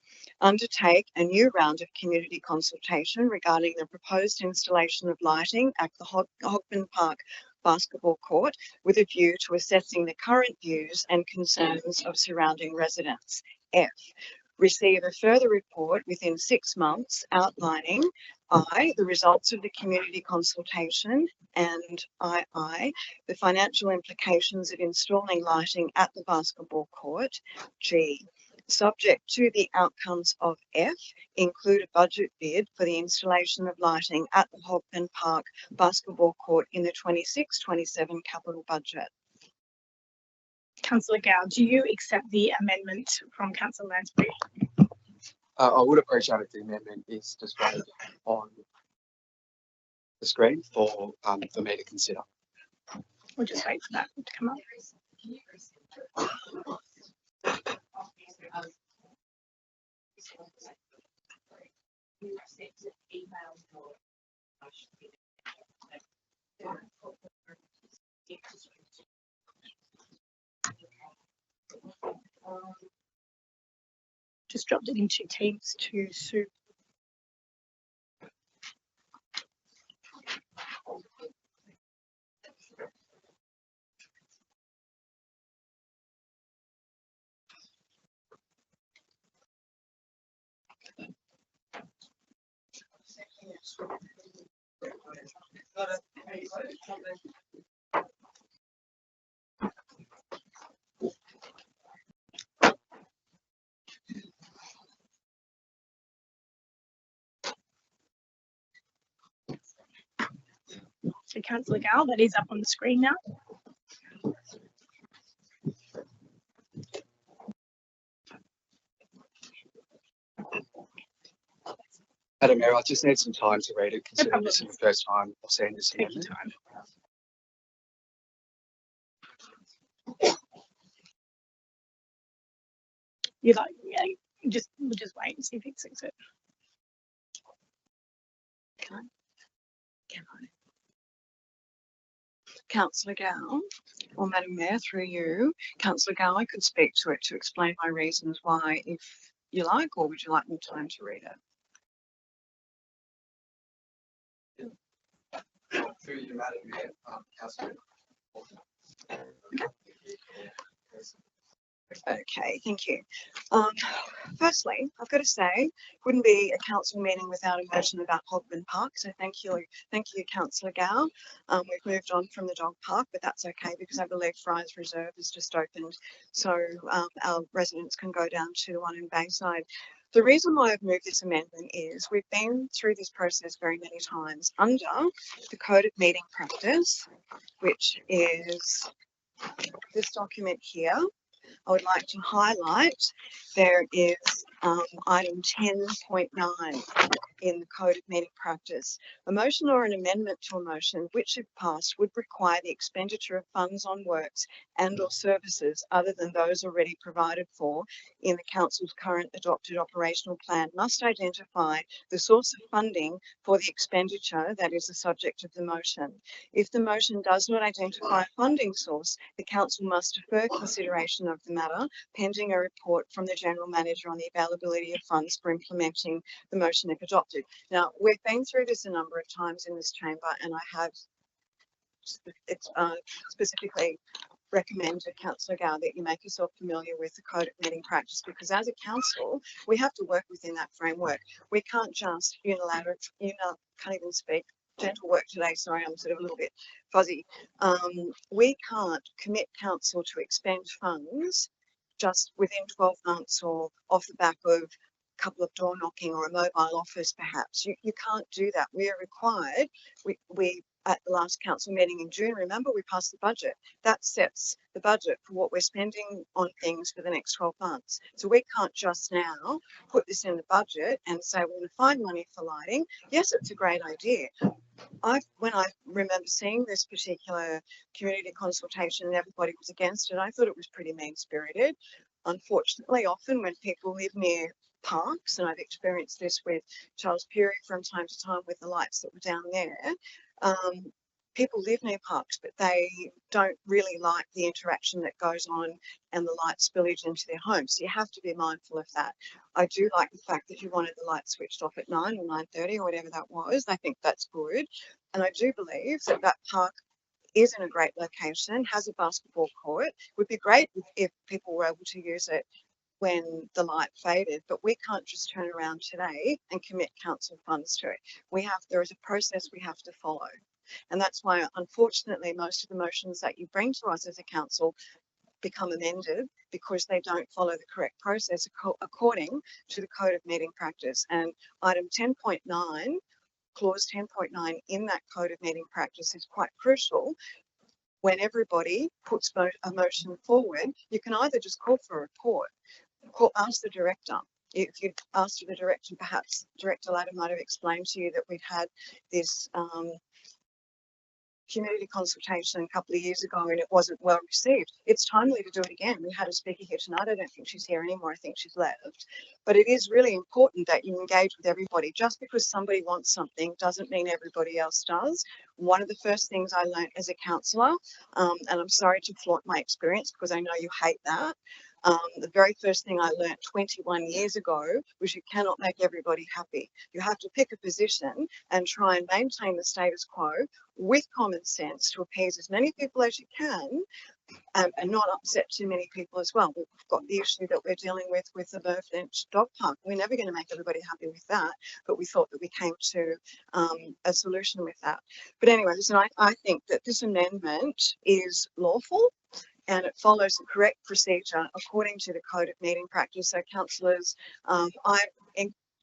undertake a new round of community consultation regarding the proposed installation of lighting at the Hogben Park basketball court with a view to assessing the current views and concerns of surrounding residents. F, receive a further report within 6 months outlining I, the results of the community consultation, and II, the financial implications of installing lighting at the basketball court. G, subject to the outcomes of F, include a budget bid for the installation of lighting at the Hogben Park basketball court in the 26-27 capital budget. Councillor Gow, do you accept the amendment from Councillor Lansbury? I would appreciate if the amendment is displayed on the screen for me to consider. We'll just wait for that to come up. Just dropped it into Teams to Sue. So Councillor Gow, that is up on the screen now. Madam Mayor, I just need some time to read it, considering this is the first time I've seen this amendment. You like, yeah, we'll just wait and see if he accepts it. Can I? Councillor Gow, or Madam Mayor, through you, Councillor Gow, I could speak to it to explain my reasons why, if you like, or would you like more time to read it? Through you, Madam Mayor, Councillor. Okay. Okay, thank you. Firstly, I've got to say, wouldn't be a council meeting without a motion about Hogman Park. So thank you, Councillor Gow. We've moved on from the dog park, but that's okay because I believe Fry's Reserve has just opened, so our residents can go down to the one in Bayside. The reason why I've moved this amendment is we've been through this process very many times under the Code of Meeting Practice, which is this document here. I would like to highlight there is item 10.9 in the Code of Meeting Practice. A motion or an amendment to a motion which, if passed, would require the expenditure of funds on works and or services other than those already provided for in the Council's current adopted operational plan must identify the source of funding for the expenditure that is the subject of the motion. If the motion does not identify a funding source, the Council must defer consideration of the matter pending a report from the General Manager on the availability of funds for implementing the motion if adopted. Now, we've been through this a number of times in this chamber, and I have specifically recommended, Councillor Gow, that you make yourself familiar with the Code of Meeting Practice, because as a council, we have to work within that framework. We can't just unilaterally, can't even speak, gentle work today, sorry, I'm sort of a little bit fuzzy. We can't commit council to expend funds just within 12 months or off the back of couple of door knocking or a mobile office perhaps. You can't do that. We are required, we at the last council meeting in June, remember, we passed the budget. That sets the budget for what we're spending on things for the next 12 months. So we can't just now put this in the budget and say we're going to find money for lighting. Yes, it's a great idea. When I remember seeing this particular community consultation and everybody was against it, I thought it was pretty mean-spirited. Unfortunately, often when people live near parks, and I've experienced this with Charles Pirie from time to time with the lights that were down there, people live near parks, but they don't really like the interaction that goes on and the light spillage into their homes. So you have to be mindful of that. I do like the fact that you wanted the lights switched off at 9 or 9:30 or whatever that was. I think that's good. And I do believe that that park is in a great location, has a basketball court. It would be great if people were able to use it when the light faded, but we can't just turn around today and commit council funds to it. There is a process we have to follow. And that's why, unfortunately, most of the motions that you bring to us as a council become amended because they don't follow the correct process according to the Code of Meeting Practice. And item 10.9, clause 10.9 in that Code of Meeting Practice is quite crucial. When everybody puts a motion forward, you can either just call for a report, ask the director. If you'd asked the director, perhaps Director Latta might have explained to you that we'd had this community consultation a couple of years ago and it wasn't well received. It's timely to do it again. We had a speaker here tonight. I don't think she's here anymore. I think she's left. But it is really important that you engage with everybody. Just because somebody wants something doesn't mean everybody else does. One of the first things I learned as a councillor, and I'm sorry to flaunt my experience because I know you hate that, the very first thing I learned 21 years ago was you cannot make everybody happy. You have to pick a position and try and maintain the status quo with common sense to appease as many people as you can and not upset too many people as well. We've got the issue that we're dealing with the Merv Dog Park. We're never going to make everybody happy with that, but we thought that we came to a solution with that. But anyway, listen, I think that this amendment is lawful and it follows the correct procedure according to the Code of Meeting Practice. So councillors, I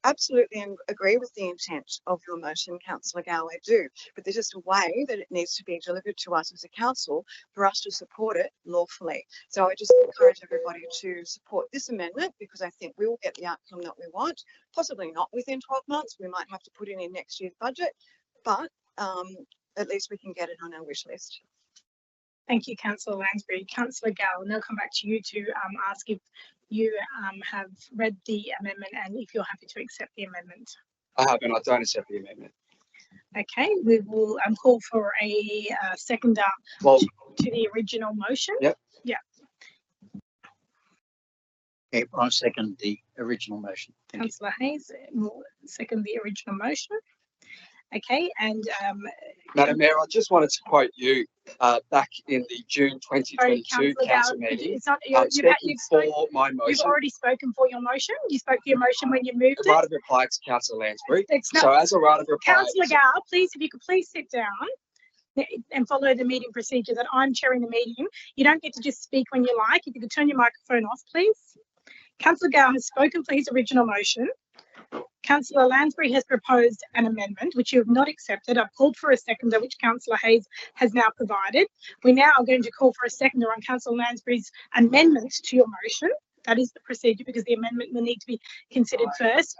absolutely agree with the intent of your motion, Councillor Gow, I do, but there's just a way that it needs to be delivered to us as a council for us to support it lawfully. So I just encourage everybody to support this amendment because I think we will get the outcome that we want, possibly not within 12 months. We might have to put it in next year's budget, but at least we can get it on our wish list. Thank you, Councillor Lansbury. Councillor Gow, and they'll come back to you to ask if you have read the amendment and if you're happy to accept the amendment. I have, and I don't accept the amendment. Okay, we will call for a seconder to the original motion. Yep. Yeah. Okay, I second the original motion. Thank you. Councillor Hayes will second the original motion. Okay, and Madam Mayor, I just wanted to quote you back in the June sorry, 2022 Councillor council Gow, meeting. it's not, Speaking for my you've motion, already spoken for your motion. You spoke for your motion when you moved the right it. of reply to Councillor Lansbury. It's So not, as a right of reply, Councillor Gow, please, if you could please sit down and follow the meeting procedure that I'm chairing the meeting. You don't get to just speak when you like. If you could turn your microphone off, please. Councillor Gow has spoken for his original motion. Councillor Lansbury has proposed an amendment which you have not accepted. I've called for a seconder, which Councillor Hayes has now provided. We now are going to call for a seconder on Councillor Lansbury's amendment to your motion. That is the procedure because the amendment will need to be considered first.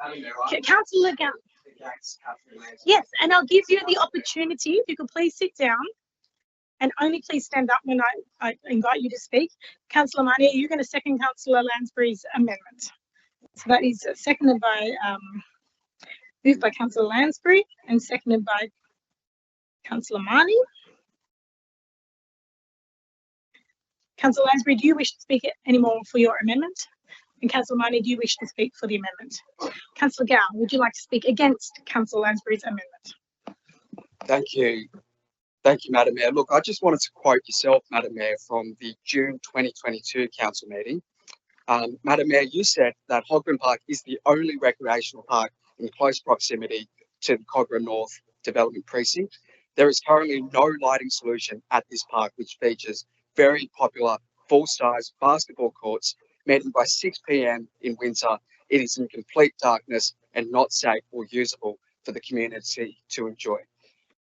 Councillor Gow. Yes, and I'll give you the opportunity, if you could please sit down and only please stand up when I invite you to speak. Councillor Marnie, are you going to second Councillor Lansbury's amendment? So that is seconded by, moved by Councillor Lansbury and seconded by Councillor Marnie. Councillor Lansbury, do you wish to speak anymore for your amendment? And Councillor Marnie, do you wish to speak for the amendment? Councillor Gow, would you like to speak against Councillor Lansbury's amendment? thank you. Thank you, Madam Mayor. Look, I just wanted to quote yourself, Madam Mayor, from the June 2022 council meeting. Madam Mayor, you said that Hogburn Park is the only recreational park in close proximity to the Cogra North Development Precinct. There is currently no lighting solution at this park, which features very popular full-size basketball courts, meaning by 6 p.m. in winter, it is in complete darkness and not safe or usable for the community to enjoy.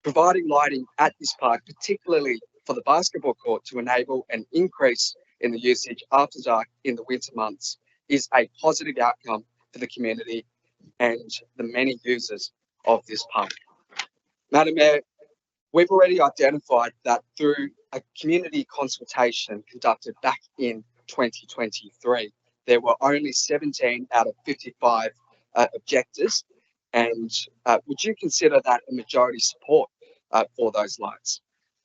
Providing lighting at this park, particularly for the basketball court, to enable an increase in the usage after dark in the winter months is a positive outcome for the community and the many users of this park. Madam Mayor, we've already identified that through a community consultation conducted back in 2023, there were only 17 out of 55 objectors. And would you consider that a majority support for those lights?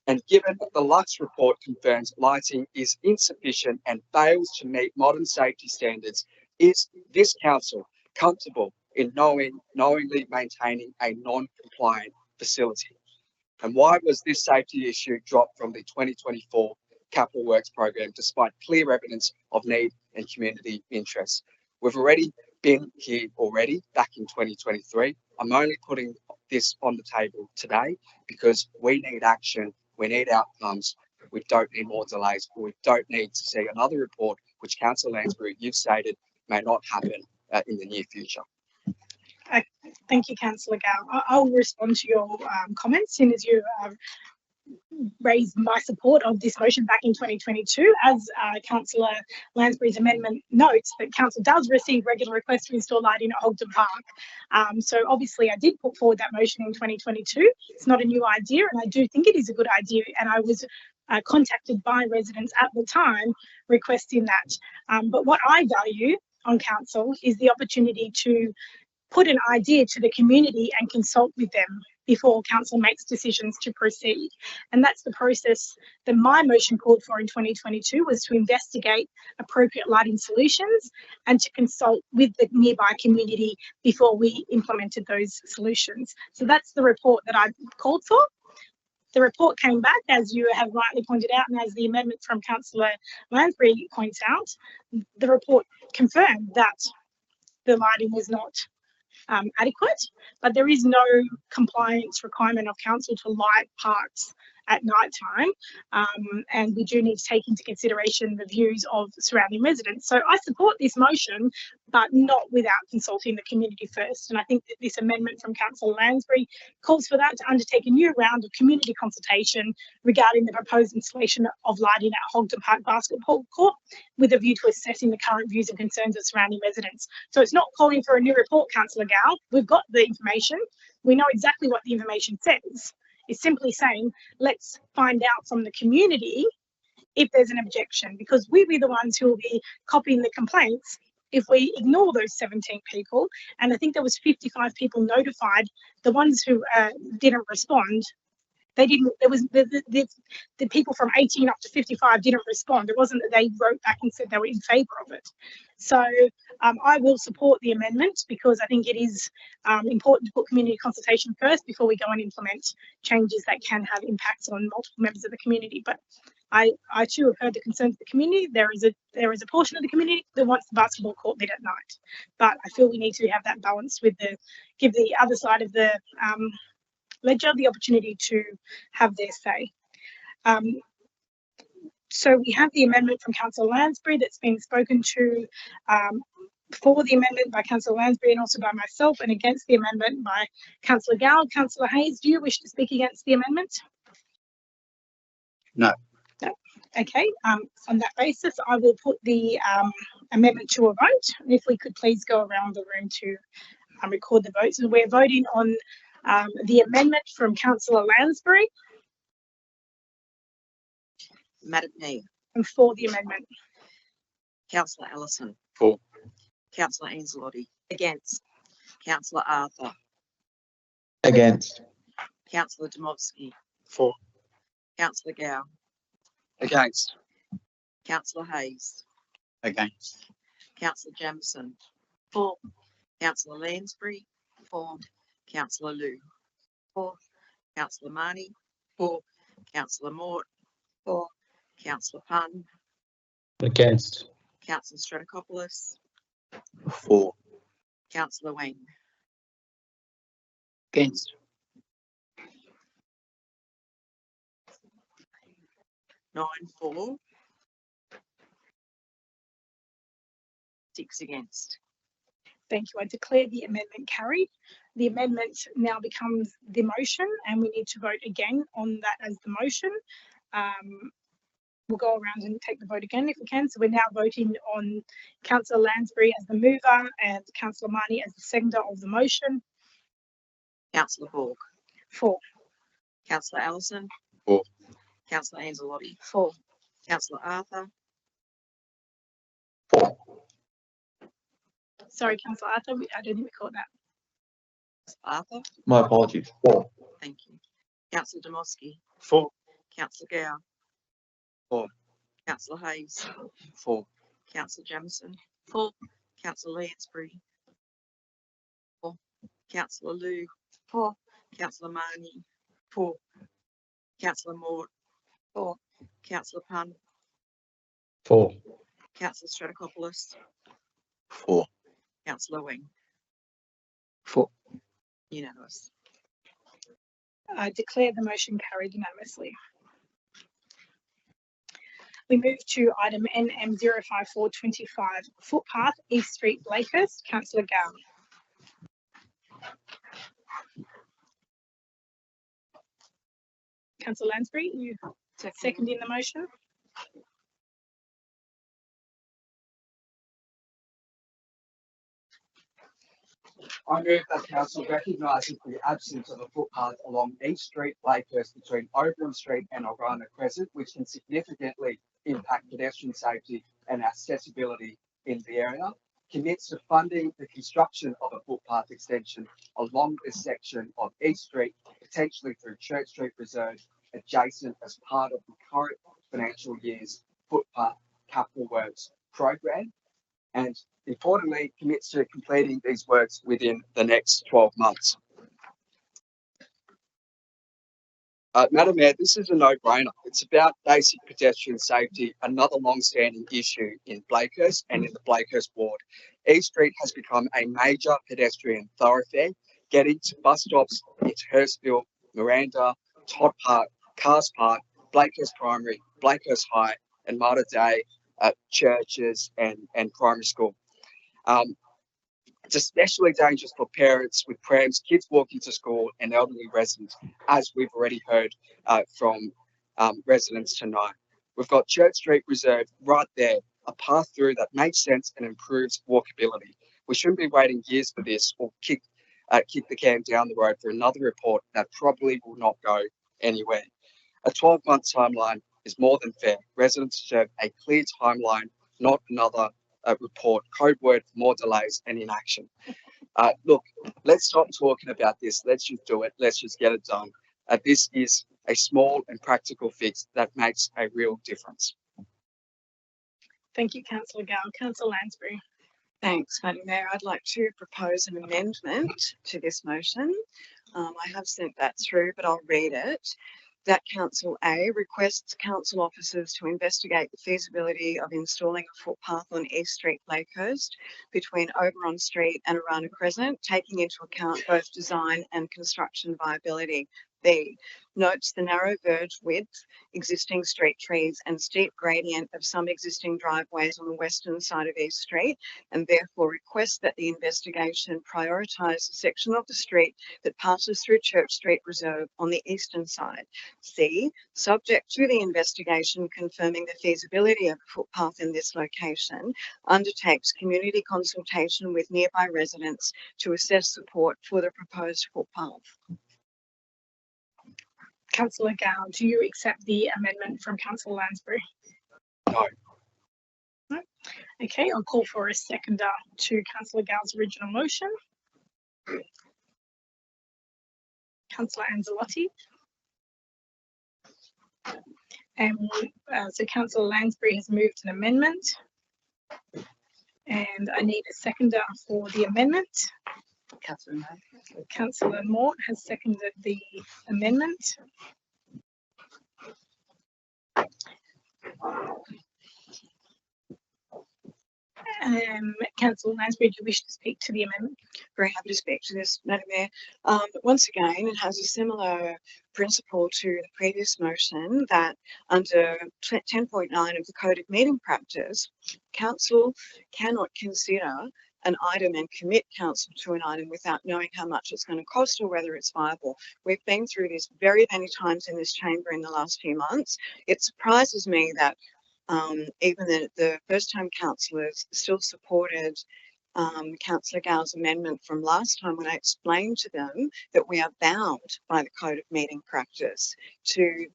And given the Lux report confirms lighting is insufficient and fails to meet modern safety standards, is this council comfortable in knowingly maintaining a non-compliant facility? And why was this safety issue dropped from the 2024 Capital Works program despite clear evidence of need and community interest? We've already been here back in 2023. I'm only putting this on the table today because we need action. We need outcomes. We don't need more delays. We don't need to see another report, which Councillor Lansbury, you've stated, may not happen in the near future. Thank you, Councillor Gow. I'll respond to your comments as soon as you raised my support of this motion back in 2022. As Councillor Lansbury's amendment notes, that Council does receive regular requests to install lighting at Hogden Park. So obviously I did put forward that motion in 2022. It's not a new idea, and I do think it is a good idea. And I was contacted by residents at the time requesting that. But what I value on council is the opportunity to put an idea to the community and consult with them before council makes decisions to proceed. And that's the process that my motion called for in 2022, was to investigate appropriate lighting solutions and to consult with the nearby community before we implemented those solutions. So that's the report that I called for. The report came back, as you have rightly pointed out, and as the amendment from Councillor Lansbury points out, the report confirmed that the lighting was not adequate, but there is no compliance requirement of council to light parks at night time, and we do need to take into consideration the views of surrounding residents. So I support this motion, but not without consulting the community first. And I think that this amendment from Councillor Lansbury calls for that, to undertake a new round of community consultation regarding the proposed installation of lighting at Hogden Park Basketball Court, with a view to assessing the current views and concerns of surrounding residents. So it's not calling for a new report, Councillor Gow. We've got the information. We know exactly what the information says. It's simply saying, let's find out from the community if there's an objection, because we'll be the ones who will be copying the complaints if we ignore those 17 people. And I think there was 55 people notified. The ones who didn't respond they didn't, there was the people from 18 up to 55 didn't respond. It wasn't that they wrote back and said they were in favour of it. So I will support the amendment because I think it is important to put community consultation first before we go and implement changes that can have impacts on multiple members of the community. But I too have heard the concerns of the community. There is a portion of the community that wants the basketball court lit at night, but I feel we need to have that balance with give the other side of the ledger the opportunity to have their say. So we have the amendment from Councillor Lansbury that's been spoken to for the amendment by Councillor Lansbury and also by myself, and against the amendment by Councillor Gowd. Councillor Hayes, do you wish to speak against the amendment? No. No. Okay. On that basis, I will put the amendment to a vote. If we could please go around the room to record the votes. So we're voting on the amendment from Councillor Lansbury. Madam Mayor. And for the amendment. Councillor Allison. For. Councillor Anzalotti. Against. Councillor Arthur. Against. Councillor Domovsky. For. Councillor Gow. Against. Councillor Hayes. Against. Councillor Jamieson. For. Councillor Lansbury. For. Councillor Liu. For. Councillor Marnie. For. Councillor Mort. For. Councillor Punn. Against. Councillor Stratokopoulos. For. Councillor Wang. Against. 9-4. 6 against. Thank you. I declare the amendment carried. The amendment now becomes the motion, and we need to vote again on that as the motion. We'll go around and take the vote again if we can. So we're now voting on Councillor Lansbury as the mover and Councillor Marnie as the seconder of the motion. Councillor Borg. For. Councillor Allison. For. Councillor Anzalotti. For. Councillor Arthur. For. Sorry, Councillor Arthur, I don't think we caught that. Arthur. My apologies. For. Thank you. Councillor Domovsky. For. Councillor Gow. For. Councillor Hayes. For. Councillor Jamieson. For. Councillor Lansbury. For. Councillor Liu. For. Councillor Marnie. For. Councillor Mort. For. Councillor Punn. For. Councillor Stratokopoulos. For. Councillor Wang. For. Unanimous. I declare the motion carried unanimously. We move to item NM05425, footpath, East Street, Blakehurst. Councillor Gow. Councillor Lansbury, you seconding the motion? I move that council recognises the absence of a footpath along East Street, Blakehurst between Oberon Street and Orana Crescent, which can significantly impact pedestrian safety and accessibility in the area, commits to funding the construction of a footpath extension along this section of East Street, potentially through Church Street Reserve, adjacent as part of the current financial year's footpath capital works program, and importantly, commits to completing these works within the next 12 months. Madam Mayor, this is a no-brainer. It's about basic pedestrian safety, another long-standing issue in Blakehurst and in the Blakehurst ward. East Street has become a major pedestrian thoroughfare, getting to bus stops into Hurstville, Miranda, Todd Park, Cars Park, Blakehurst Primary, Blakehurst High, and Mater Dei churches and primary school. It's especially dangerous for parents with prams, kids walking to school, and elderly residents, as we've already heard from residents tonight. We've got Church Street Reserve right there, a path through that makes sense and improves walkability. We shouldn't be waiting years for this or kick the can down the road for another report that probably will not go anywhere. A 12-month timeline is more than fair. Residents deserve a clear timeline, not another report, code word for more delays and inaction. Look, let's stop talking about this. Let's just do it. Let's just get it done. This is a small and practical fix that makes a real difference. Thank you, Councillor Gale. Councillor Lansbury. Thanks, Madam Mayor. I'd like to propose an amendment to this motion. I have sent that through, but I'll read it. That Council A requests council officers to investigate the feasibility of installing a footpath on East Street, Blakehurst, between Oberon Street and Arana Crescent, taking into account both design and construction viability. B, notes the narrow verge width, existing street trees and steep gradient of some existing driveways on the western side of East Street, and therefore requests that the investigation prioritise the section of the street that passes through Church Street Reserve on the eastern side. C, subject to the investigation confirming the feasibility of a footpath in this location, undertakes community consultation with nearby residents to assess support for the proposed footpath. Councillor Gale, do you accept the amendment from Councillor Lansbury? No. No? Okay, I'll call for a seconder to Councillor Gale's original motion. Councillor Anzalotti. And so Councillor Lansbury has moved an amendment. And I need a seconder for the amendment. Councillor Mort has seconded the amendment. Councillor Lansbury, do you wish to speak to the amendment? Very happy to speak to this, Madam Mayor. Once again, it has a similar principle to the previous motion that under 10.9 of the Code of Meeting Practice, Council cannot consider an item and commit council to an item without knowing how much it's going to cost or whether it's viable. We've been through this very many times in this chamber in the last few months. It surprises me that even the first time councillors still supported Councillor Gale's amendment from last time when I explained to them that we are bound by the Code of Meeting Practice to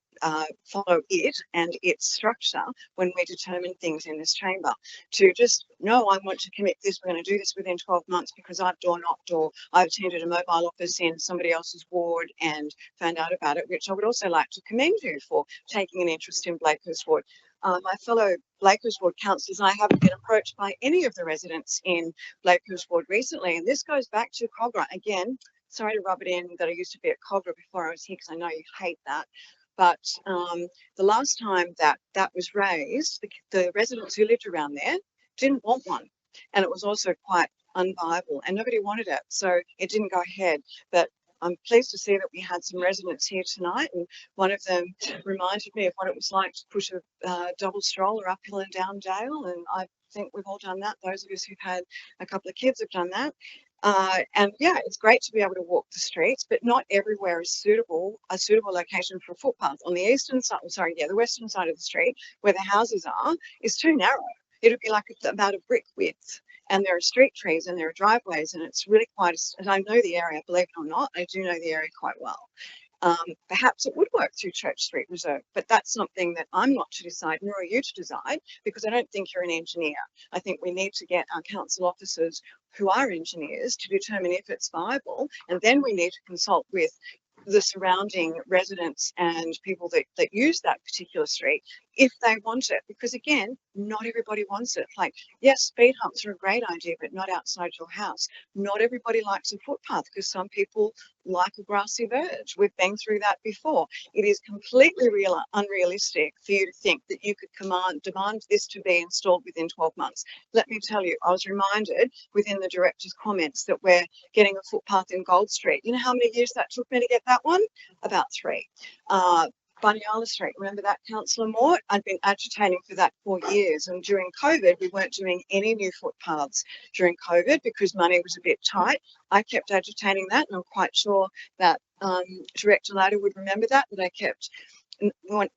follow it and its structure when we determine things in this chamber. To just, no, I want to commit this, we're going to do this within 12 months because I've door knocked or I've attended a mobile office in somebody else's ward and found out about it, which I would also like to commend you for taking an interest in Blakehurst Ward. My fellow Blakehurst Ward councillors, I haven't been approached by any of the residents in Blakehurst Ward recently, and this goes back to Cogra. Again, sorry to rub it in that I used to be at Cogra before I was here because I know you hate that. But the last time that was raised, the residents who lived around there didn't want one. And it was also quite unviable and nobody wanted it. So it didn't go ahead. But I'm pleased to see that we had some residents here tonight, and one of them reminded me of what it was like to push a double stroller uphill and down Dale, and I think we've all done that. Those of us who've had a couple of kids have done that. And yeah, it's great to be able to walk the streets, but not everywhere is a suitable location for a footpath. On the eastern side, the western side of the street, where the houses are, is too narrow. It would be like about a brick width. And there are street trees and there are driveways, and it's really quite, and I know the area, believe it or not, I do know the area quite well. Perhaps it would work through Church Street Reserve, but that's something that I'm not to decide, nor are you to decide, because I don't think you're an engineer. I think we need to get our council officers who are engineers to determine if it's viable, and then we need to consult with the surrounding residents and people that use that particular street if they want it, because again, not everybody wants it. Like, yes, speed humps are a great idea, but not outside your house. Not everybody likes a footpath because some people like a grassy verge. We've been through that before. It is completely unrealistic for you to think that you could demand this to be installed within 12 months. Let me tell you, I was reminded within the director's comments that we're getting a footpath in Gold Street. You know how many years that took me to get that one? About 3. Bunyala Street, remember that, Councillor Mort? I'd been agitating for that for years, and during COVID we weren't doing any new footpaths during COVID because money was a bit tight. I kept agitating that, and I'm quite sure that Director Latta would remember that I kept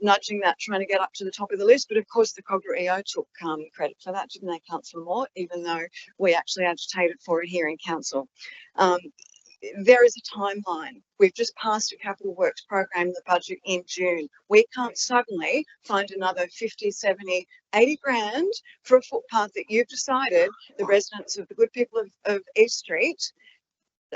nudging that, trying to get up to the top of the list. But of course the Cogra EO took credit for that, didn't they, Councillor Mort, even though we actually agitated for it here in council. There is a timeline. We've just passed a capital works program in the budget in June. We can't suddenly find another 50, 70, 80 grand for a footpath that you've decided the residents of the good people of East Street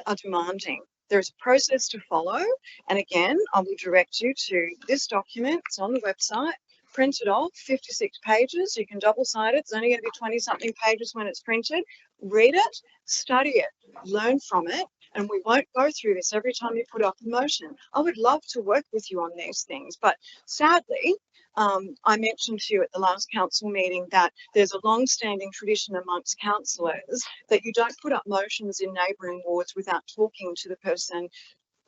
are demanding. There's a process to follow. And again, I will direct you to this document. It's on the website. Print it off, 56 pages. You can double side it. It's only going to be 20 something pages when it's printed. Read it, study it, learn from it. And we won't go through this every time you put up a motion. I would love to work with you on these things, but sadly, I mentioned to you at the last council meeting that there's a long-standing tradition amongst councillors that you don't put up motions in neighbouring wards without talking to the person,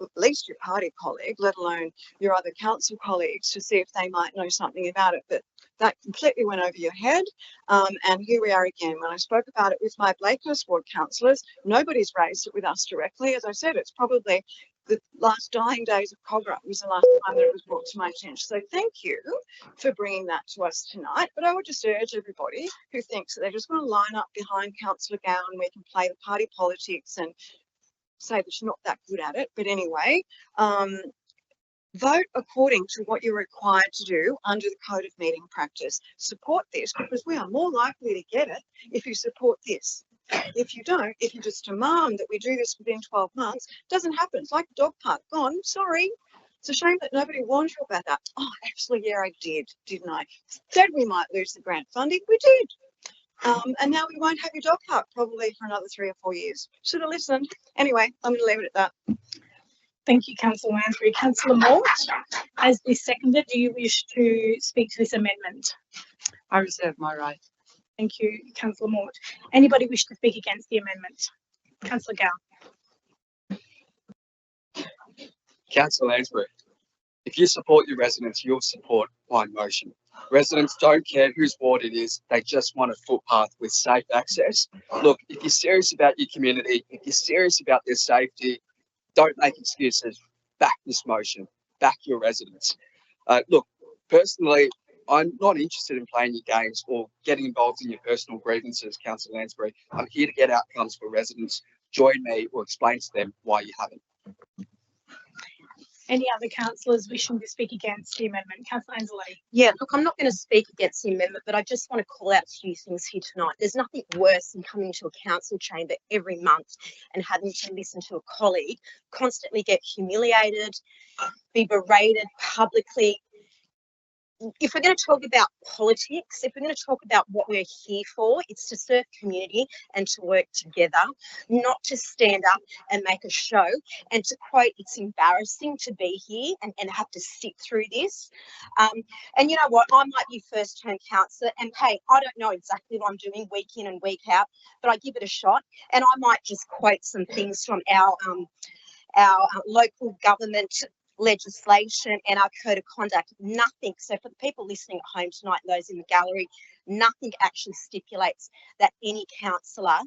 at least your party colleague, let alone your other council colleagues, to see if they might know something about it. But that completely went over your head. And here we are again. When I spoke about it with my Blakehurst ward councillors, nobody's raised it with us directly. As I said, it's probably the last dying days of Cogra was the last time that it was brought to my attention. So thank you for bringing that to us tonight. But I would just urge everybody who thinks that they just want to line up behind Councillor Gowan and we can play the party politics and say that she's not that good at it. But anyway, vote according to what you're required to do under the Code of Meeting Practice. Support this because we are more likely to get it if you support this. If you don't, if you just demand that we do this within 12 months, it doesn't happen. It's like a dog park gone. Sorry. It's a shame that nobody warned you about that. Oh, actually, yeah, I did, didn't I? Said we might lose the grant funding. We did. And now we won't have your dog park probably for another 3 or 4 years. Should have listened. Anyway, I'm going to leave it at that. Thank you, Councillor Lansbury. Councillor Mort, as the seconder, do you wish to speak to this amendment? I reserve my right. Thank you, Councillor Mort. Anybody wish to speak against the amendment? Councillor Gow. Councillor Lansbury, if you support your residents, you'll support my motion. Residents don't care whose ward it is. They just want a footpath with safe access. Look, if you're serious about your community, if you're serious about their safety, don't make excuses. Back this motion. Back your residents. Look, personally, I'm not interested in playing your games or getting involved in your personal grievances, Councillor Lansbury. I'm here to get outcomes for residents. Join me or explain to them why you haven't. Any other councillors wishing to speak against the amendment? Councillor Anzalone. Yeah, look, I'm not going to speak against the amendment, but I just want to call out a few things here tonight. There's nothing worse than coming to a council chamber every month and having to listen to a colleague constantly get humiliated, be berated publicly. If we're going to talk about politics, if we're going to talk about what we're here for, it's to serve community and to work together, not to stand up and make a show. And to quote, it's embarrassing to be here and have to sit through this. And you know what? I might be first-term councillor, and hey, I don't know exactly what I'm doing week in and week out, but I give it a shot. And I might just quote some things from our local government legislation and our code of conduct. Nothing, so for the people listening at home tonight, those in the gallery, nothing actually stipulates that any councillor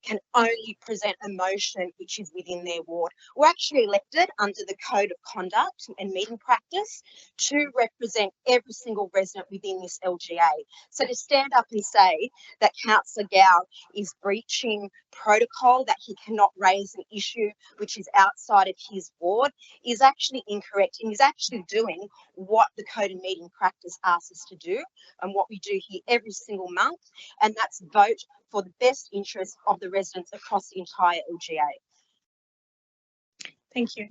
can only present a motion which is within their ward. We're actually elected under the Code of Conduct and Meeting Practice to represent every single resident within this LGA. So to stand up and say that Councillor Gow is breaching protocol, that he cannot raise an issue which is outside of his ward, is actually incorrect, and is actually doing what the Code of Meeting Practice asks us to do and what we do here every single month, and that's vote for the best interest of the residents across the entire LGA. Thank you.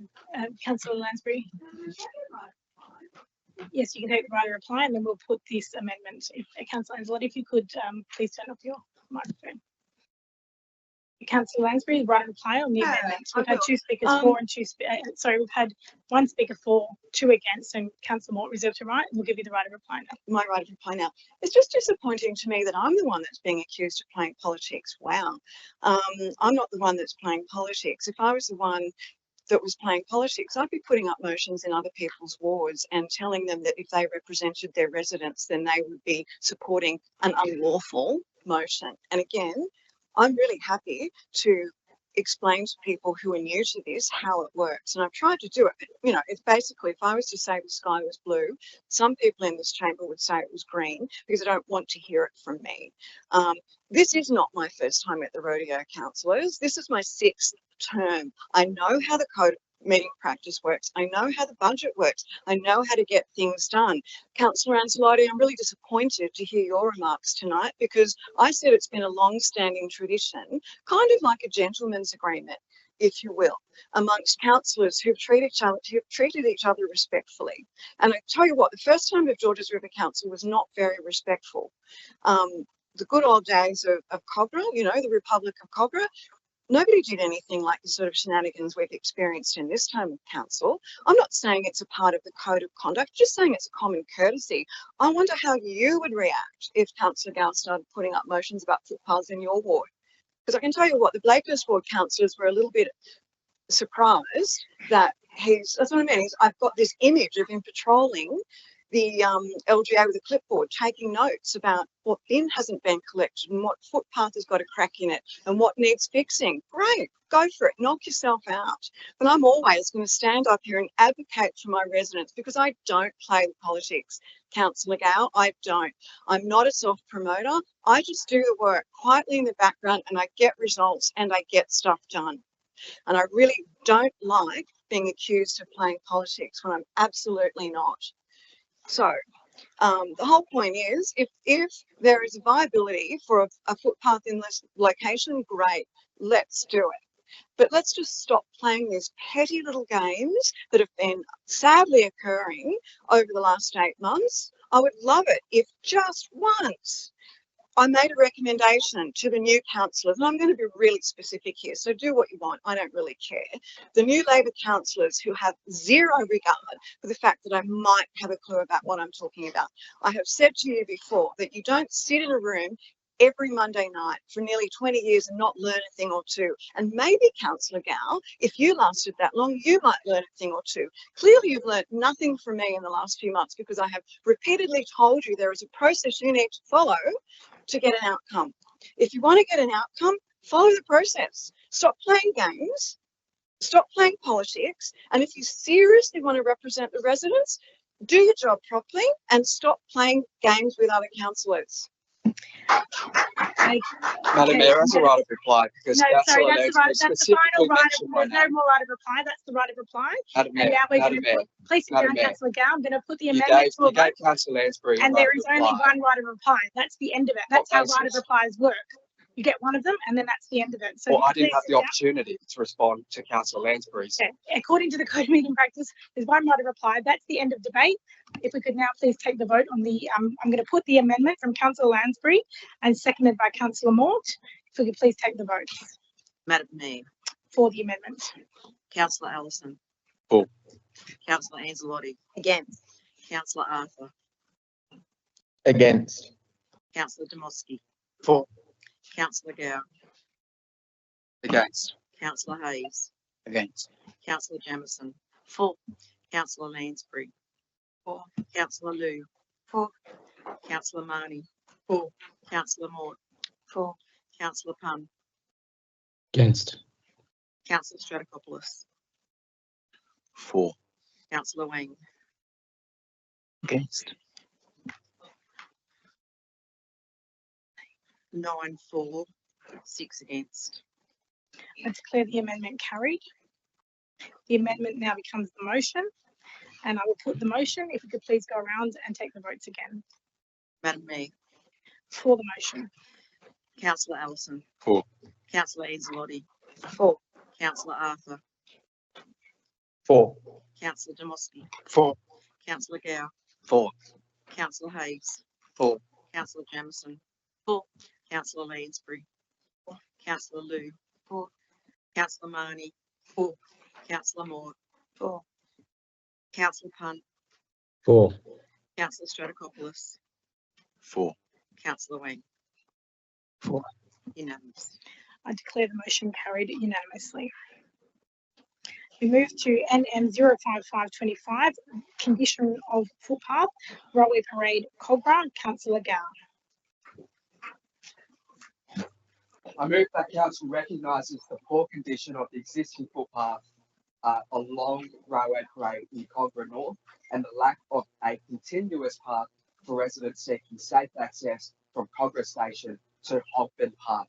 Councillor Lansbury. Yes, you can take the right of reply and then we'll put this amendment. Councillor Anzalone, if you could please turn off your microphone. Councillor Lansbury, right of reply on the amendment. We've had 2 speakers for and 2 we've had 1 speaker for, 2 against, and Councillor Mort reserved her right, and we'll give you the right of reply now. My right of reply now. It's just disappointing to me that I'm the one that's being accused of playing politics. Wow. I'm not the one that's playing politics. If I was the one that was playing politics, I'd be putting up motions in other people's wards and telling them that if they represented their residents, then they would be supporting an unlawful motion. And again, I'm really happy to explain to people who are new to this how it works. And I've tried to do it. You know, it's basically, if I was to say the sky was blue, some people in this chamber would say it was green because they don't want to hear it from me. This is not my first time at the rodeo, councillors. This is my 6th term. I know how the Code of Meeting Practice works. I know how the budget works. I know how to get things done. Councillor Anzalone, I'm really disappointed to hear your remarks tonight because I said it's been a long-standing tradition, kind of like a gentleman's agreement. if you will, amongst councillors who've treated each other respectfully. And I tell you what, the first time of Georges River Council was not very respectful. The good old days of Cogra, you know, the Republic of Cogra, nobody did anything like the sort of shenanigans we've experienced in this term of council. I'm not saying it's a part of the code of conduct, just saying it's a common courtesy. I wonder how you would react if Councillor Gow started putting up motions about footpaths in your ward. Because I can tell you what, the Blakehurst ward councillors were a little bit surprised that that's what I mean, I've got this image of him patrolling the LGA with a clipboard, taking notes about what bin hasn't been collected and what footpath has got a crack in it and what needs fixing. Great, go for it, knock yourself out. But I'm always going to stand up here and advocate for my residents because I don't play the politics. Councillor Gow, I don't. I'm not a self-promoter. I just do the work quietly in the background and I get results and I get stuff done. And I really don't like being accused of playing politics when I'm absolutely not. So the whole point is, if there is a viability for a footpath in this location, great, let's do it. But let's just stop playing these petty little games that have been sadly occurring over the last 8 months. I would love it if just once I made a recommendation to the new councillors, and I'm going to be really specific here, so do what you want, I don't really care. The new Labor councillors who have zero regard for the fact that I might have a clue about what I'm talking about. I have said to you before that you don't sit in a room every Monday night for nearly 20 years and not learn a thing or two. And maybe, Councillor Gow, if you lasted that long, you might learn a thing or two. Clearly, you've learned nothing from me in the last few months because I have repeatedly told you there is a process you need to follow to get an outcome. If you want to get an outcome, follow the process. Stop playing games. Stop playing politics. And if you seriously want to represent the residents, do your job properly and stop playing games with other councillors. Madam Mayor, as a right of reply, because No, sorry, Councillor that's the right, that's the final right of, there's no more right of reply, that's the right of reply. Madam Mayor, And now we're Madam going to Mayor, put, please sit Madam down, Mayor. Councillor Gow, I'm going to put the You amendment gave, to a you gave vote. Councillor Lansbury a And right there of is only reply. one right of reply, that's the end of it, that's how right of basis? replies work. You get one of them and then that's the end of it. So Well, I please didn't have sit the down. opportunity to respond to Councillor Lansbury's. Okay. According to the code of meeting practice, there's one right of reply. That's the end of debate. If we could now please take the vote on the, I'm going to put the amendment from Councillor Lansbury and seconded by Councillor Mort. If we could please take the votes Madam Mayor, for the amendment. Councillor Allison. For. Councillor Anzalotti. Against. Councillor Arthur. Against. Councillor Demoski. For. Councillor Gow. Against. Councillor Hayes. Against. Councillor Jamieson. For. Councillor Lansbury. For. Councillor Liu. For. Councillor Marnie. For. Councillor Mort. For. Councillor Punn. Against. Councillor Stratokopoulos. For. Councillor Wang. Against. 9 for, 6 against. I declare the amendment carried. The amendment now becomes the motion, and I will put the motion. If we could please go around and take the votes again. Madam Mayor, For the motion. Councillor Allison. For. Councillor Anzalotti. For. Councillor Arthur. For. Councillor Demoski. For. Councillor Gow. For. Councillor Hayes. For. Councillor Jamieson. For. Councillor Lansbury. For. Councillor Liu. For. Councillor Marnie. For. Councillor Mort. For. Councillor Punn. For. Councillor Stratokopoulos. For. Councillor Wang. For. Unanimous. I declare the motion carried unanimously. We move to NM 05525, condition of footpath, Railway Parade, Cogra, Councillor Gow. I move that council recognises the poor condition of the existing footpath along Railway Parade in Cogra North and the lack of a continuous path for residents seeking safe access from Cogra Station to Hogben Park.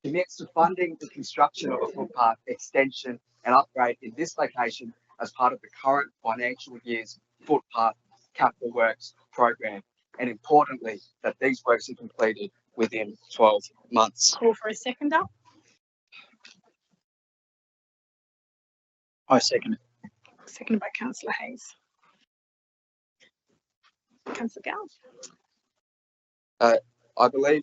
Commits to funding the construction of a footpath extension and upgrade in this location as part of the current financial year's footpath capital works program. And importantly, that these works are completed within 12 months. Call for a seconder. I second it. Seconded by Councillor Hayes. Councillor Gow. I believe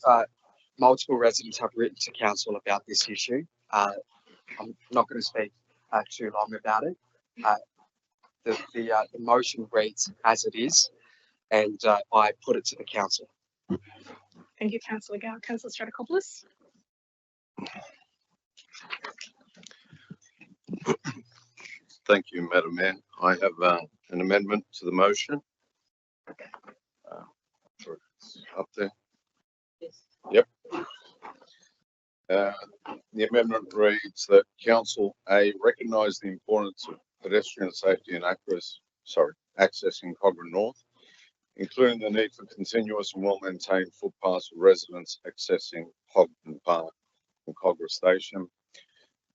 multiple residents have written to council about this issue. I'm not going to speak too long about it. The motion reads as it is, and I put it to the council. Thank you, Councillor Gow. Councillor Stratikopoulos. Thank you, Madam Mayor. I have an amendment to the motion. Up there. Yep. The amendment reads that Council A recognise the importance of pedestrian safety and accessing Cobram North, including the need for continuous and well-maintained footpaths for residents accessing Hogben Park and Cogra Station.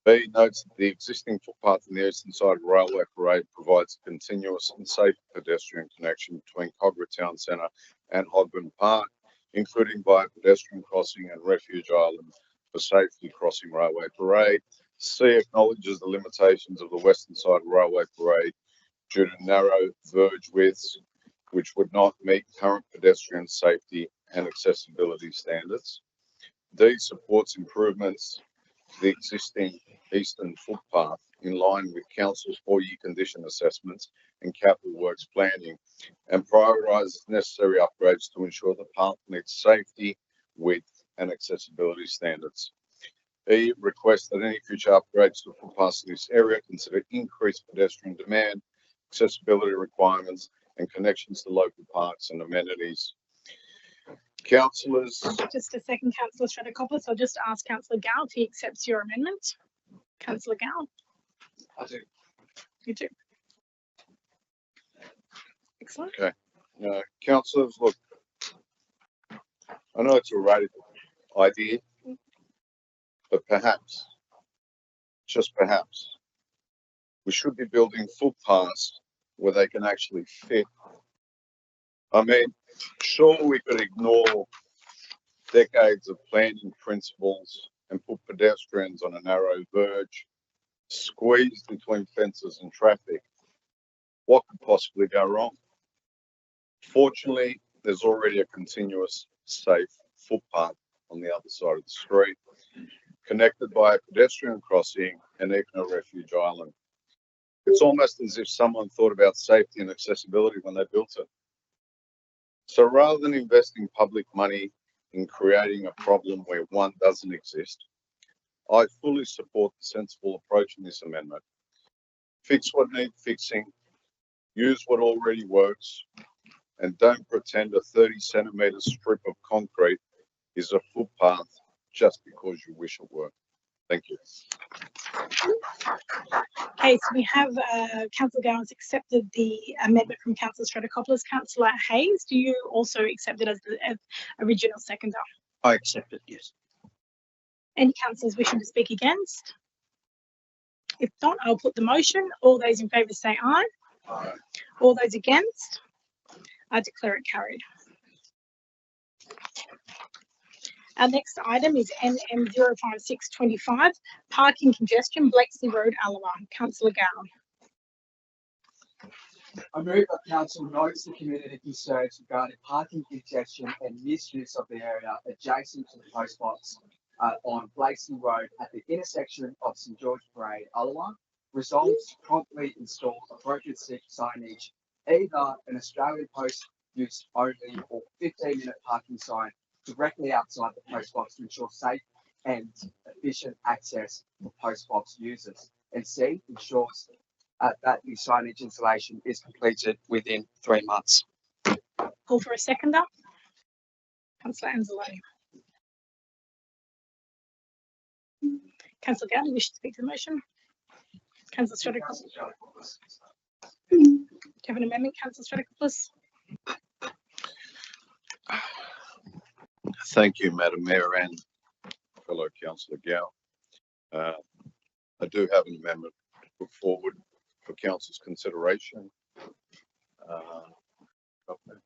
B notes that the existing footpath on the eastern side of Railway Parade provides a continuous and safe pedestrian connection between Cogra Town Centre and Hogben Park, including by pedestrian crossing and Refuge Island for safety crossing Railway Parade. C acknowledges the limitations of the western side of Railway Parade due to narrow verge widths, which would not meet current pedestrian safety and accessibility standards. D supports improvements to the existing eastern footpath in line with Council's 4-year condition assessments and capital works planning, and prioritises necessary upgrades to ensure the path meets safety, width and accessibility standards. E requests that any future upgrades to footpaths in this area consider increased pedestrian demand, accessibility requirements and connections to local parks and amenities. Councillors. Just a second, Councillor Stratikopoulos. I'll just ask Councillor Gow if he accepts your amendment. Councillor Gow. I do. You do. Excellent. Okay. Councillors, look, I know it's a radical idea, but perhaps, just perhaps, we should be building footpaths where they can actually fit. I mean, sure, we could ignore decades of planning principles and put pedestrians on a narrow verge, squeezed between fences and traffic. What could possibly go wrong? Fortunately, there's already a continuous, safe footpath on the other side of the street, connected by a pedestrian crossing and even a refuge island. It's almost as if someone thought about safety and accessibility when they built it. So rather than investing public money in creating a problem where one doesn't exist, I fully support the sensible approach in this amendment. Fix what needs fixing, use what already works, and don't pretend a 30-centimetre strip of concrete is a footpath just because you wish it were. Thank you. Okay, so we have Councillor Gow has accepted the amendment from Councillor Stratikopoulos. Councillor Hayes, do you also accept it as the original seconder? I accept it, yes. Any councillors wishing to speak against? If not, I'll put the motion. All those in favour say aye. Aye. All those against? I declare it carried. Our next item is NM 05625, parking congestion, Blakesley Road, Alawa. Councillor Gow. I move that council notes the community concerns regarding parking congestion and misuse of the area adjacent to the post box on Blakesley Road at the intersection of St George Parade, Alawa. Resolves to promptly install appropriate signage, either an Australian Post use only or 15-minute parking sign directly outside the post box to ensure safe and efficient access for post box users. And C, ensures that the signage installation is completed within 3 months. Call for a seconder. Councillor Anzalone. Councillor Gow, do you wish to speak to the motion? Councillor Stratikopoulos. Do you have an amendment, Councillor Stratikopoulos? Thank you, Madam Mayor and fellow Councillor Gow. I do have an amendment to put forward for Council's consideration.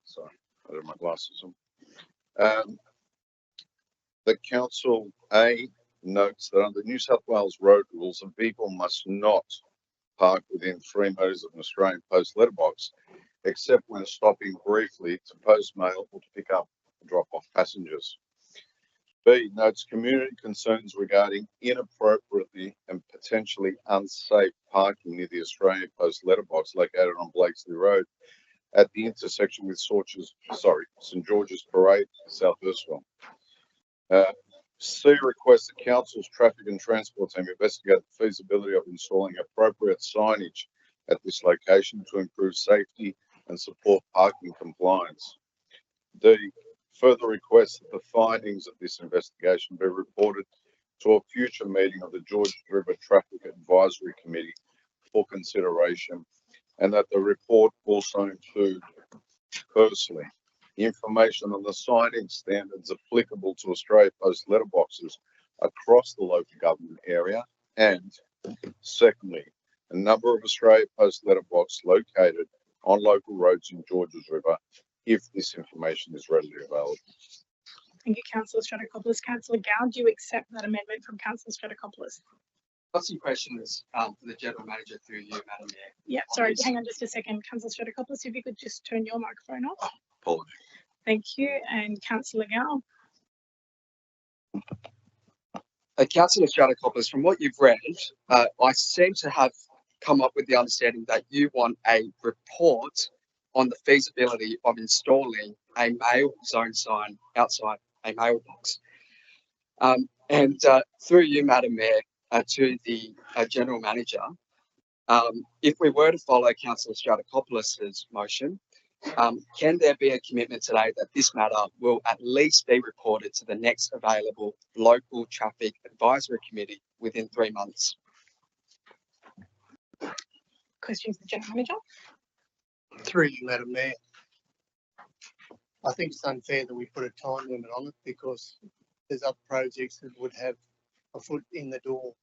Sorry, I have my glasses on. The Council A notes that under New South Wales road rules, a vehicle must not park within 3 metres of an Australian Post letterbox, except when stopping briefly to post mail or to pick up and drop off passengers. B, notes community concerns regarding inappropriately and potentially unsafe parking near the Australian Post letterbox located on Blakesley Road at the intersection with St George's Parade, South Hurstville. C, requests the Council's Traffic and Transport team investigate the feasibility of installing appropriate signage at this location to improve safety and support parking compliance. D, further requests that the findings of this investigation be reported to a future meeting of the Georges River Traffic Advisory Committee for consideration, and that the report also include, firstly, information on the signing standards applicable to Australia Post letterboxes across the local government area, and secondly, a number of Australia Post letterboxes located on local roads in Georges River, if this information is readily available. Thank you, Councillor Stratikopoulos. Councillor Gow, do you accept that amendment from Councillor Stratikopoulos? Got some questions for the General Manager through you, Madam Mayor. Yeah, sorry, hang on just a second. Councillor Stratikopoulos, if you could just turn your microphone off. Apologies. Thank you. And Councillor Gow. Councillor Stratikopoulos, from what you've read, I seem to have come up with the understanding that you want a report on the feasibility of installing a mail zone sign outside a mailbox. And through you, Madam Mayor, to the General Manager, if we were to follow Councillor Stratikopoulos' motion, can there be a commitment today that this matter will at least be reported to the next available local traffic advisory committee within 3 months? Questions for the General Manager? Through you, Madam Mayor. I think it's unfair that we put a time limit on it, because there's other projects that would have a foot in the door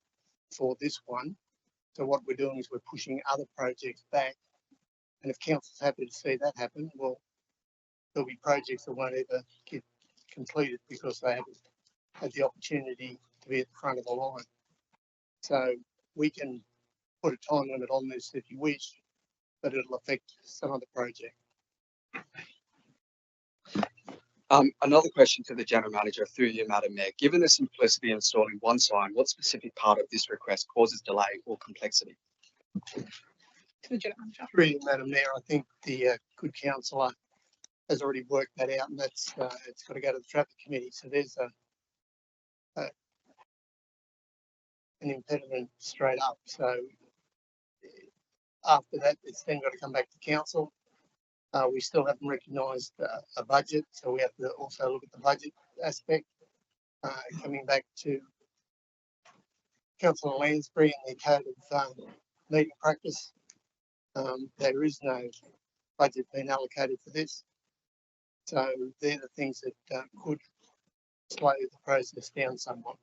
for this one. So what we're doing is we're pushing other projects back. And if council's happy to see that happen, well, there'll be projects that won't ever get completed because they haven't had the opportunity to be at the front of the line. So we can put a time limit on this if you wish, but it'll affect some other project. Another question to the General Manager through you, Madam Mayor. Given the simplicity of installing one sign, what specific part of this request causes delay or complexity? To the General Manager. Through you, Madam Mayor, I think the good councillor has already worked that out, and that's it's got to go to the traffic committee. So there's an impediment straight up. So after that, it's then got to come back to council. We still haven't recognised a budget, so we have to also look at the budget aspect. Coming back to Councillor Lansbury and the code of meeting practice, there is no budget being allocated for this. So they're the things that could slow the process down somewhat.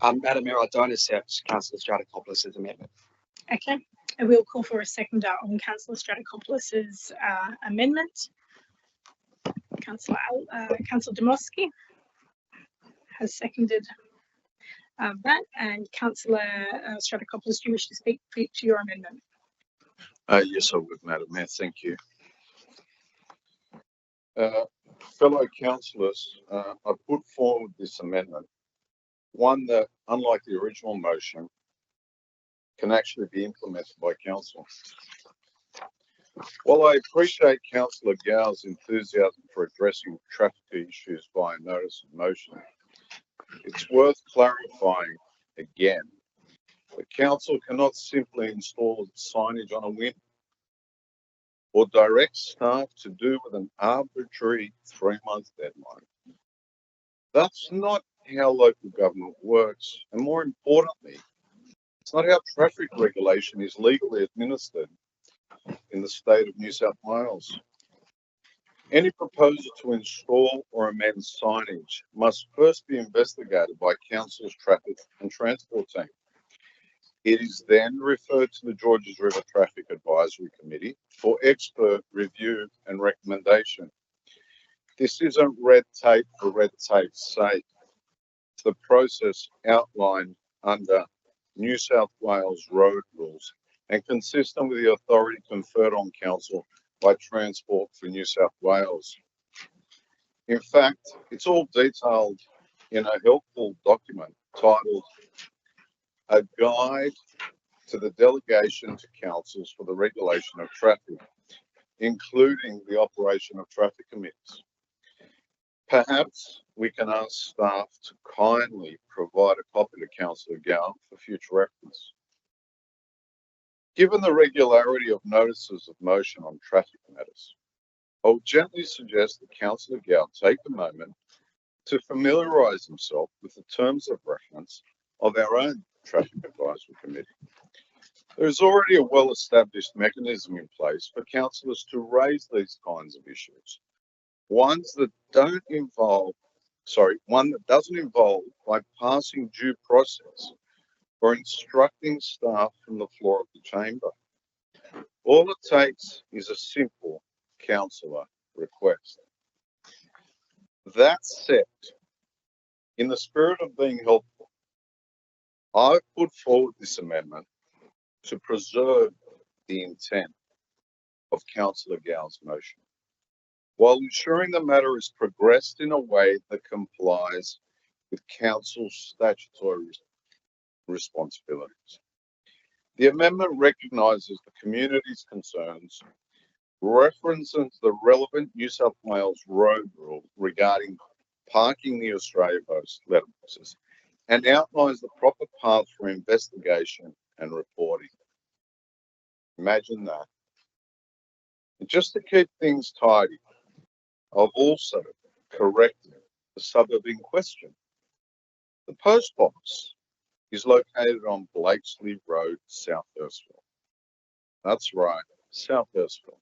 Madam Mayor, I don't accept Councillor Stratikopoulos' amendment. Okay, I will call for a seconder on Councillor Stratikopoulos' amendment. Councillor Dmowski has seconded that, and Councillor Stratikopoulos, do you wish to speak to your amendment? Yes, I would, Madam Mayor. Thank you. Fellow councillors, I put forward this amendment, one that, unlike the original motion, can actually be implemented by council. While I appreciate Councillor Gow's enthusiasm for addressing traffic issues via notice of motion, it's worth clarifying again that council cannot simply install signage on a whim or direct staff to do with an arbitrary 3-month deadline. That's not how local government works, and more importantly, it's not how traffic regulation is legally administered in the state of New South Wales. Any proposal to install or amend signage must first be investigated by council's traffic and transport team. It is then referred to the Georges River Traffic Advisory Committee for expert review and recommendation. This isn't red tape for red tape's sake. It's the process outlined under New South Wales road rules and consistent with the authority conferred on council by Transport for New South Wales. In fact, it's all detailed in a helpful document titled A Guide to the Delegation to Councils for the Regulation of Traffic, including the operation of traffic committees. Perhaps we can ask staff to kindly provide a copy to Councillor Gow for future reference. Given the regularity of notices of motion on traffic matters, I would gently suggest that Councillor Gow take a moment to familiarise himself with the terms of reference of our own Traffic Advisory Committee. There is already a well-established mechanism in place for councillors to raise these kinds of issues. One that doesn't involve bypassing due process or instructing staff from the floor of the chamber. All it takes is a simple councillor request. That said, in the spirit of being helpful, I put forward this amendment to preserve the intent of Councillor Gow's motion, while ensuring the matter is progressed in a way that complies with Council's statutory responsibilities. The amendment recognises the community's concerns, references the relevant New South Wales road rule regarding parking near Australia Post letterboxes, and outlines the proper path for investigation and reporting. Imagine that. And just to keep things tidy, I've also corrected the suburb in question. The post box is located on Blakesley Road, South Hurstville. That's right, South Hurstville,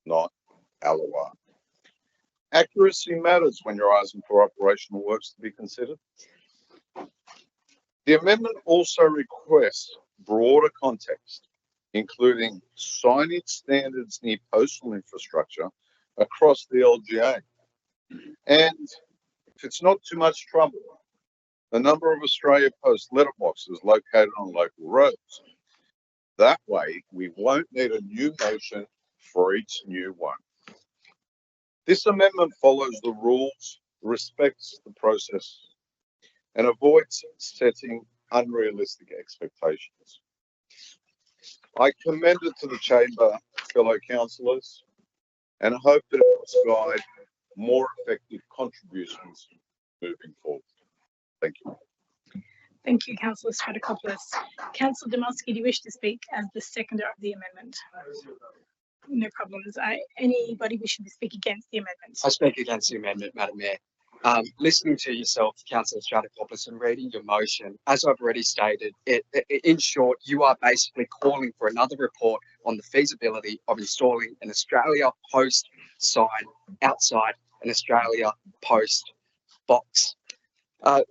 not Allawah. Accuracy matters when you're asking for operational works to be considered. The amendment also requests broader context, including signage standards near postal infrastructure across the LGA. And if it's not too much trouble, the number of Australia Post letterboxes located on local roads. That way, we won't need a new motion for each new one. This amendment follows the rules, respects the process, and avoids setting unrealistic expectations. I commend it to the chamber, fellow councillors, and hope that it will guide more effective contributions moving forward. Thank you. Thank you, Councillor Stratikopoulos. Councillor Dymowski, do you wish to speak as the seconder of the amendment? No problems. Anybody wishing to speak against the amendment? I speak against the amendment, Madam Mayor. Listening to yourself, Councillor Stratikopoulos, and reading your motion, as I've already stated, in short, you are basically calling for another report on the feasibility of installing an Australia Post sign outside an Australia Post box.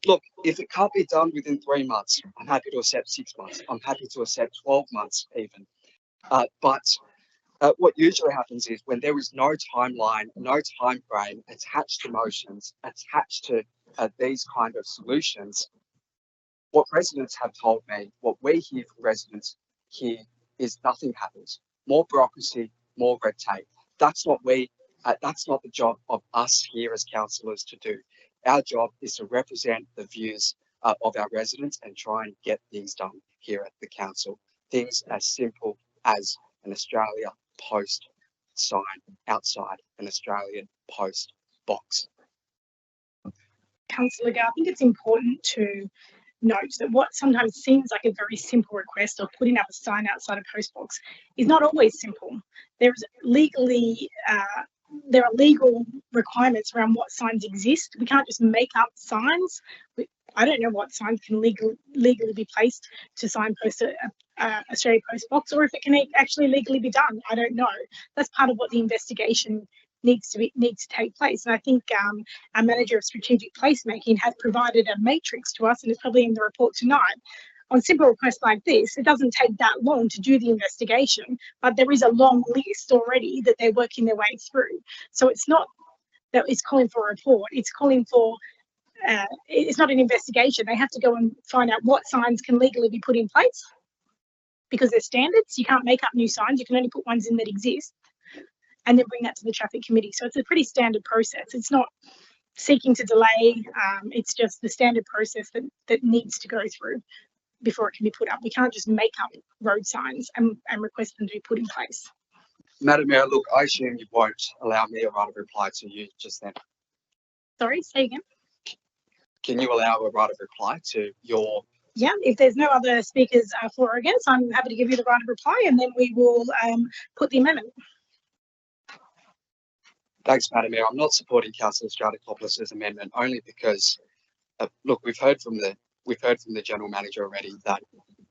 Look, if it can't be done within 3 months, I'm happy to accept 6 months. I'm happy to accept 12 months even. But what usually happens is when there is no timeline, no time frame attached to motions, attached to these kind of solutions, what residents have told me, what we hear from residents here is nothing happens. More bureaucracy, more red tape. That's not the job of us here as councillors to do. Our job is to represent the views of our residents and try and get things done here at the council. Things as simple as an Australia Post sign outside an Australian Post box. Councillor Gow, I think it's important to note that what sometimes seems like a very simple request of putting up a sign outside a post box is not always simple. There are legal requirements around what signs exist. We can't just make up signs. I don't know what signs can legally be placed to signpost Australia Post box, or if it can actually legally be done. I don't know. That's part of what the investigation needs to take place. And I think our manager of strategic placemaking has provided a matrix to us, and it's probably in the report tonight. On simple requests like this, it doesn't take that long to do the investigation, but there is a long list already that they're working their way through. So it's not that it's calling for a report, it's calling for it's not an investigation. They have to go and find out what signs can legally be put in place because there's standards. You can't make up new signs. You can only put ones in that exist and then bring that to the traffic committee. So it's a pretty standard process. It's not seeking to delay. It's just the standard process that needs to go through before it can be put up. We can't just make up road signs and request them to be put in place. Madam Mayor, look, I assume you won't allow me a right of reply to you just then. Sorry, say again. Can you allow a right of reply to your? Yeah, if there's no other speakers for or against, I'm happy to give you the right of reply and then we will put the amendment. Thanks, Madam Mayor. I'm not supporting Councillor Stratokopoulos' amendment only because, look, we've heard from the General Manager already that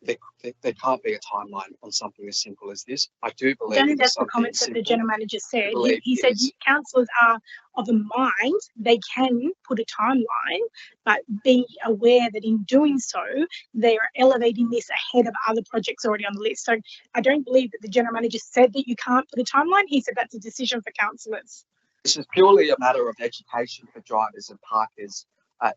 there can't be a timeline on something as simple as this. I do believe. I think that's the comments that the General Manager said. He said councillors are of a mind they can put a timeline, but be aware that in doing so, they are elevating this ahead of other projects already on the list. So I don't believe that the General Manager said that you can't put a timeline. He said that's a decision for councillors. This is purely a matter of education for drivers and parkers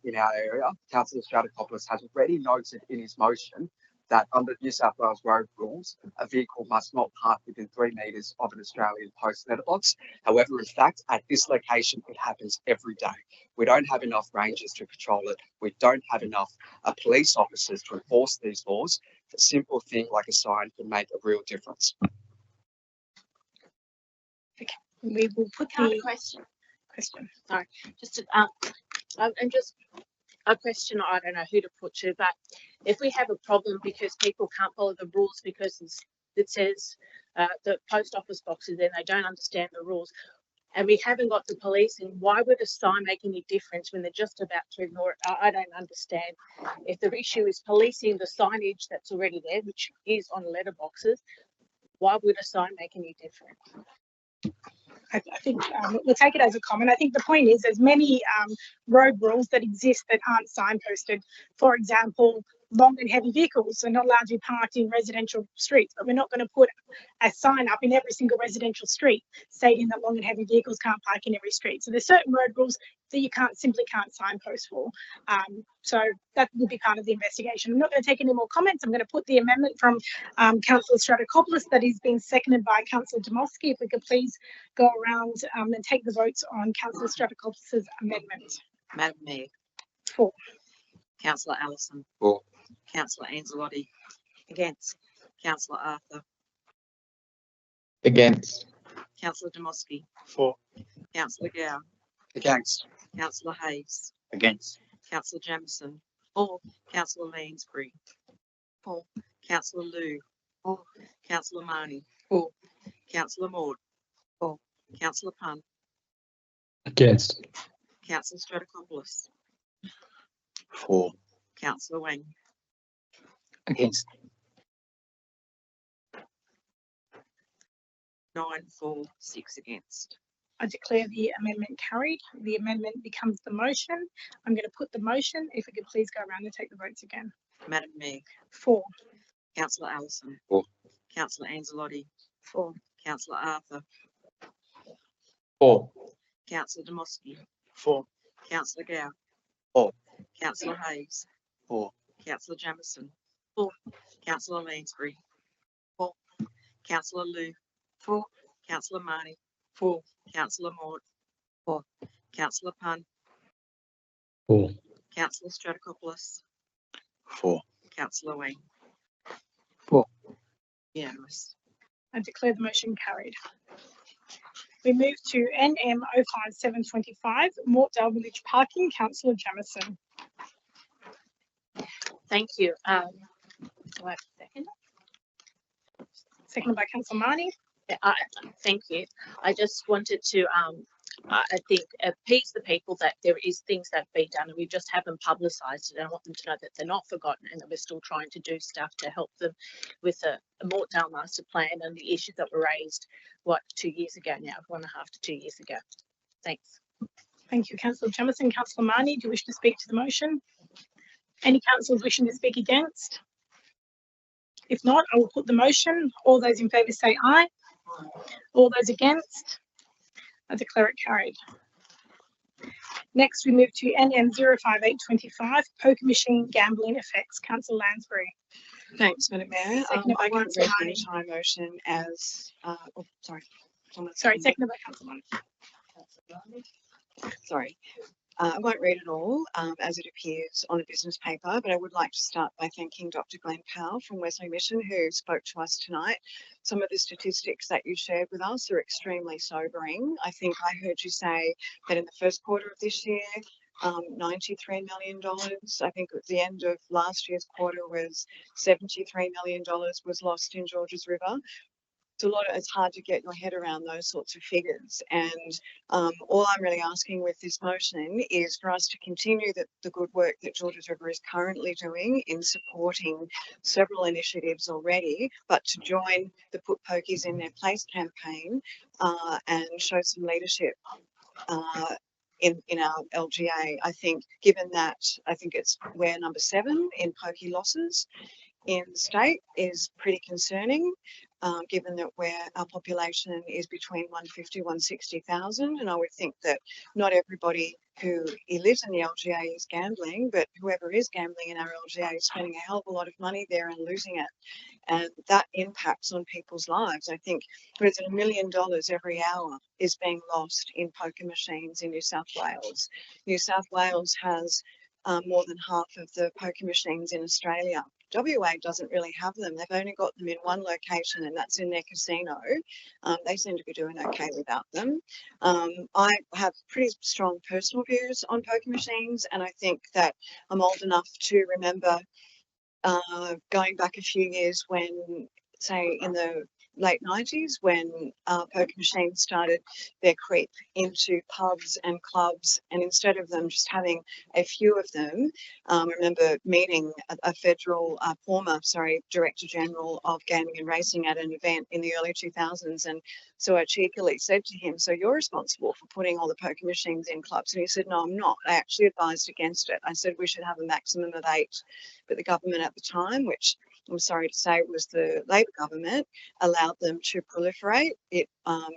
in our area. Councillor Stratokopoulos has already noted in his motion that under New South Wales road rules, a vehicle must not park within 3 metres of an Australian Post letterbox. However, in fact, at this location, it happens every day. We don't have enough rangers to patrol it. We don't have enough police officers to enforce these laws. A simple thing like a sign can make a real difference. Okay, we will put the question. Sorry, just and just a question I don't know who to put to, but if we have a problem because people can't follow the rules because it says the post office boxes and they don't understand the rules, and we haven't got the police in, why would a sign make any difference when they're just about to ignore it? I don't understand. If the issue is policing the signage that's already there, which is on letterboxes, why would a sign make any difference? I think we'll take it as a comment. I think the point is there's many road rules that exist that aren't signposted. For example, long and heavy vehicles are not allowed to be parked in residential streets, but we're not going to put a sign up in every single residential street stating that long and heavy vehicles can't park in every street. So there's certain road rules that you simply can't signpost for. So that will be part of the investigation. I'm not going to take any more comments. I'm going to put the amendment from Councillor Stratokopoulos that is being seconded by Councillor Dmowski. If we could please go around and take the votes on Councillor Stratokopoulos' amendment. Madam Mayor. For. Councillor Allison. For. Councillor Anzalotti. Against. Councillor Arthur. Against. Councillor Dmowski. For. Councillor Gow. Against. Councillor Hayes. Against. Councillor Jamieson. For. Councillor Lansbury. For. Councillor Liu. For. Councillor Marnie. For. Councillor Maud. For. Councillor Punn. Against. Councillor Stratokopoulos. For. Councillor Wang. Against. 9 for, 6 against. I declare the amendment carried. The amendment becomes the motion. I'm going to put the motion. If we could please go around and take the votes again. Madam Mayor. For. Councillor Allison. For. Councillor Anzalotti. For. Councillor Arthur. For. Councillor Dmowski. For. Councillor Gow. For. Councillor Hayes. For. Councillor Jamieson. For. Councillor Lansbury. For. Councillor Liu. For. Councillor Marnie. For. Councillor Maud. For. Councillor Punn. For. Councillor Stratokopoulos. For. Councillor Wang. For. Unanimous. I declare the motion carried. We move to NM 05725, Mortdale Village Parking. Councillor Jamieson. Thank you. Do I have a second? Seconded by Councillor Marnie. Yeah, thank you. I just wanted to, I think, appease the people that there is things that have been done and we just haven't publicised it. And I want them to know that they're not forgotten and that we're still trying to do stuff to help them with a Mortdale master plan and the issues that were raised, 2 years ago now, 1.5 to 2 years ago. Thanks. Thank you, Councillor Jamieson. Councillor Marnie, do you wish to speak to the motion? Any councillors wishing to speak against? If not, I will put the motion. All those in favour say aye. All those against? I declare it carried. Next, we move to NN 05825, poker machine gambling effects. Councillor Lansbury. Thanks, Madam Mayor. Seconded by I won't Councillor read the Marnie. entire motion as, sorry. Sorry, seconded by Councillor Marnie. Sorry. I won't read it all as it appears on a business paper, but I would like to start by thanking Dr. Glenn Powell from Wesley Mission, who spoke to us tonight. Some of the statistics that you shared with us are extremely sobering. I think I heard you say that in the first quarter of this year, $93 million. I think at the end of last year's quarter was $73 million was lost in Georges River. It's hard to get your head around those sorts of figures. And all I'm really asking with this motion is for us to continue the good work that Georges River is currently doing in supporting several initiatives already, but to join the Put Pokies in Their Place campaign and show some leadership in our LGA. I think given that, I think we're number 7 in pokey losses in the state is pretty concerning. Given that our population is between 150 160,000, and I would think that not everybody who lives in the LGA is gambling, but whoever is gambling in our LGA is spending a hell of a lot of money there and losing it, and that impacts on people's lives. I think more than $1 million every hour is being lost in poker machines in New South Wales. New South Wales has more than half of the poker machines in Australia. WA doesn't really have them. They've only got them in one location, and that's in their casino. They seem to be doing okay without them. I have pretty strong personal views on poker machines, and I think that I'm old enough to remember going back a few years when, say, in the late 90s, when poker machines started their creep into pubs and clubs, and instead of them just having a few of them, I remember meeting a former Director General of Gaming and Racing at an event in the early 2000s, and so I cheekily said to him, "So you're responsible for putting all the poker machines in clubs?" And he said, "No, I'm not. I actually advised against it. I said we should have a maximum of 8, but the government at the time, which I'm sorry to say was the Labor government, allowed them to proliferate. It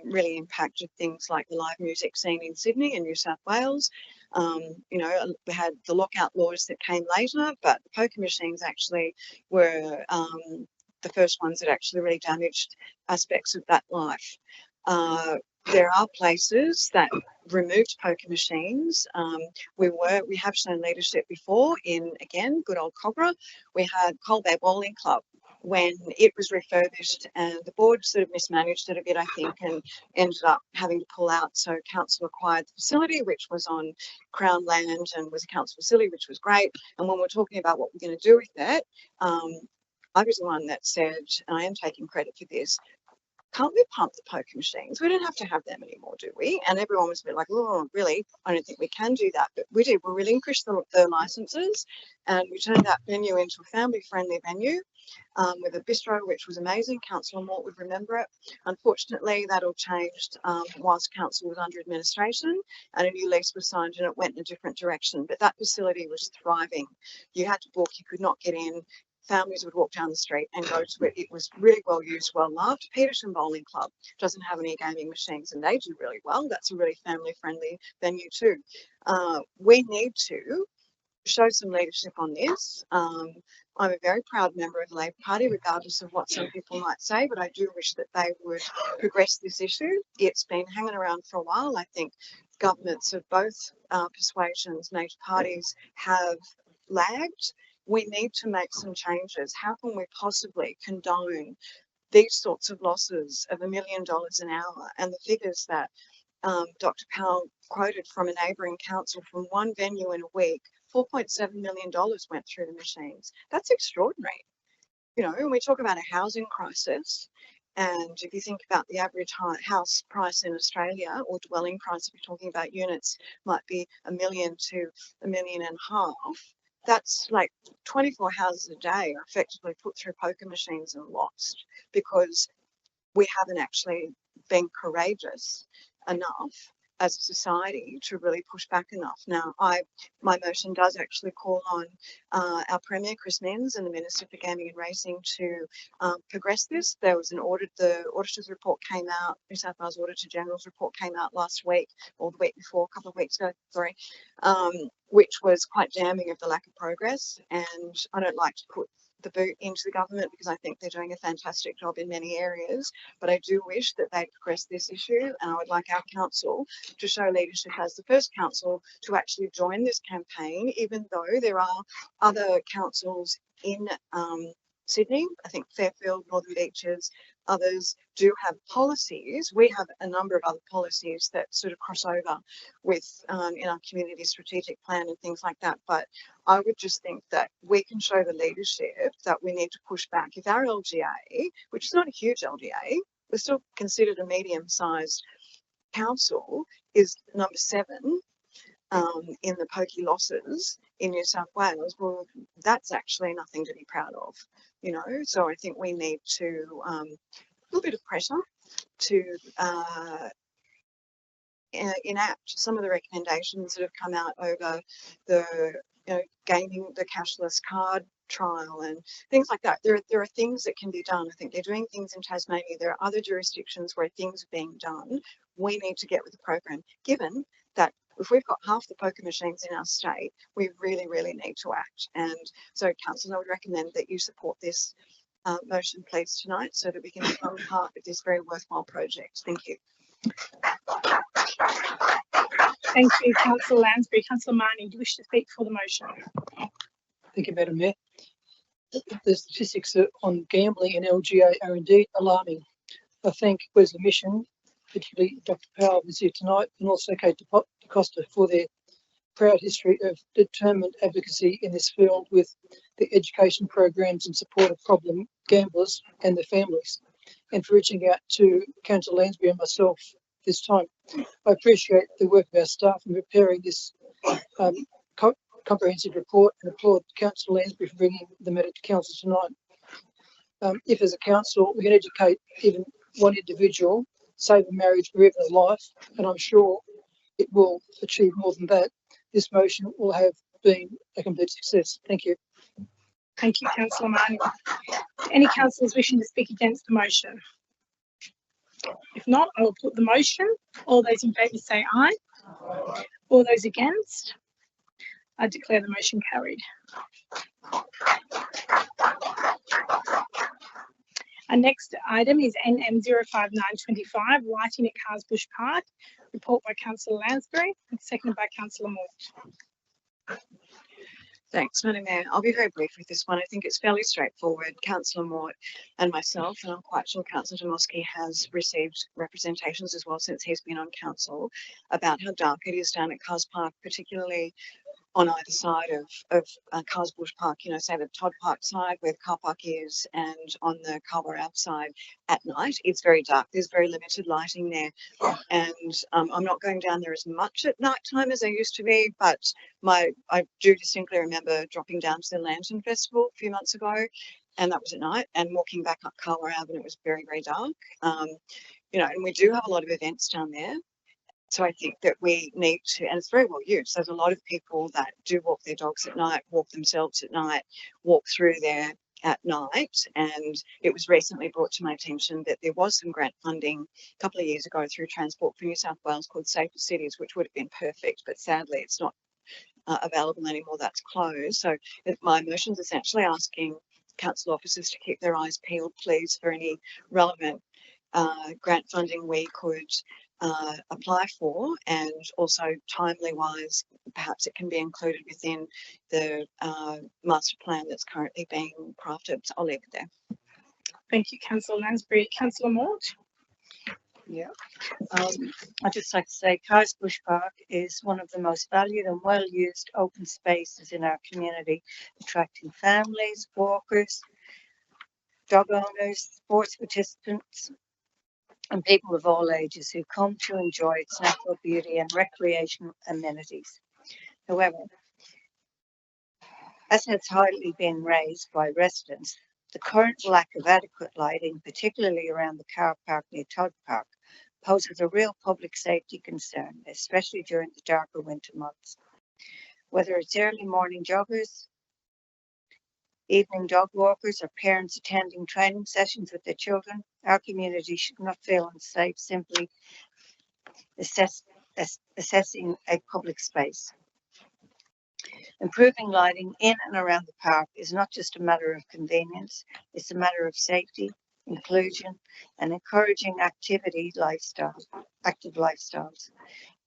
really impacted things like the live music scene in Sydney and New South Wales. We had the lockout laws that came later, but the poker machines actually were the first ones that actually really damaged aspects of that life. There are places that removed poker machines. We have shown leadership before in, again, good old Cogra. We had Cold Bay Bowling Club when it was refurbished, and the board sort of mismanaged it a bit, I think, and ended up having to pull out. So council acquired the facility, which was on Crown land and was a council facility, which was great. And when we're talking about what we're going to do with that, I was the one that said, and I am taking credit for this, can't we pump the poker machines? We don't have to have them anymore, do we? And everyone was a bit like, oh, really? I don't think we can do that. But we did. We relinquished the licenses, and we turned that venue into a family-friendly venue with a bistro, which was amazing. Councillor Mort would remember it. Unfortunately, that all changed whilst council was under administration, and a new lease was signed, and it went in a different direction. But that facility was thriving. You had to book. You could not get in. Families would walk down the street and go to it. It was really well used, well loved. Petersham Bowling Club doesn't have any gaming machines, and they do really well. That's a really family friendly venue too. We need to show some leadership on this. I'm a very proud member of the Labor Party, regardless of what some people might say, but I do wish that they would progress this issue. It's been hanging around for a while. I think governments of both persuasions, major parties, have lagged. We need to make some changes. How can we possibly condone these sorts of losses of $1 million an hour? And the figures that Dr. Powell quoted from a neighbouring council, from one venue in a week, $4.7 million went through the machines. That's extraordinary. When we talk about a housing crisis, and if you think about the average house price in Australia, or dwelling price, if you're talking about units, might be $1 million to $1.5 million. That's like 24 houses a day are effectively put through poker machines and lost because we haven't actually been courageous enough as a society to really push back enough. Now, my motion does actually call on our Premier, Chris Minns, and the Minister for Gaming and Racing to progress this. There was an audit, the auditor's report came out, New South Wales Auditor General's report came out last week, or the week before, a couple of weeks ago, sorry, which was quite damning of the lack of progress. And I don't like to put the boot into the government because I think they're doing a fantastic job in many areas, but I do wish that they progress this issue, and I would like our council to show leadership as the first council to actually join this campaign, even though there are other councils in Sydney, I think Fairfield, Northern Beaches, others do have policies. We have a number of other policies that sort of cross over with in our community strategic plan and things like that. But I would just think that we can show the leadership that we need to push back. If our LGA, which is not a huge LGA, we're still considered a medium-sized council, is number 7 in the pokey losses in New South Wales, well, that's actually nothing to be proud of, you know. So I think we need to a little bit of pressure to enact some of the recommendations that have come out over the gaming, the cashless card trial and things like that. There are things that can be done. I think they're doing things in Tasmania. There are other jurisdictions where things are being done. We need to get with the program, given that if we've got half the poker machines in our state, we really, really need to act. And so, council, I would recommend that you support this motion, please, tonight, so that we can become part of this very worthwhile project. Thank you. Thank you, Councillor Lansbury. Councillor Marnie, do you wish to speak for the motion? Thank you, Madam Mayor. The statistics on gambling and LGA are indeed alarming. I thank Wesley Mission, particularly Dr. Powell, who's here tonight, and also Kate DaCosta for their proud history of determined advocacy in this field with the education programs in support of problem gamblers and their families, and for reaching out to Councillor Lansbury and myself this time. I appreciate the work of our staff in preparing this comprehensive report and applaud Councillor Lansbury for bringing the matter to council tonight. If as a council we can educate even one individual, save a marriage or even a life, and I'm sure it will achieve more than that, this motion will have been a complete success. Thank you. Thank you, Councillor Marnie. Any councillors wishing to speak against the motion? If not, I will put the motion. All those in favour say aye. All those against? I declare the motion carried. Our next item is NM 05925, lighting at Carsbush Park. Report by Councillor Lansbury and seconded by Councillor Mort. Thanks, Madam Mayor. I'll be very brief with this one. I think it's fairly straightforward. Councillor Mort and myself, and I'm quite sure Councillor Dmowski has received representations as well since he's been on council about how dark it is down at Cars Park, particularly on either side of Carsbush Park, you know, say the Todd Park side where the car park is, and on the Carver Ave side at night. It's very dark. There's very limited lighting there. And I'm not going down there as much at night time as I used to be, but I do distinctly remember dropping down to the Lantern Festival a few months ago, and that was at night, and walking back up Carver Ave, and it was very, very dark. You know, and we do have a lot of events down there. So I think that we need to, and it's very well used. There's a lot of people that do walk their dogs at night, walk themselves at night, walk through there at night. And it was recently brought to my attention that there was some grant funding a couple of years ago through Transport for New South Wales called Safer Cities, which would have been perfect, but sadly it's not available anymore. That's closed. So my motion is essentially asking council officers to keep their eyes peeled, please, for any relevant grant funding we could apply for, and also timely wise, perhaps it can be included within the master plan that's currently being crafted. So I'll leave it there. Thank you, Councillor Lansbury. Councillor Mort. Yeah, I'd just like to say Carsbush Park is one of the most valued and well-used open spaces in our community, attracting families, walkers, dog owners, sports participants, and people of all ages who come to enjoy its natural beauty and recreational amenities. However, as has hardly been raised by residents, the current lack of adequate lighting, particularly around the car park near Todd Park, poses a real public safety concern, especially during the darker winter months. Whether it's early morning joggers, evening dog walkers, or parents attending training sessions with their children, our community should not feel unsafe simply assessing a public space. Improving lighting in and around the park is not just a matter of convenience, it's a matter of safety, inclusion, and encouraging active lifestyles.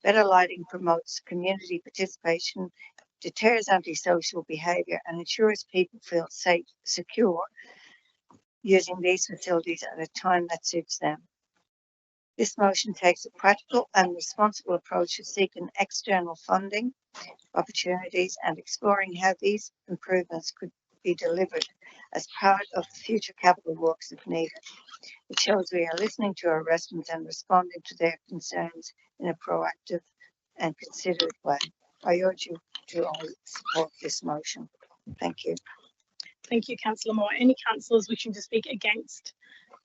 Better lighting promotes community participation, deters antisocial behaviour, and ensures people feel safe, secure, using these facilities at a time that suits them. This motion takes a practical and responsible approach to seeking external funding opportunities and exploring how these improvements could be delivered as part of future capital works if needed. It shows we are listening to our residents and responding to their concerns in a proactive and considerate way. I urge you to all support this motion. Thank you. Thank you, Councillor Moore. Any councillors wishing to speak against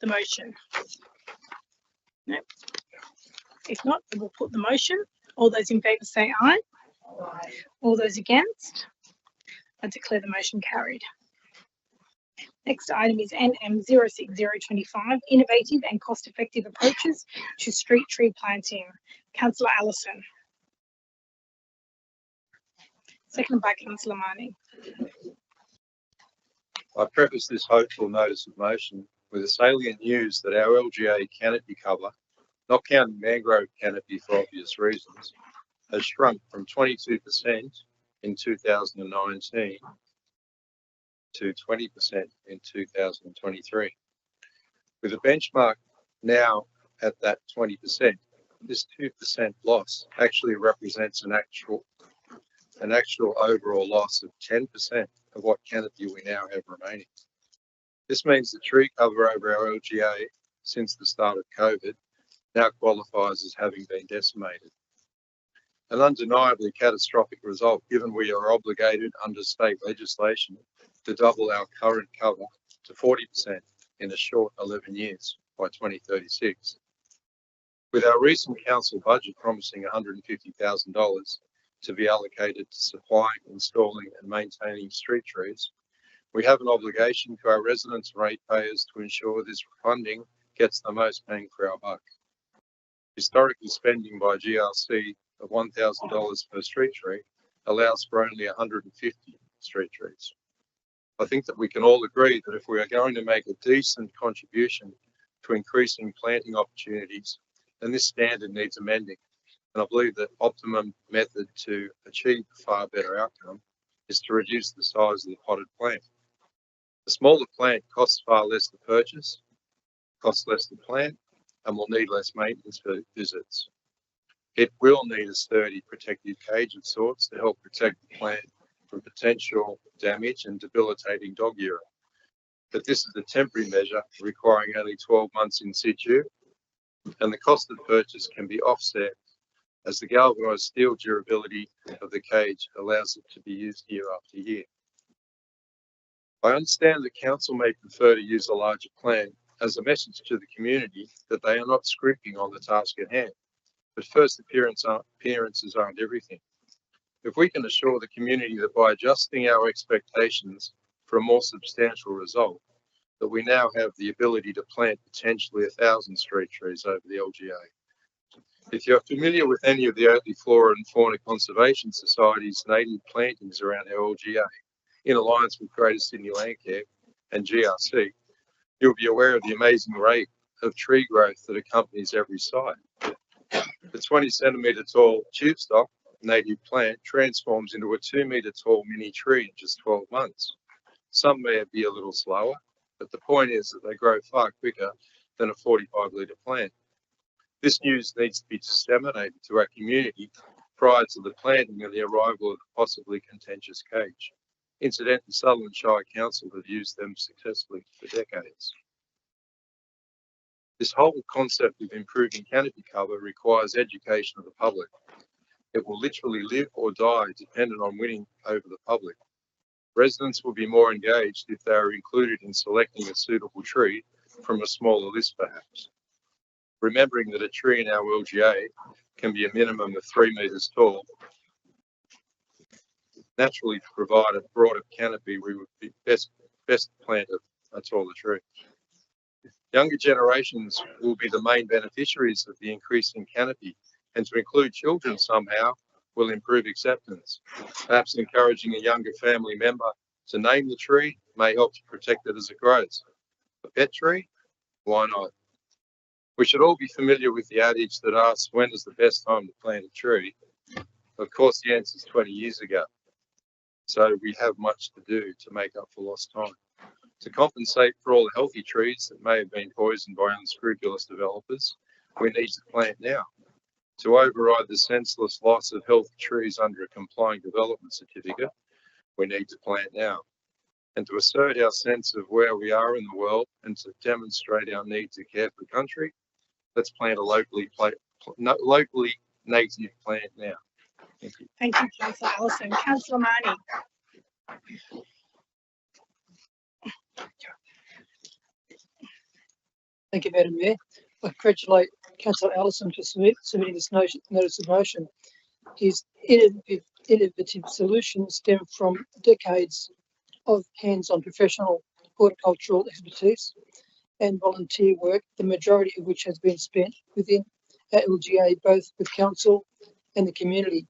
the motion? No. If not, we will put the motion. All those in favour say aye. All those against? I declare the motion carried. Next item is NM 06025, Innovative and Cost-Effective Approaches to Street Tree Planting. Councillor Allison. Seconded by Councillor Marnie. I preface this hopeful notice of motion with the salient news that our LGA canopy cover, not counting mangrove canopy for obvious reasons, has shrunk from 22% in 2019 to 20% in 2023. With a benchmark now at that 20%, this 2% loss actually represents an actual overall loss of 10% of what canopy we now have remaining. This means the tree cover over our LGA since the start of COVID now qualifies as having been decimated. An undeniably catastrophic result, given we are obligated under state legislation to double our current cover to 40% in a short 11 years by 2036. With our recent council budget promising $150,000 to be allocated to supplying, installing and maintaining street trees, we have an obligation to our residents and ratepayers to ensure this funding gets the most bang for our buck. Historically, spending by GRC of $1,000 per street tree allows for only 150 street trees. I think that we can all agree that if we are going to make a decent contribution to increasing planting opportunities, then this standard needs amending. And I believe that optimum method to achieve a far better outcome is to reduce the size of the potted plant. A smaller plant costs far less to purchase, costs less to plant, and will need less maintenance visits. It will need a sturdy protective cage of sorts to help protect the plant from potential damage and debilitating dog urine. But this is a temporary measure requiring only 12 months in situ, and the cost of purchase can be offset as the galvanised steel durability of the cage allows it to be used year after year. I understand that council may prefer to use a larger plant as a message to the community that they are not scrimping on the task at hand. But first appearances aren't everything. If we can assure the community that by adjusting our expectations for a more substantial result, that we now have the ability to plant potentially 1,000 street trees over the LGA. If you're familiar with any of the Oatley Flora and Fauna Conservation Society's native plantings around our LGA, in alliance with Greater Sydney Landcare and GRC, you'll be aware of the amazing rate of tree growth that accompanies every site. The 20 centimetre tall tube stock native plant transforms into a 2 metre tall mini tree in just 12 months. Some may be a little slower, but the point is that they grow far quicker than a 45 litre plant. This news needs to be disseminated to our community prior to the planting and the arrival of the possibly contentious cage. Incidentally, Sutherland Shire Council have used them successfully for decades. This whole concept of improving canopy cover requires education of the public. It will literally live or die dependent on winning over the public. Residents will be more engaged if they are included in selecting a suitable tree from a smaller list perhaps. remembering that a tree in our LGA can be a minimum of 3 metres tall. Naturally, to provide a broader canopy, we would be best plant a taller tree. Younger generations will be the main beneficiaries of the increase in canopy, and to include children somehow will improve acceptance. Perhaps encouraging a younger family member to name the tree may help to protect it as it grows. A pet tree? Why not? We should all be familiar with the adage that asks, when is the best time to plant a tree? Of course, the answer is 20 years ago. So we have much to do to make up for lost time. To compensate for all the healthy trees that may have been poisoned by unscrupulous developers, we need to plant now. To override the senseless loss of healthy trees under a complying development certificate, we need to plant now. And to assert our sense of where we are in the world and to demonstrate our need to care for country, let's plant a locally native plant now. Thank you. Thank you, Councillor Allison. Councillor Marnie. Thank you, Madam Mayor. I congratulate Councillor Allison for submitting this notice of motion. His innovative solutions stem from decades of hands-on professional horticultural expertise and volunteer work, the majority of which has been spent within our LGA, both with council and the community.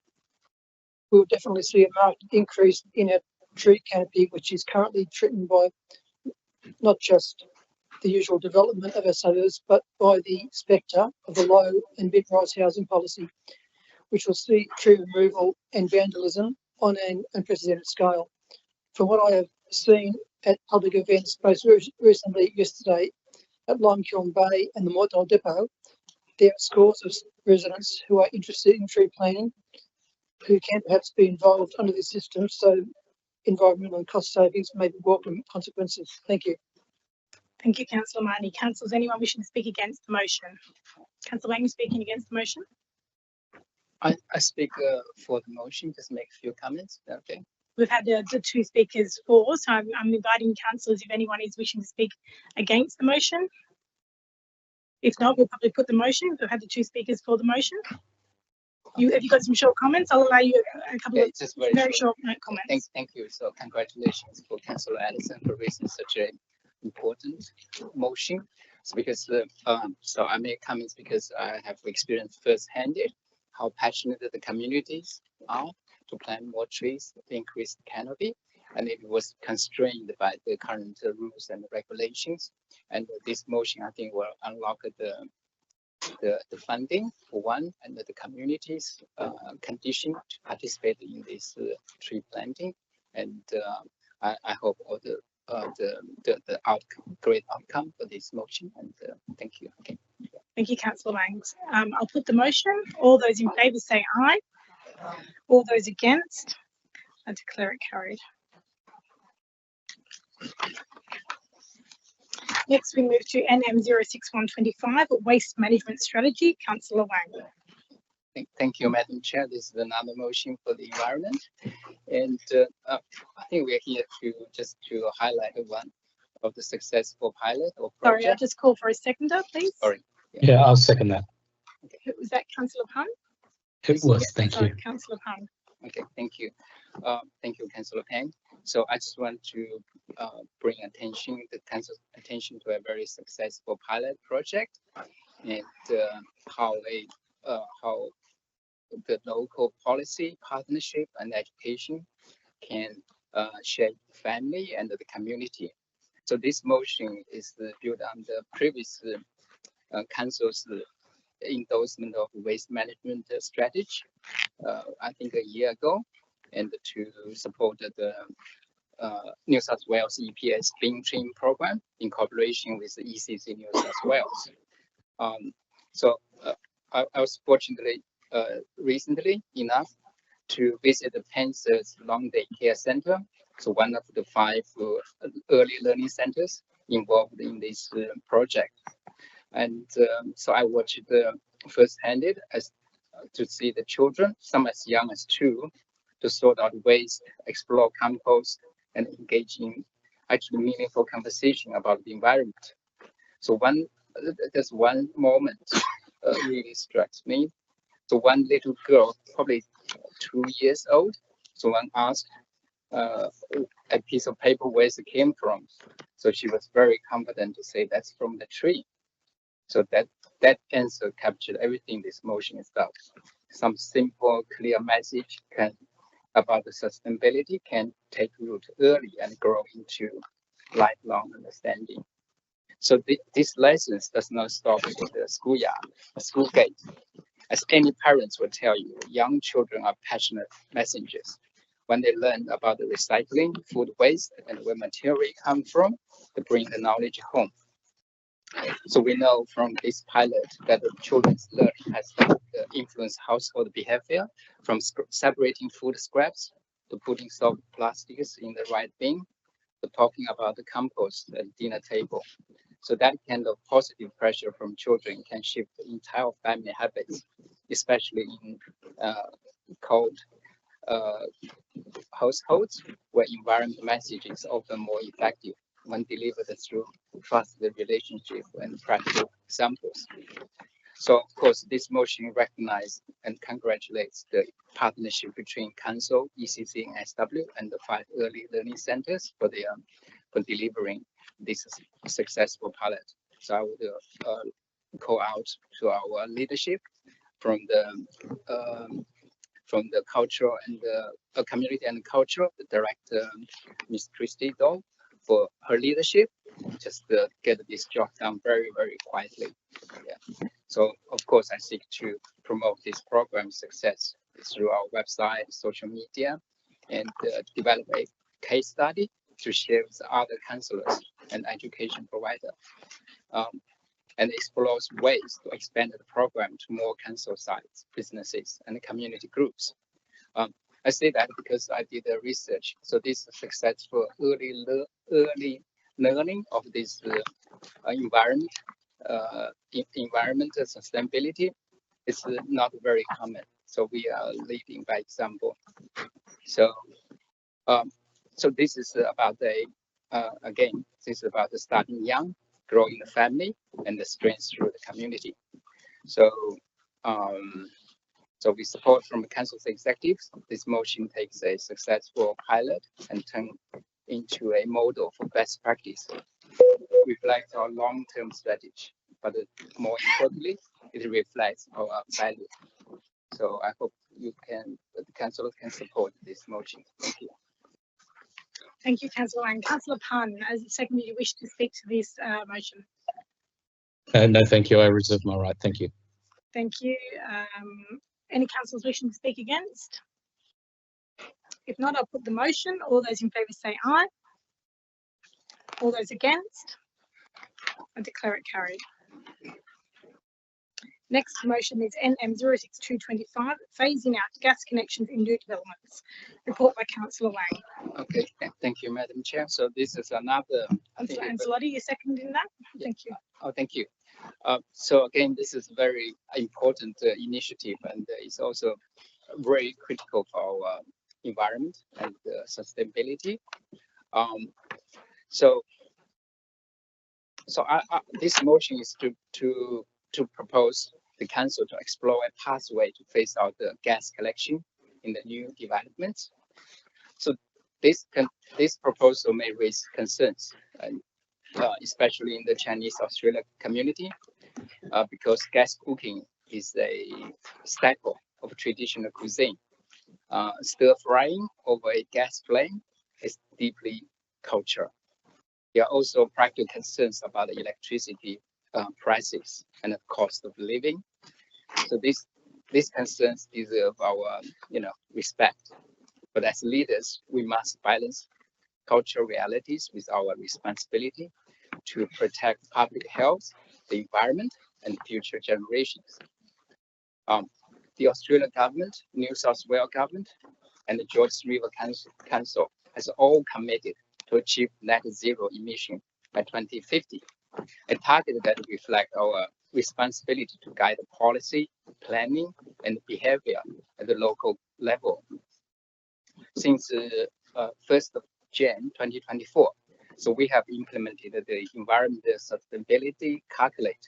We will definitely see a marked increase in our tree canopy, which is currently threatened by not just the usual development of our suburbs, but by the spectre of the low and mid-rise housing policy, which will see tree removal and vandalism on an unprecedented scale. From what I have seen at public events, both recently yesterday at Limekiln Bay and the Mortdale Depot, there are scores of residents who are interested in tree planting, who can perhaps be involved under this system, so environmental and cost savings may be welcome consequences. Thank you. Thank you, Councillor Marnie. Councillors, anyone wishing to speak against the motion? Councillor Wang speaking against the motion. I speak for the motion, just make a few comments. Okay. We've had the two speakers for, so I'm inviting councillors if anyone is wishing to speak against the motion. If not, we'll probably put the motion. We've had the two speakers for the motion. Have you got some short comments? I'll allow you a couple of just very short comments. Thank you. So congratulations for Councillor Allison for raising such an important motion. So because so I make comments because I have experienced firsthand how passionate the communities are to plant more trees to increase the canopy, and it was constrained by the current rules and regulations. And this motion, I think, will unlock the funding for one, and the communities condition to participate in this tree planting. And I hope all the great outcome for this motion. And thank you. Okay. Thank you, Councillor Wangs. I'll put the motion. All those in favour say aye. All those against, I declare it carried. Next, we move to NM 06125, Waste Management Strategy. Councillor Wang. Thank you, Madam Chair. This is another motion for the environment, and I think we're here to highlight one of the successful pilot or project. Sorry, I'll just call for a seconder, please. Sorry. Yeah, I'll second that. Okay. Was that Councillor Pun? It was, thank you. Councillor Pun. Okay, thank you. Thank you, Councillor Pang. So I just want to bring the council's attention to a very successful pilot project, and how the local policy, partnership, and education can shape the family and the community. So this motion is built on the previous council's endorsement of waste management strategy, I think a year ago, and to support the New South Wales EPS Clean Train program in cooperation with the ECC New South Wales. I was fortunately recently enough to visit the Panthers Long Day Care Center, so one of the 5 early learning centers involved in this project. And so I watched firsthand to see the children, some as young as 2, to sort out waste, explore compost, and engage in actually meaningful conversation about the environment. So one there's one moment really strikes me. So one little girl, probably 2 years old, someone asked a piece of paper where it came from. So she was very confident to say that's from the tree. So that answer captured everything this motion is about. Some simple, clear message about the sustainability can take root early and grow into lifelong understanding. So this lessons does not stop at the schoolyard, the school gate. As any parents will tell you, young children are passionate messengers. When they learn about the recycling, food waste, and where material come from, they bring the knowledge home. So we know from this pilot that the children's learning has influenced household behavior, from separating food scraps to putting soft plastics in the right bin, to talking about the compost at dinner table. So that kind of positive pressure from children can shift the entire family habits, especially in cold households where environment message is often more effective when delivered through trusted relationship and practical examples. So of course, this motion recognizes and congratulates the partnership between Council, ECC, and SW, and the 5 early learning centers for delivering this successful pilot. So I would call out to our leadership from the cultural and the community and culture, the director, Ms. Christy Doe, for her leadership, just get this job done very, very quietly. Yeah. So of course, I seek to promote this program's success through our website, social media, and develop a case study to share with other councillors and education providers, and explores ways to expand the program to more council sites, businesses, and community groups. I say that because I did the research. So this successful early learning of this environmental sustainability is not very common. So we are leading by example. So so this is about again, this is about the starting young, growing the family, and the strength through the community. So so with support from the council's executives, this motion takes a successful pilot and turn into a model for best practice. Reflects our long-term strategy, but more importantly, it reflects our value. So I hope the councillors can support this motion. Thank you. Thank you, Councillor Wang. Councillor Pan, as a second, you wish to speak to this motion? No, thank you. I reserve my right. Thank you. Thank you. Any councillors wishing to speak against? If not, I'll put the motion. All those in favour say aye. All those against? I declare it carried. Next motion is NM 06225, phasing out gas connections in new developments. Report by Councillor Wang. Okay, thank you, Madam Chair. So this is another. Councillor Ancelotti, you're seconding that? Yeah. Thank you. Oh, thank you. So again, this is a very important initiative, and it's also very critical for our environment and sustainability. So this motion is to propose the council to explore a pathway to phase out the gas collection in the new developments. So this proposal may raise concerns, and especially in the Chinese Australia community, because gas cooking is a staple of traditional cuisine. Stir frying over a gas flame is deeply cultural. There are also practical concerns about the electricity prices and the cost of living. So these concerns deserve our respect. But as leaders, we must balance cultural realities with our responsibility to protect public health, the environment, and future generations. The Australian government, New South Wales government, and the Georges River Council has all committed to achieve net zero emission by 2050, a target that reflects our responsibility to guide the policy, planning, and behavior at the local level. Since 1st of January 2024, So we have implemented the environmental sustainability calculate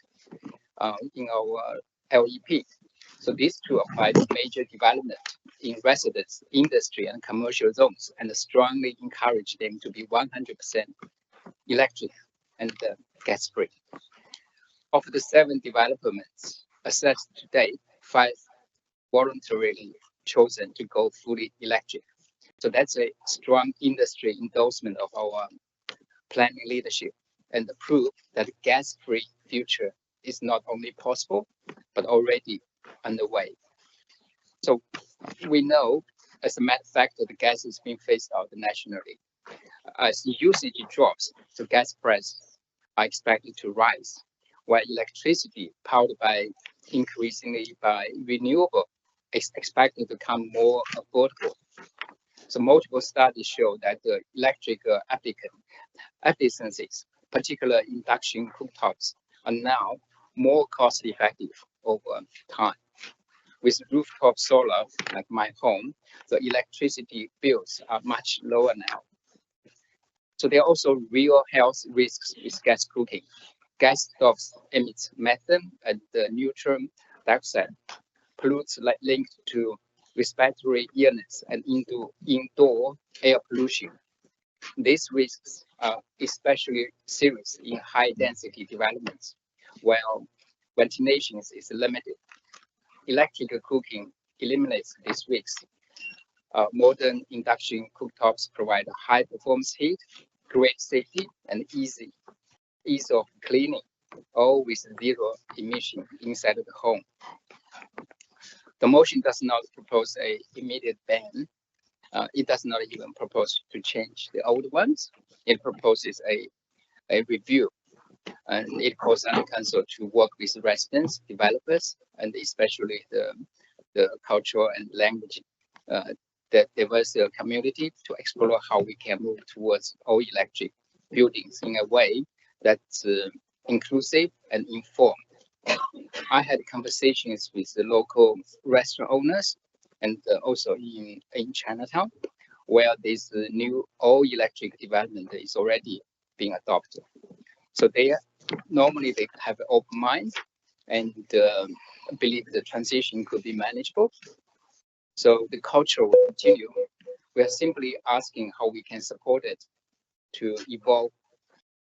in our LEP. So these two apply to major development in residence, industry, and commercial zones, and strongly encourage them to be 100% electric and gas-free. Of the 7 developments assessed to date, 5 voluntarily chosen to go fully electric. So that's a strong industry endorsement of our planning leadership and the proof that a gas-free future is not only possible, but already underway. So we know, as a matter of fact, that the gas is being phased out nationally. As usage drops, the gas prices are expected to rise, while electricity powered by increasingly by renewable is expected to become more affordable. So multiple studies show that the electric appliances, particularly induction cooktops, are now more cost effective over time. With rooftop solar, like my home, the electricity bills are much lower now. So there are also real health risks with gas cooking. Gas stoves emit methane and the neutron dioxide, pollutes linked to respiratory illness and indoor air pollution. These risks are especially serious in high-density developments, while ventilation is limited. Electrical cooking eliminates these risks. Modern induction cooktops provide high-performance heat, great safety, and ease of cleaning, all with zero emission inside the home. The motion does not propose an immediate ban. It does not even propose to change the old ones. It proposes a review, and it calls on the council to work with residents, developers, and especially the cultural and language, the diverse community, to explore how we can move towards all electric buildings in a way that's inclusive and informed. I had conversations with the local restaurant owners and also in Chinatown, where this new all-electric development is already being adopted. So they have an open mind and believe the transition could be manageable. So the culture will continue. We are simply asking how we can support it to evolve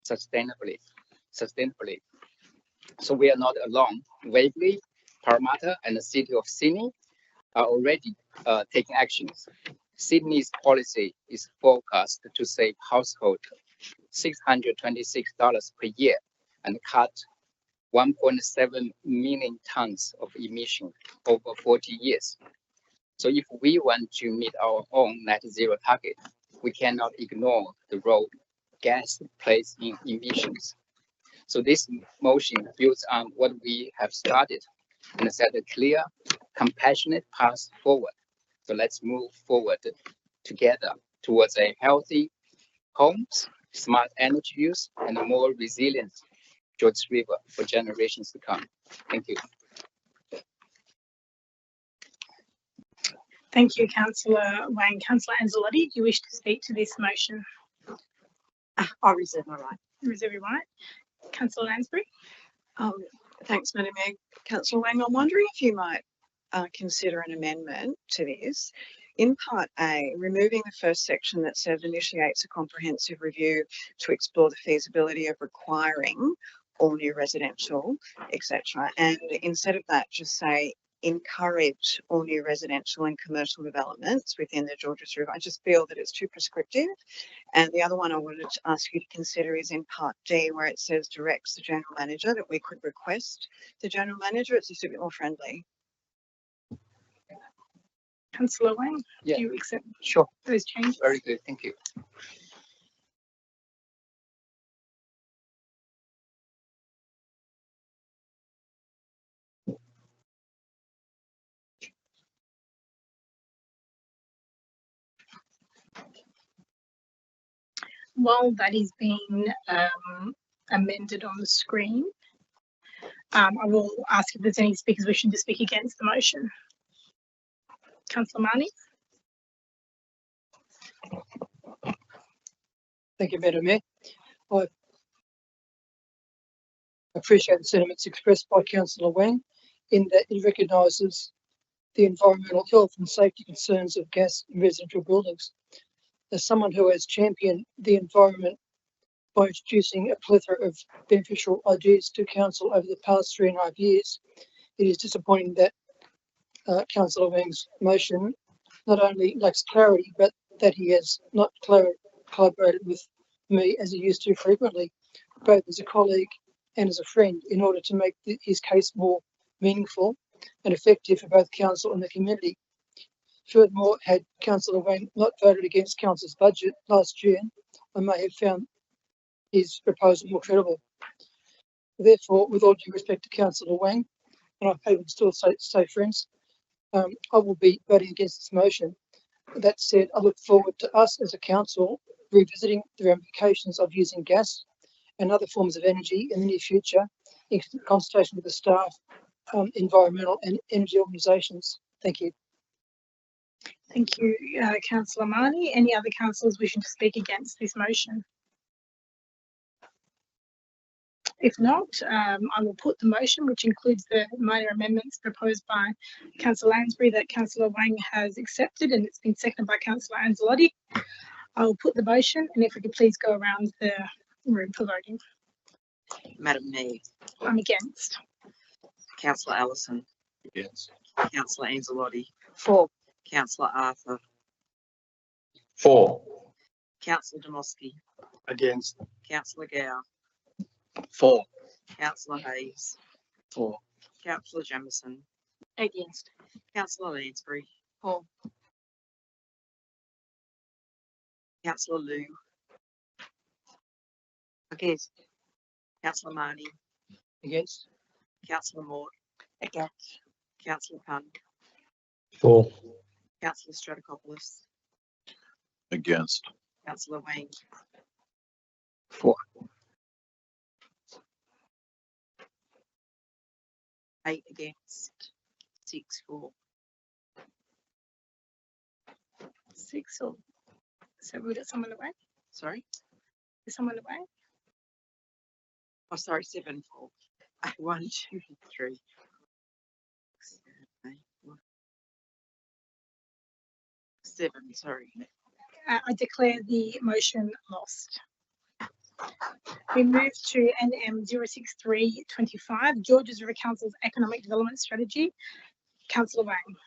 sustainably. So we are not alone. Waverley, Parramatta, and the city of Sydney are already taking actions. Sydney's policy is forecast to save household $626 per year and cut 1.7 million tons of emission over 40 years. So if we want to meet our own net zero target, we cannot ignore the role gas plays in emissions. So this motion builds on what we have started and set a clear, compassionate path forward. So let's move forward together towards a healthy homes, smart energy use, and a more resilient Georges River for generations to come. Thank you. Thank you, Councillor Wang. Councillor Anzalotti, do you wish to speak to this motion? I reserve my right. Reserve your right. Councillor Lansbury. Thanks, Madam Mayor. Councillor Wang, I'm wondering if you might consider an amendment to this. In Part A, removing the first section that says initiates a comprehensive review to explore the feasibility of requiring all new residential, etc. And instead of that, just say encourage all new residential and commercial developments within the Georges River. I just feel that it's too prescriptive. And the other one I wanted to ask you to consider is in Part D, where it says directs the general manager, that we could request the general manager. It's just a bit more friendly. Councillor Wang, Yeah. do you accept Sure. those changes? Very good. Thank you. While that is being amended on the screen, I will ask if there's any speakers wishing to speak against the motion. Councillor Marnie. Thank you, Madam Mayor. I appreciate the sentiments expressed by Councillor Wang in that it recognises the environmental health and safety concerns of gas in residential buildings. As someone who has championed the environment by introducing a plethora of beneficial ideas to Council over the past 3.5 years, it is disappointing that Councillor Wang's motion not only lacks clarity, but that he has not collaborated with me as he used to frequently, both as a colleague and as a friend, in order to make his case more meaningful and effective for both Council and the community. Furthermore, had Councillor Wang not voted against Council's budget last year, I may have found his proposal more credible. Therefore, with all due respect to Councillor Wang, and I hope we can still stay friends, I will be voting against this motion. That said, I look forward to us as a council revisiting the ramifications of using gas and other forms of energy in the near future in consultation with the staff, environmental and energy organisations. Thank you. Thank you, Councillor Marnie. Any other councillors wishing to speak against this motion? If not, I will put the motion, which includes the minor amendments proposed by Councillor Lansbury that Councillor Wang has accepted, and it's been seconded by Councillor Anzalotti. I will put the motion, and if we could please go around the room for voting. Madam Mayor. I'm against. Councillor Allison. Against. Councillor Anzalotti. For. Councillor Arthur. For. Councillor Demoski. Against. Councillor Gow. For. Councillor Hayes. For. Councillor Jamieson. Against. Councillor Lansbury. For. Councillor Liu. Against. Councillor Marnie. Against. Councillor Mort. Against. Councillor Pun. For. Councillor Stratakopoulos. Against. Councillor Wang. For. 8 against, 6 for. 6 or so we got someone away? Sorry? Is someone away? Oh, sorry, 7 for. 1, 2, 3. 7, sorry. I declare the motion lost. We move to NM 06325, Georges River Council's Economic Development Strategy. Councillor Wang.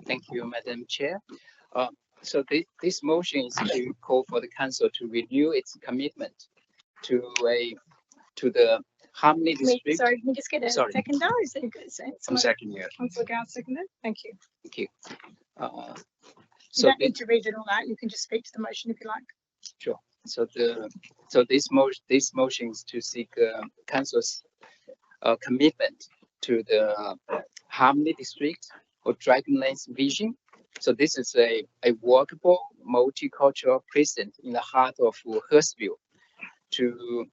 Thank you, Madam Chair. So this motion is to call for the council to renew its commitment to the Harmony District. Sorry, can we just get a seconder? Is it good? I'm second, yeah. Councillor Gow seconded. Thank you. Thank you. You So don't need to read it all out. You can just speak to the motion if you like. sure. So this motion is to seek council's commitment to the Harmony District or Dragonlance vision. So this is a workable multicultural presence in the heart of Hurstville to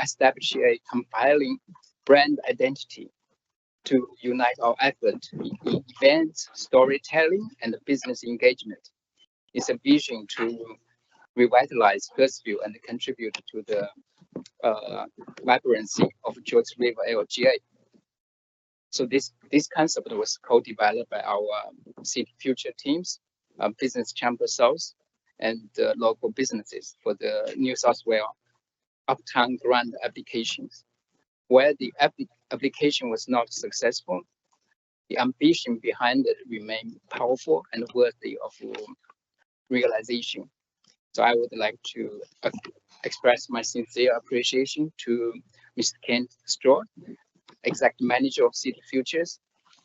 establish a compelling brand identity, to unite our efforts in events, storytelling, and business engagement. It's a vision to revitalize Hurstville and contribute to the vibrancy of Georges River LGA. So this concept was co-developed by our City Future teams, Business Chamber South, and local businesses for the New South Wales Uptown Grant applications. Where the application was not successful, the ambition behind it remained powerful and worthy of realization. So I would like to express my sincere appreciation to Mr. Kent Straw, Executive Manager of City Futures.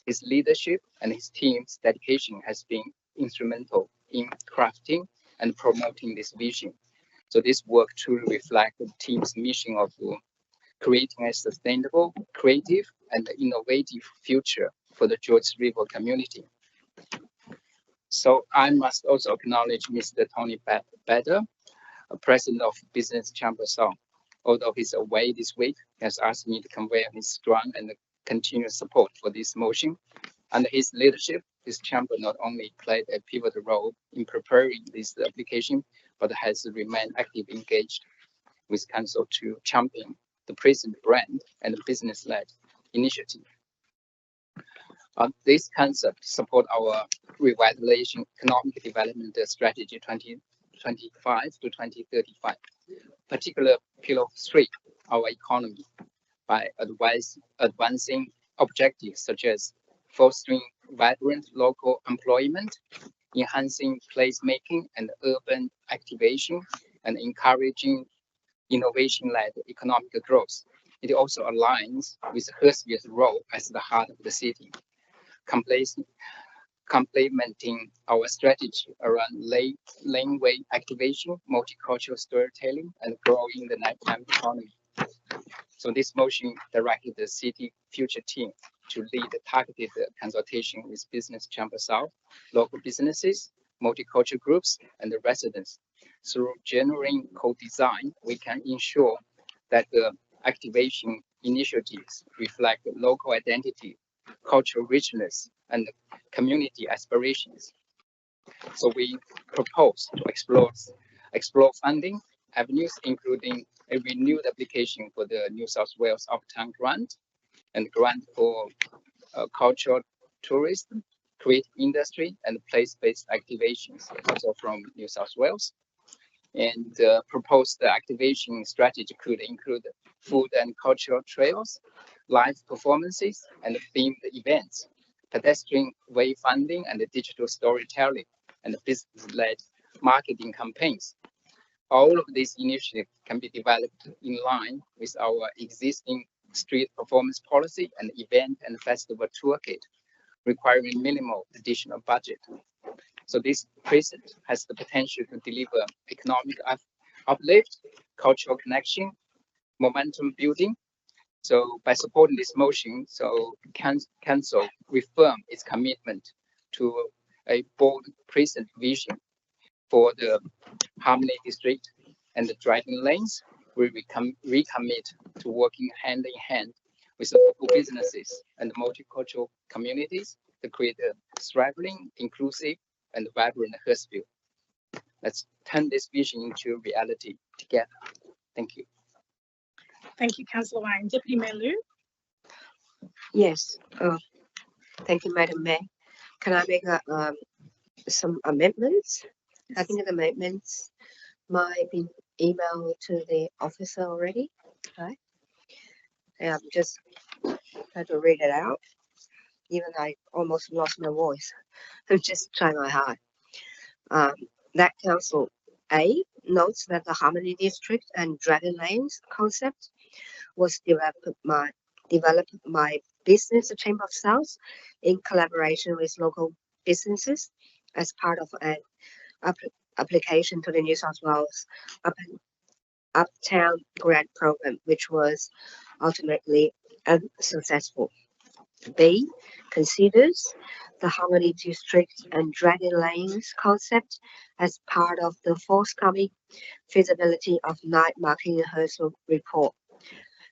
His leadership and his team's dedication has been instrumental in crafting and promoting this vision. So this work truly reflects the team's mission of creating a sustainable, creative, and innovative future for the Georges River community. So I must also acknowledge Mr. Tony Bader, President of Business Chamber South. Although he's away this week, he has asked me to convey his strong and continuous support for this motion. Under his leadership, this chamber not only played a pivotal role in preparing this application, but has remained actively engaged with council to champion the present brand and business-led initiative. This concept support our revitalization economic development strategy 2025 to 2035. Particular pillar 3, our economy, by advancing objectives such as fostering vibrant local employment, enhancing placemaking and urban activation, and encouraging innovation-led economic growth. It also aligns with Hurstville's role as the heart of the city, complementing our strategy around laneway activation, multicultural storytelling, and growing the nighttime economy. So this motion directed the city future team to lead targeted consultation with Business Chamber South, local businesses, multicultural groups, and the residents. Through genuine co-design, we can ensure that the activation initiatives reflect local identity, cultural richness, and community aspirations. So we propose to explore funding avenues, including a renewed application for the New South Wales Uptown Grant and grant for cultural tourism, creative industry, and place-based activations, also from New South Wales. And proposed activation strategy could include food and cultural trails, live performances, and themed events, pedestrian wayfinding, and digital storytelling, and business-led marketing campaigns. All of these initiatives can be developed in line with our existing street performance policy and event and festival toolkit, requiring minimal additional budget. So this precinct has the potential to deliver economic uplift, cultural connection, momentum building. So by supporting this motion, so council reaffirm its commitment to a bold precinct vision for the Harmony District and the Dragon Lanes. We recommit to working hand in hand with local businesses and multicultural communities to create a thriving, inclusive, and vibrant Hurstville. Let's turn this vision into reality together. Thank you. Thank you, Councillor Wang. Deputy Mayor Liu. Yes, thank you, Madam Mayor. Can I make some amendments? I think the amendments might be emailed to the officer already, right? And I'm just trying to read it out. Even I almost lost my voice. I'm just trying my hard. That Council A notes that the Harmony District and Dragon Lanes concept was developed by Business Chamber of South in collaboration with local businesses as part of an application to the New South Wales Uptown Grant Program, which was ultimately unsuccessful. B considers the Harmony District and Dragon Lanes concept as part of the forthcoming feasibility of night marketing rehearsal report,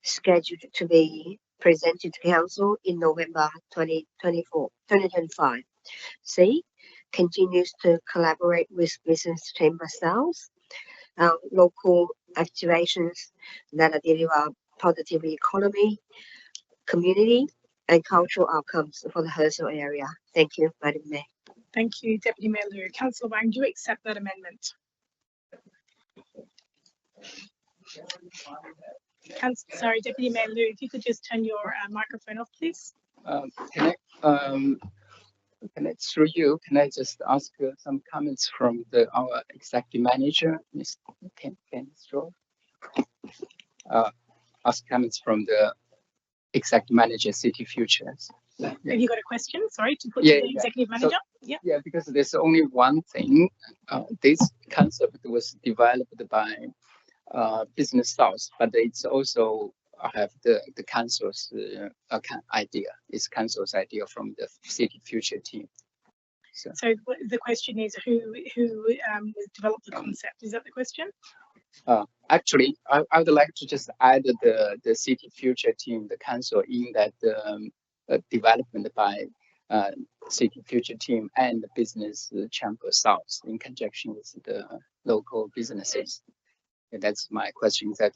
scheduled to be presented to Council in November 2025. C continues to collaborate with Business Chamber South, local activations that deliver positive economy, community, and cultural outcomes for the Hurstville area. Thank you, Madam Mayor. Thank you, Deputy Mayor Liu. Councillor Wang, do you accept that amendment? Sorry, Deputy Mayor Liu, if you could just turn your microphone off, please. Can I, through you, can I just ask some comments from our executive manager, Ms. Ken Stroll? Ask comments from the executive manager, City Futures. Yeah. Have you got a question? Sorry, to put to the executive manager? So, yeah, because there's only one thing. This concept was developed by Business South, but it's also have the council's idea. It's council's idea from the City Future team. So the question is, who developed the concept? Is that the question? Actually, I would like to just add the City Future team, the council, in that development by City Future Team and the Business Chamber South in conjunction with the local businesses. And that's my question. Is that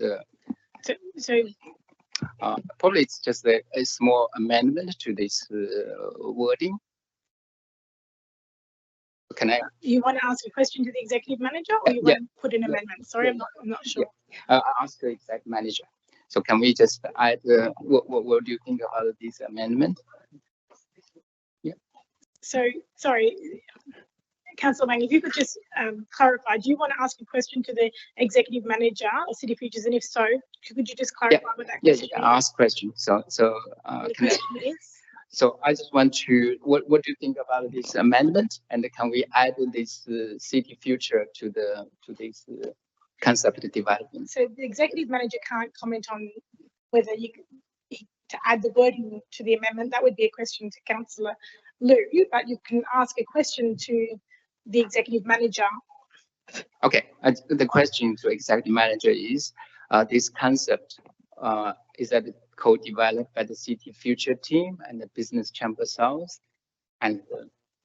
probably it's just a small amendment to this wording. Can I? You want to ask a question to the executive manager, or you want to put an amendment? Sorry, I'm not sure. I'll ask the exec manager. So can we just add? What do you think about this amendment? Yeah. So sorry, Councillor Wang, if you could just clarify. Do you want to ask a question to the executive manager of City Futures, and if so, could you just clarify what that question is? I'll ask question. So The question is. So I just want to, what do you think about this amendment? And can we add this City Future to this concept development? So the executive manager can't comment on whether to add the wording to the amendment. That would be a question to Councillor Liu, but you can ask a question to the executive manager. Okay, the question to executive manager is, this concept, is that co-developed by the City Future Team and the Business Chamber South and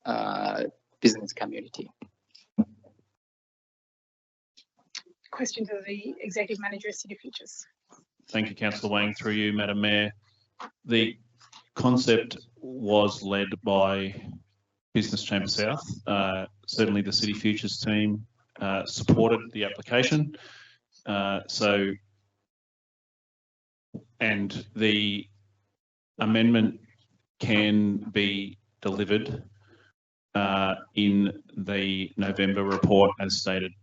the business community? Question to the executive manager of City Futures. Thank you, Councillor Wang. Through you, Madam Mayor. The concept was led by Business Chamber South. Certainly the City Futures team supported the application. And the amendment can be delivered in the November report as stated.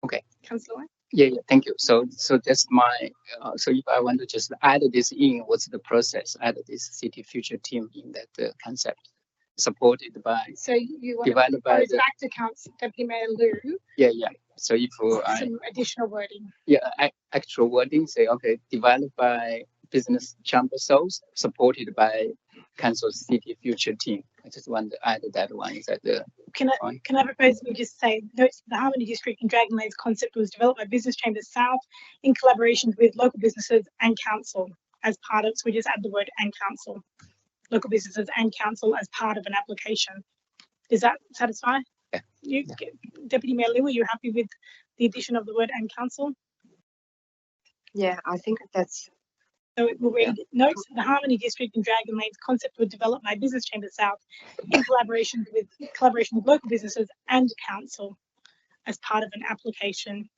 Okay. Councillor Wang? Yeah, thank you. So that's my, so if I want to just add this in, what's the process? Add this City Future Team in that concept, supported by, So you want developed to by propose the, back to Council Deputy Mayor Liu yeah. So if some additional wording. actual wording say, okay, developed by Business Chamber South, supported by Council City Future Team. I just want to add that one. Is that the Can I propose we just say notes the Harmony District in Dragonlands concept was developed by Business Chambers South in collaboration with local businesses and council as part of, so we just add the word and council, local businesses and council as part of an application. Does that satisfy? You, Deputy Mayor Liu, are you happy with the addition of the word and council? Yeah, I think that's. So it will read, notes the Harmony District in Dragonlands concept was developed by Business Chamber South in collaboration with local businesses and council as part of an application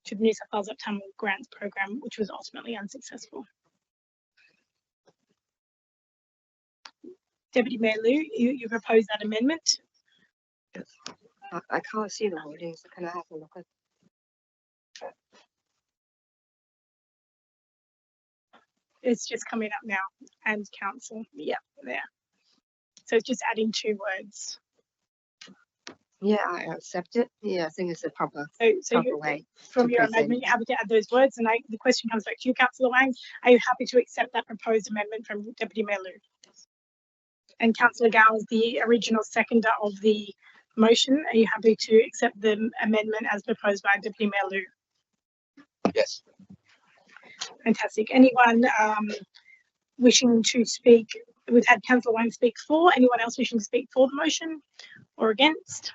to the New South Wales Optimal Grants Program, which was ultimately unsuccessful. Deputy Mayor Liu, you propose that amendment? Yes. I can't see the wording, so can I have a look at? It's just coming up now, and council, yeah, there. So it's just adding 2 words. Yeah, I accept it. Yeah, I think it's a proper way. From your amendment, you're happy to add those words, and the question comes back to you, Councillor Wang. Are you happy to accept that proposed amendment from Deputy Mayor Liu? And Councillor Gao is the original seconder of the motion. Are you happy to accept the amendment as proposed by Deputy Mayor Liu? Yes. Fantastic. Anyone wishing to speak? We've had Councillor Wang speak for. Anyone else wishing to speak for the motion or against?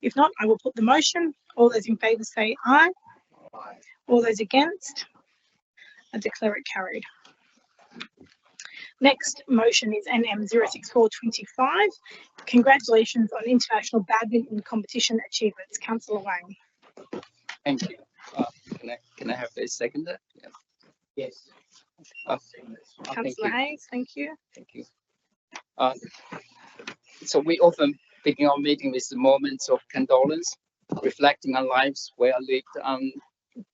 If not, I will put the motion. All those in favour say aye. All those against? I declare it carried. Next motion is NM 06425. Congratulations on international badminton competition achievements. Councillor Wang. Thank you. Can I have a seconder? Yeah. Yes. Councillor Hayes, thank you. Thank you. So we often begin our meeting with moments of condolence, reflecting on lives well lived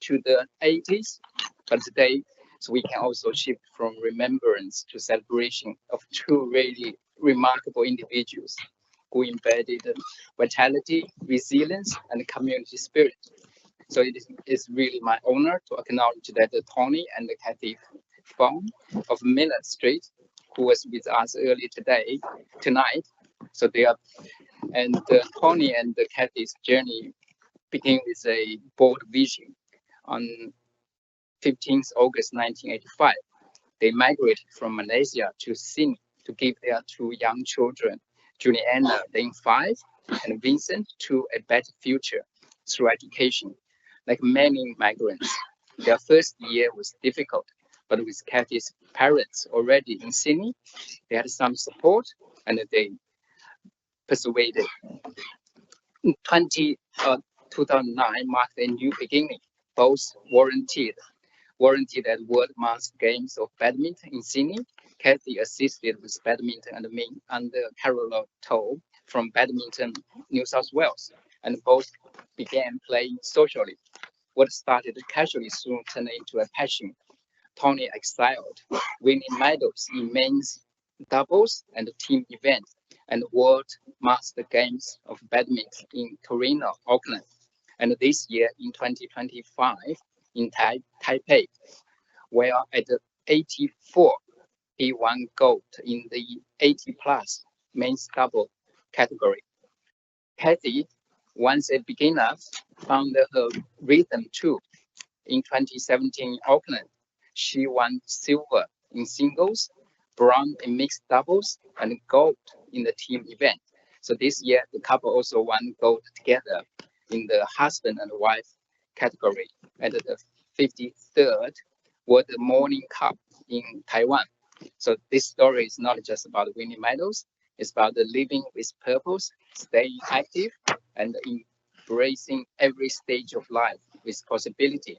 to the 80s. But today, so we can also shift from remembrance to celebration of 2 really remarkable individuals who embedded vitality, resilience, and community spirit. So it is really my honor to acknowledge that Tony and Kathy Fong of Millard Street, who was with us earlier tonight. So they are, and Tony and Kathy's journey began with a bold vision on 15th August 1985. They migrated from Malaysia to Sydney to give their two young children, Juliana, then 5, and Vincent, to a better future through education. Like many migrants, their first year was difficult, but with Kathy's parents already in Sydney, they had some support and they persuaded. 2009 marked a new beginning. Both warranted at World Master Games of Badminton in Sydney. Kathy assisted with badminton and me under Carol Toll from Badminton New South Wales, and both began playing socially. What started casually soon turned into a passion. Tony excelled, winning medals in men's doubles and team events and World Master Games of Badminton in Torino, Auckland, and this year in 2025 in Taipei, where at the 84 he won gold in the 80+ men's double category. Kathy, once a beginner, found her rhythm too. In 2017 Auckland, she won silver in singles, bronze in mixed doubles, and gold in the team event. So this year, the couple also won gold together in the husband and wife category at the 53rd World Morning Cup in Taiwan. So this story is not just about winning medals, it's about the living with purpose, staying active, and embracing every stage of life with possibility.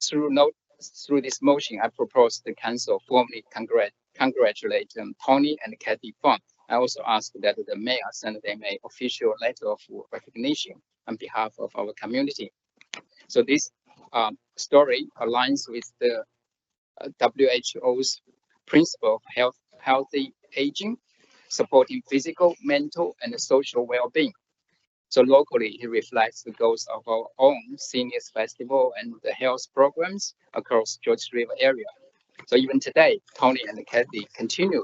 Through this motion, I propose the council formally congratulate Tony and Kathy Fong. I also ask that the mayor send them an official letter of recognition on behalf of our community. So this story aligns with the WHO's principle of healthy aging, supporting physical, mental, and social well-being. So locally, it reflects the goals of our own seniors festival and the health programs across Georges River area. So even today, Tony and Kathy continue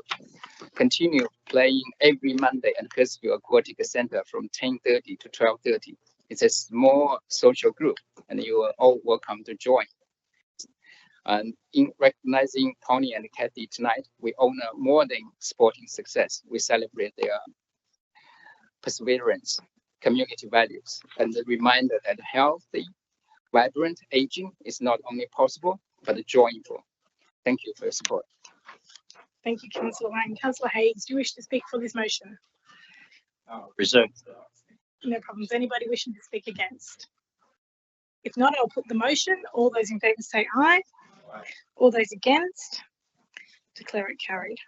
playing every Monday at Hurstville Aquatic Center from 10:30 to 12:30. It's a small social group, and you are all welcome to join. And in recognizing Tony and Kathy tonight, we honor more than sporting success. We celebrate their perseverance, community values, and the reminder that healthy, vibrant aging is not only possible, but joyful. Thank you for your support. Thank you, Councillor Wang. Councillor Hayes, do you wish to speak for this motion? Reserve. No problems. Anybody wishing to speak against? If not, I'll put the motion. All those in favour say aye. All those against, declare it carried.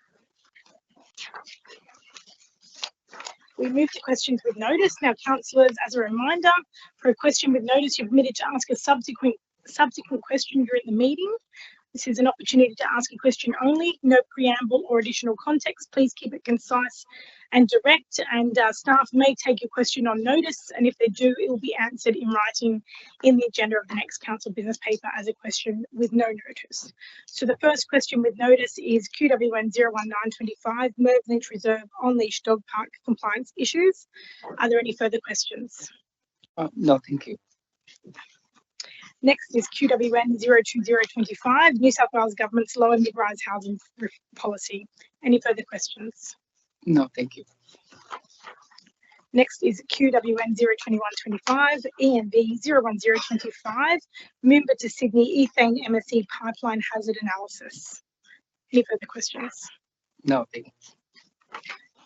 We move to questions with notice. Now, councillors, as a reminder, for a question with notice, you're permitted to ask a subsequent question during the meeting. This is an opportunity to ask a question only, no preamble or additional context. Please keep it concise and direct, and staff may take your question on notice, and if they do, it will be answered in writing in the agenda of the next council business paper as a question with no notice. So the first question with notice is QWN 01925, Merv Lynch Reserve on leash dog park compliance issues. Are there any further questions? No, thank you. Next is QWN 02025, New South Wales Government's low and mid-rise housing policy. Any further questions? No, thank you. Next is QWN 02125, ENV 01025, Moomba to Sydney ethane MSC pipeline hazard analysis. Any further questions? No, thank you.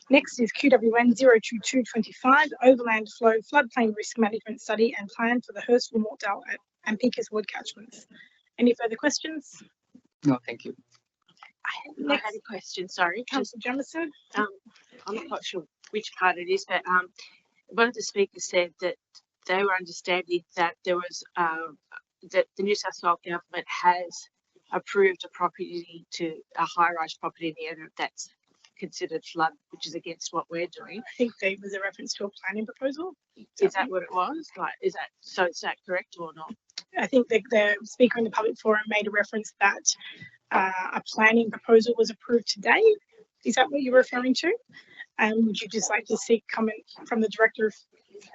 Next is QWN 02225, overland flow floodplain risk management study and plan for the Hurstville, Mortdale and Pincus Wood catchments. Any further questions? No, thank you. I had a question, sorry. Councillor Jamieson. I'm not quite sure which part it is, but one of the speakers said that they were understanding that there was that the New South Wales government has approved a property to a high-rise property in the area that's considered flood, which is against what we're doing. I think there was a reference to a planning proposal. Is that what it was? Like, is that correct or not? I think the speaker in the public forum made a reference that a planning proposal was approved today. Is that what you're referring to? And would you just like to seek comment from the director if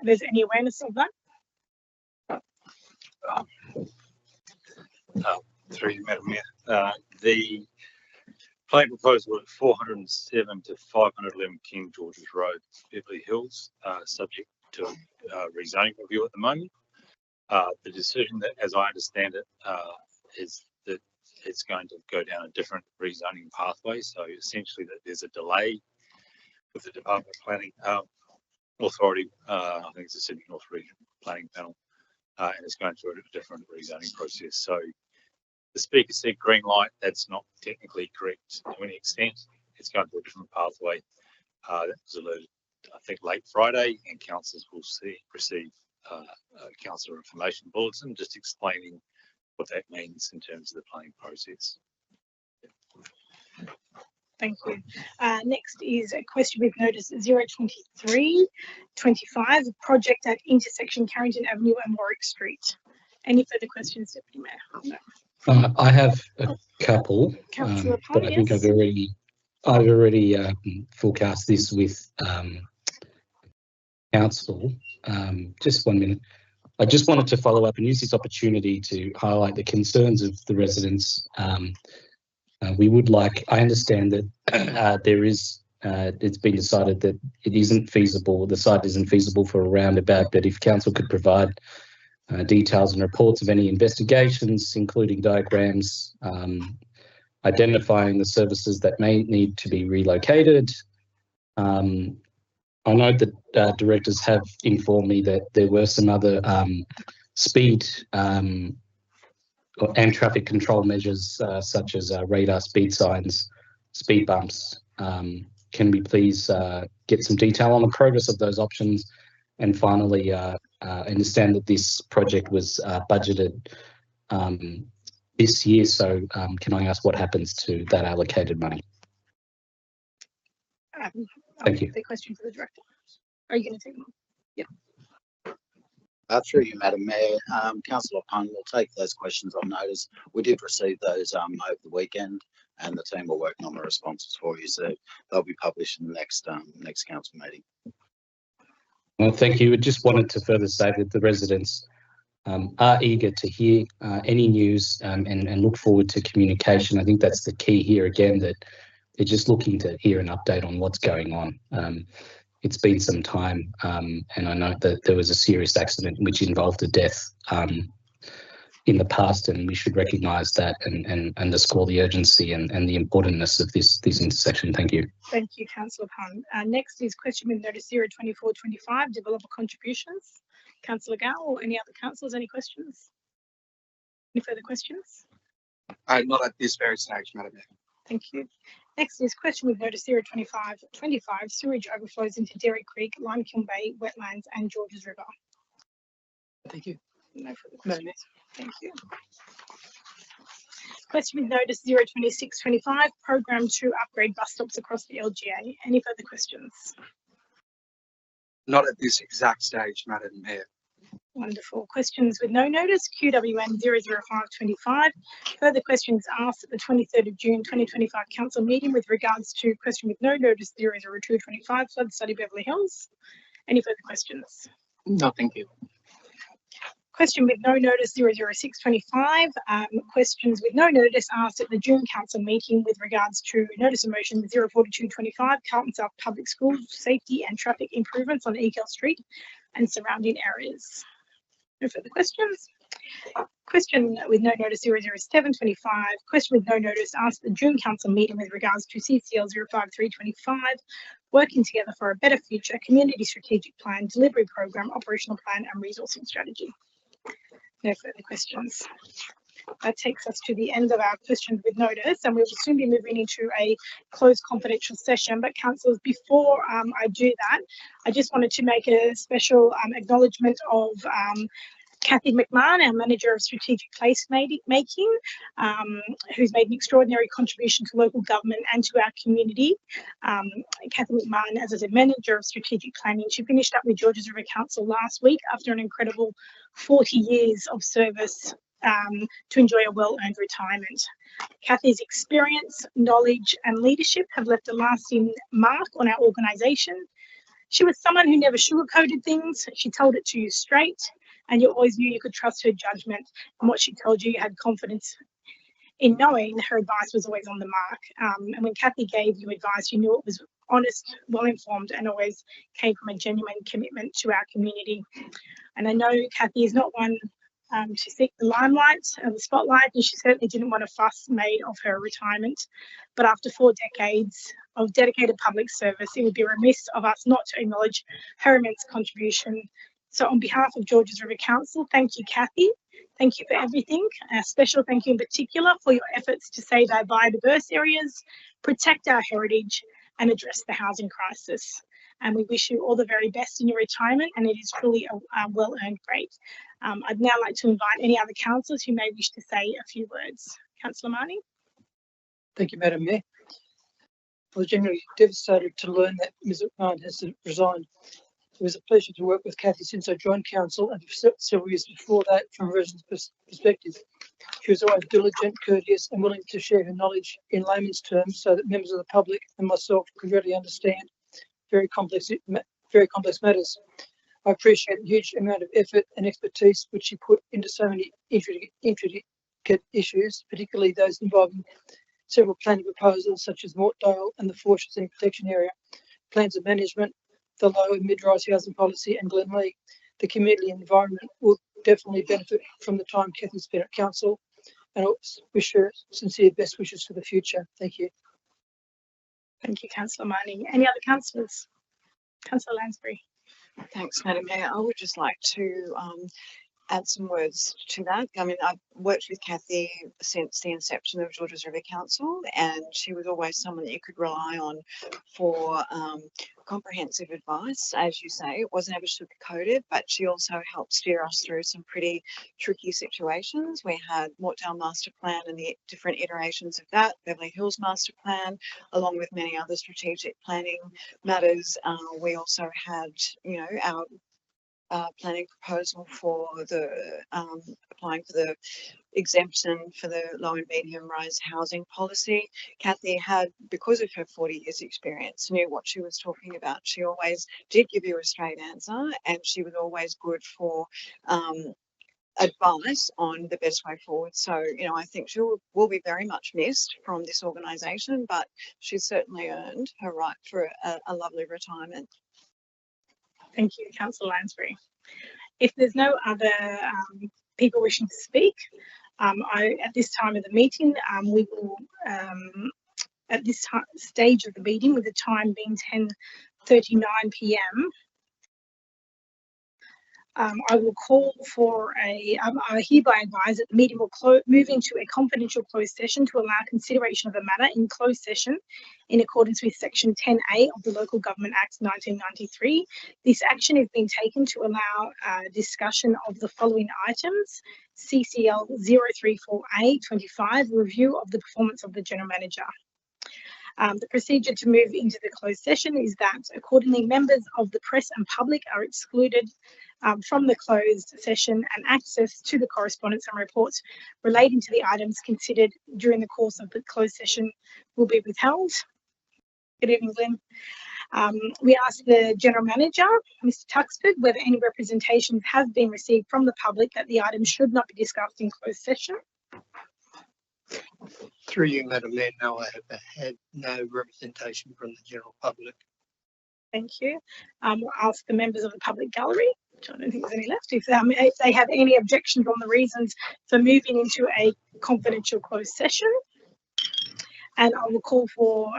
there's any awareness of that? Through you, Madam Mayor. The plan proposal at 407 to 511 King George's Road, Beverly Hills, subject to rezoning review at the moment. The decision that, as I understand it, is that it's going to go down a different rezoning pathway. So essentially that there's a delay with the Department of Planning Authority, I think it's the Sydney North Region Planning Panel, and it's going through a different rezoning process. So the Speaker said green light, that's not technically correct to any extent. It's going to a different pathway. That was alerted, I think, late Friday, and councillors will receive a councillor information bulletin just explaining what that means in terms of the planning process. Thank you. Next is a question with notice 02325, project at intersection Carrington Avenue and Warwick Street. Any further questions, Deputy Mayor? No. I have a couple, but I think I've already forecast this with council. Just 1 minute. I just wanted to follow up and use this opportunity to highlight the concerns of the residents. We would like, I understand that there is, it's been decided that it isn't feasible, the site isn't feasible for a roundabout, but if council could provide details and reports of any investigations, including diagrams, identifying the services that may need to be relocated. I know that directors have informed me that there were some other speed and traffic control measures, such as radar speed signs, speed bumps. Can we please get some detail on the progress of those options? And finally, I understand that this project was budgeted this year, so can I ask what happens to that allocated money? Thank you. The question for the director. Are you going to take them? Yep. Through you, Madam Mayor, Councillor Pun will take those questions on notice. We did receive those over the weekend, and the team are working on the responses for you, so they'll be published in the next council meeting. Well, thank you. I just wanted to further say that the residents are eager to hear any news and look forward to communication. I think that's the key here again, that they're just looking to hear an update on what's going on. It's been some time, and I know that there was a serious accident which involved a death in the past, and we should recognise that and underscore the urgency and the importance of this intersection. Thank you. Thank you, Councillor Pun. Next is question with notice 02425, developer contributions. Councillor Gow or any other councillors, any questions? Any further questions? Not at this very stage, Madam Mayor. Thank you. Next is question with notice 02525, sewage overflows into Dairy Creek, Limekiln Bay, wetlands and Georges River. Thank you. No further questions. Thank you. Question with notice 02625, program to upgrade bus stops across the LGA. Any further questions? Not at this exact stage, Madam Mayor. Wonderful. Questions with no notice, QWN 00525. Further questions asked at the 23rd of June 2025 council meeting with regards to question with no notice 00225, flood study Beverly Hills. Any further questions? No, thank you. Question with no notice 00625. Questions with no notice asked at the June council meeting with regards to notice of motion 04225, Carlton South Public Schools safety and traffic improvements on Eagle Street and surrounding areas. No further questions. Question with no notice 00725. Question with no notice asked at the June council meeting with regards to CCL 05325, working together for a better future, community strategic plan, delivery program, operational plan and resourcing strategy. No further questions. That takes us to the end of our questions with notice, and we will soon be moving into a closed confidential session. But councillors, before I do that, I just wanted to make a special acknowledgement of Kathy McMahon, our Manager of Strategic Placemaking, who's made an extraordinary contribution to local government and to our community. Kathy McMahon, as I said, Manager of Strategic Planning, she finished up with Georges River Council last week after an incredible 40 years of service to enjoy a well-earned retirement. Kathy's experience, knowledge and leadership have left a lasting mark on our organisation. She was someone who never sugarcoated things. She told it to you straight. and you always knew you could trust her judgment and what she told you. You had confidence in knowing her advice was always on the mark. And when Kathy gave you advice, you knew it was honest, well informed, and always came from a genuine commitment to our community. And I know Kathy is not one to seek the limelight and the spotlight, and she certainly didn't want a fuss made of her retirement. But after 4 decades of dedicated public service, it would be remiss of us not to acknowledge her immense contribution. So on behalf of Georges River Council, thank you, Kathy. Thank you for everything. A special thank you in particular for your efforts to save our biodiverse areas, protect our heritage, and address the housing crisis. And we wish you all the very best in your retirement, and it is truly a well-earned break. I'd now like to invite any other councillors who may wish to say a few words. Councillor Marnie. Thank you, Madam Mayor. I was genuinely devastated to learn that Ms. McMahon has resigned. It was a pleasure to work with Kathy since I joined council, and for several years before that, from a resident's perspective. She was always diligent, courteous, and willing to share her knowledge in layman's terms so that members of the public and myself could readily understand very complex matters. I appreciate the huge amount of effort and expertise which she put into so many intricate issues, particularly those involving several planning proposals such as Mortdale and the Fortress and Protection Area, plans of management, the low and mid-rise housing policy, and Glenleigh. The community and environment will definitely benefit from the time Kathy spent at council, and I wish her sincere best wishes for the future. Thank you. Thank you, Councillor Marnie. Any other councillors? Councillor Lansbury. Thanks, Madam Mayor. I would just like to add some words to that. I mean, I've worked with Kathy since the inception of Georges River Council, and she was always someone that you could rely on for comprehensive advice. As you say, it wasn't ever sugar-coated, but she also helped steer us through some pretty tricky situations. We had Mortdale Master Plan and the different iterations of that, Beverly Hills Master Plan, along with many other strategic planning matters. We also had, you know, our planning proposal for the applying for the exemption for the low and medium rise housing policy. Kathy had, because of her 40 years experience, knew what she was talking about. She always did give you a straight answer, and she was always good for advice on the best way forward. So, you know, I think she will be very much missed from this organisation, but she's certainly earned her right for a lovely retirement. Thank you, Councillor Lansbury. If there's no other people wishing to speak, at this time of the meeting, we will, at this stage of the meeting, with the time being 10:39 p.m, I will call for I hereby advise that the meeting will move into a confidential closed session to allow consideration of a matter in closed session in accordance with Section 10A of the Local Government Act 1993. This action is being taken to allow discussion of the following items: CCL 034A 25, review of the performance of the General Manager. The procedure to move into the closed session is that accordingly members of the press and public are excluded from the closed session, and access to the correspondence and reports relating to the items considered during the course of the closed session will be withheld. Good evening, Glenn. We ask the General Manager, Mr. Tuxford, whether any representations have been received from the public that the items should not be discussed in closed session. Through you, Madam Mayor, no, I have had no representation from the general public. Thank you. We'll ask the members of the public gallery, which I don't think there's any left, if they have any objections on the reasons for moving into a confidential closed session. And I will call for,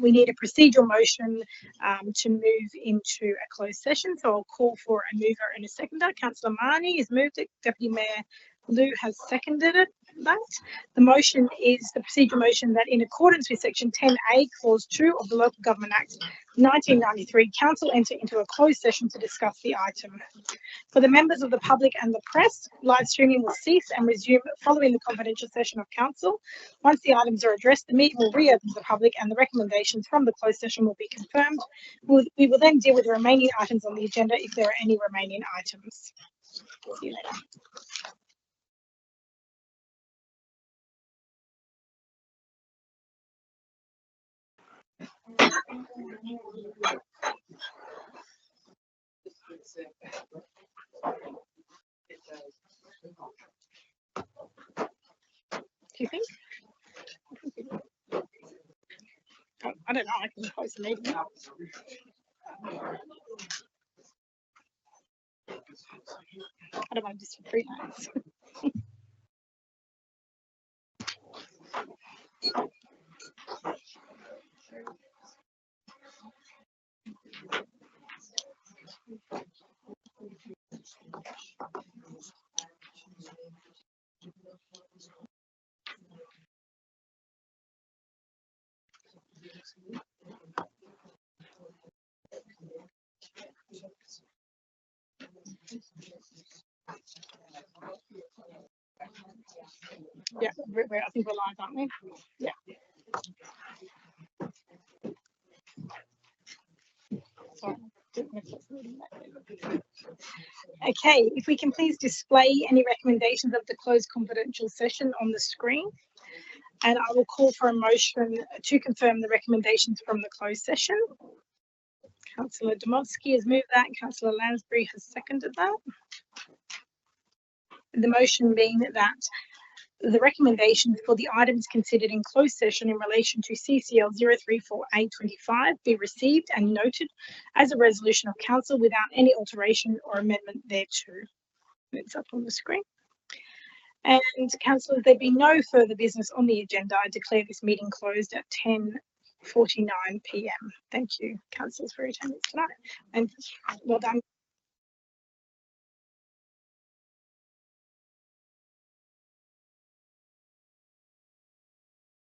we need a procedural motion to move into a closed session. So I'll call for a mover and a seconder. Councillor Marnie has moved it. Deputy Mayor Lou has seconded it. The motion is the procedural motion that in accordance with Section 10A, Clause 2 of the Local Government Act 1993, Council enter into a closed session to discuss the item. For the members of the public and the press, live streaming will cease and resume following the confidential session of Council. Once the items are addressed, the meeting will reopen to the public and the recommendations from the closed session will be confirmed. We will then deal with the remaining items on the agenda if there are any remaining items. See you later. Do you think? I don't know. I can close the meeting now. I don't want to just for 3 nights. Yeah, I think we're live, aren't we? Yeah. Sorry. Okay, if we can please display any recommendations of the closed confidential session on the screen. And I will call for a motion to confirm the recommendations from the closed session. Councillor Dmowski has moved that. Councillor Lansbury has seconded that. The motion being that the recommendations for the items considered in closed session in relation to CCL 034A25 be received and noted as a resolution of council without any alteration or amendment thereto. It's up on the screen. And councillors, there be no further business on the agenda. I declare this meeting closed at 10:49 p.m. Thank you, councillors, for your attendance tonight, and well done.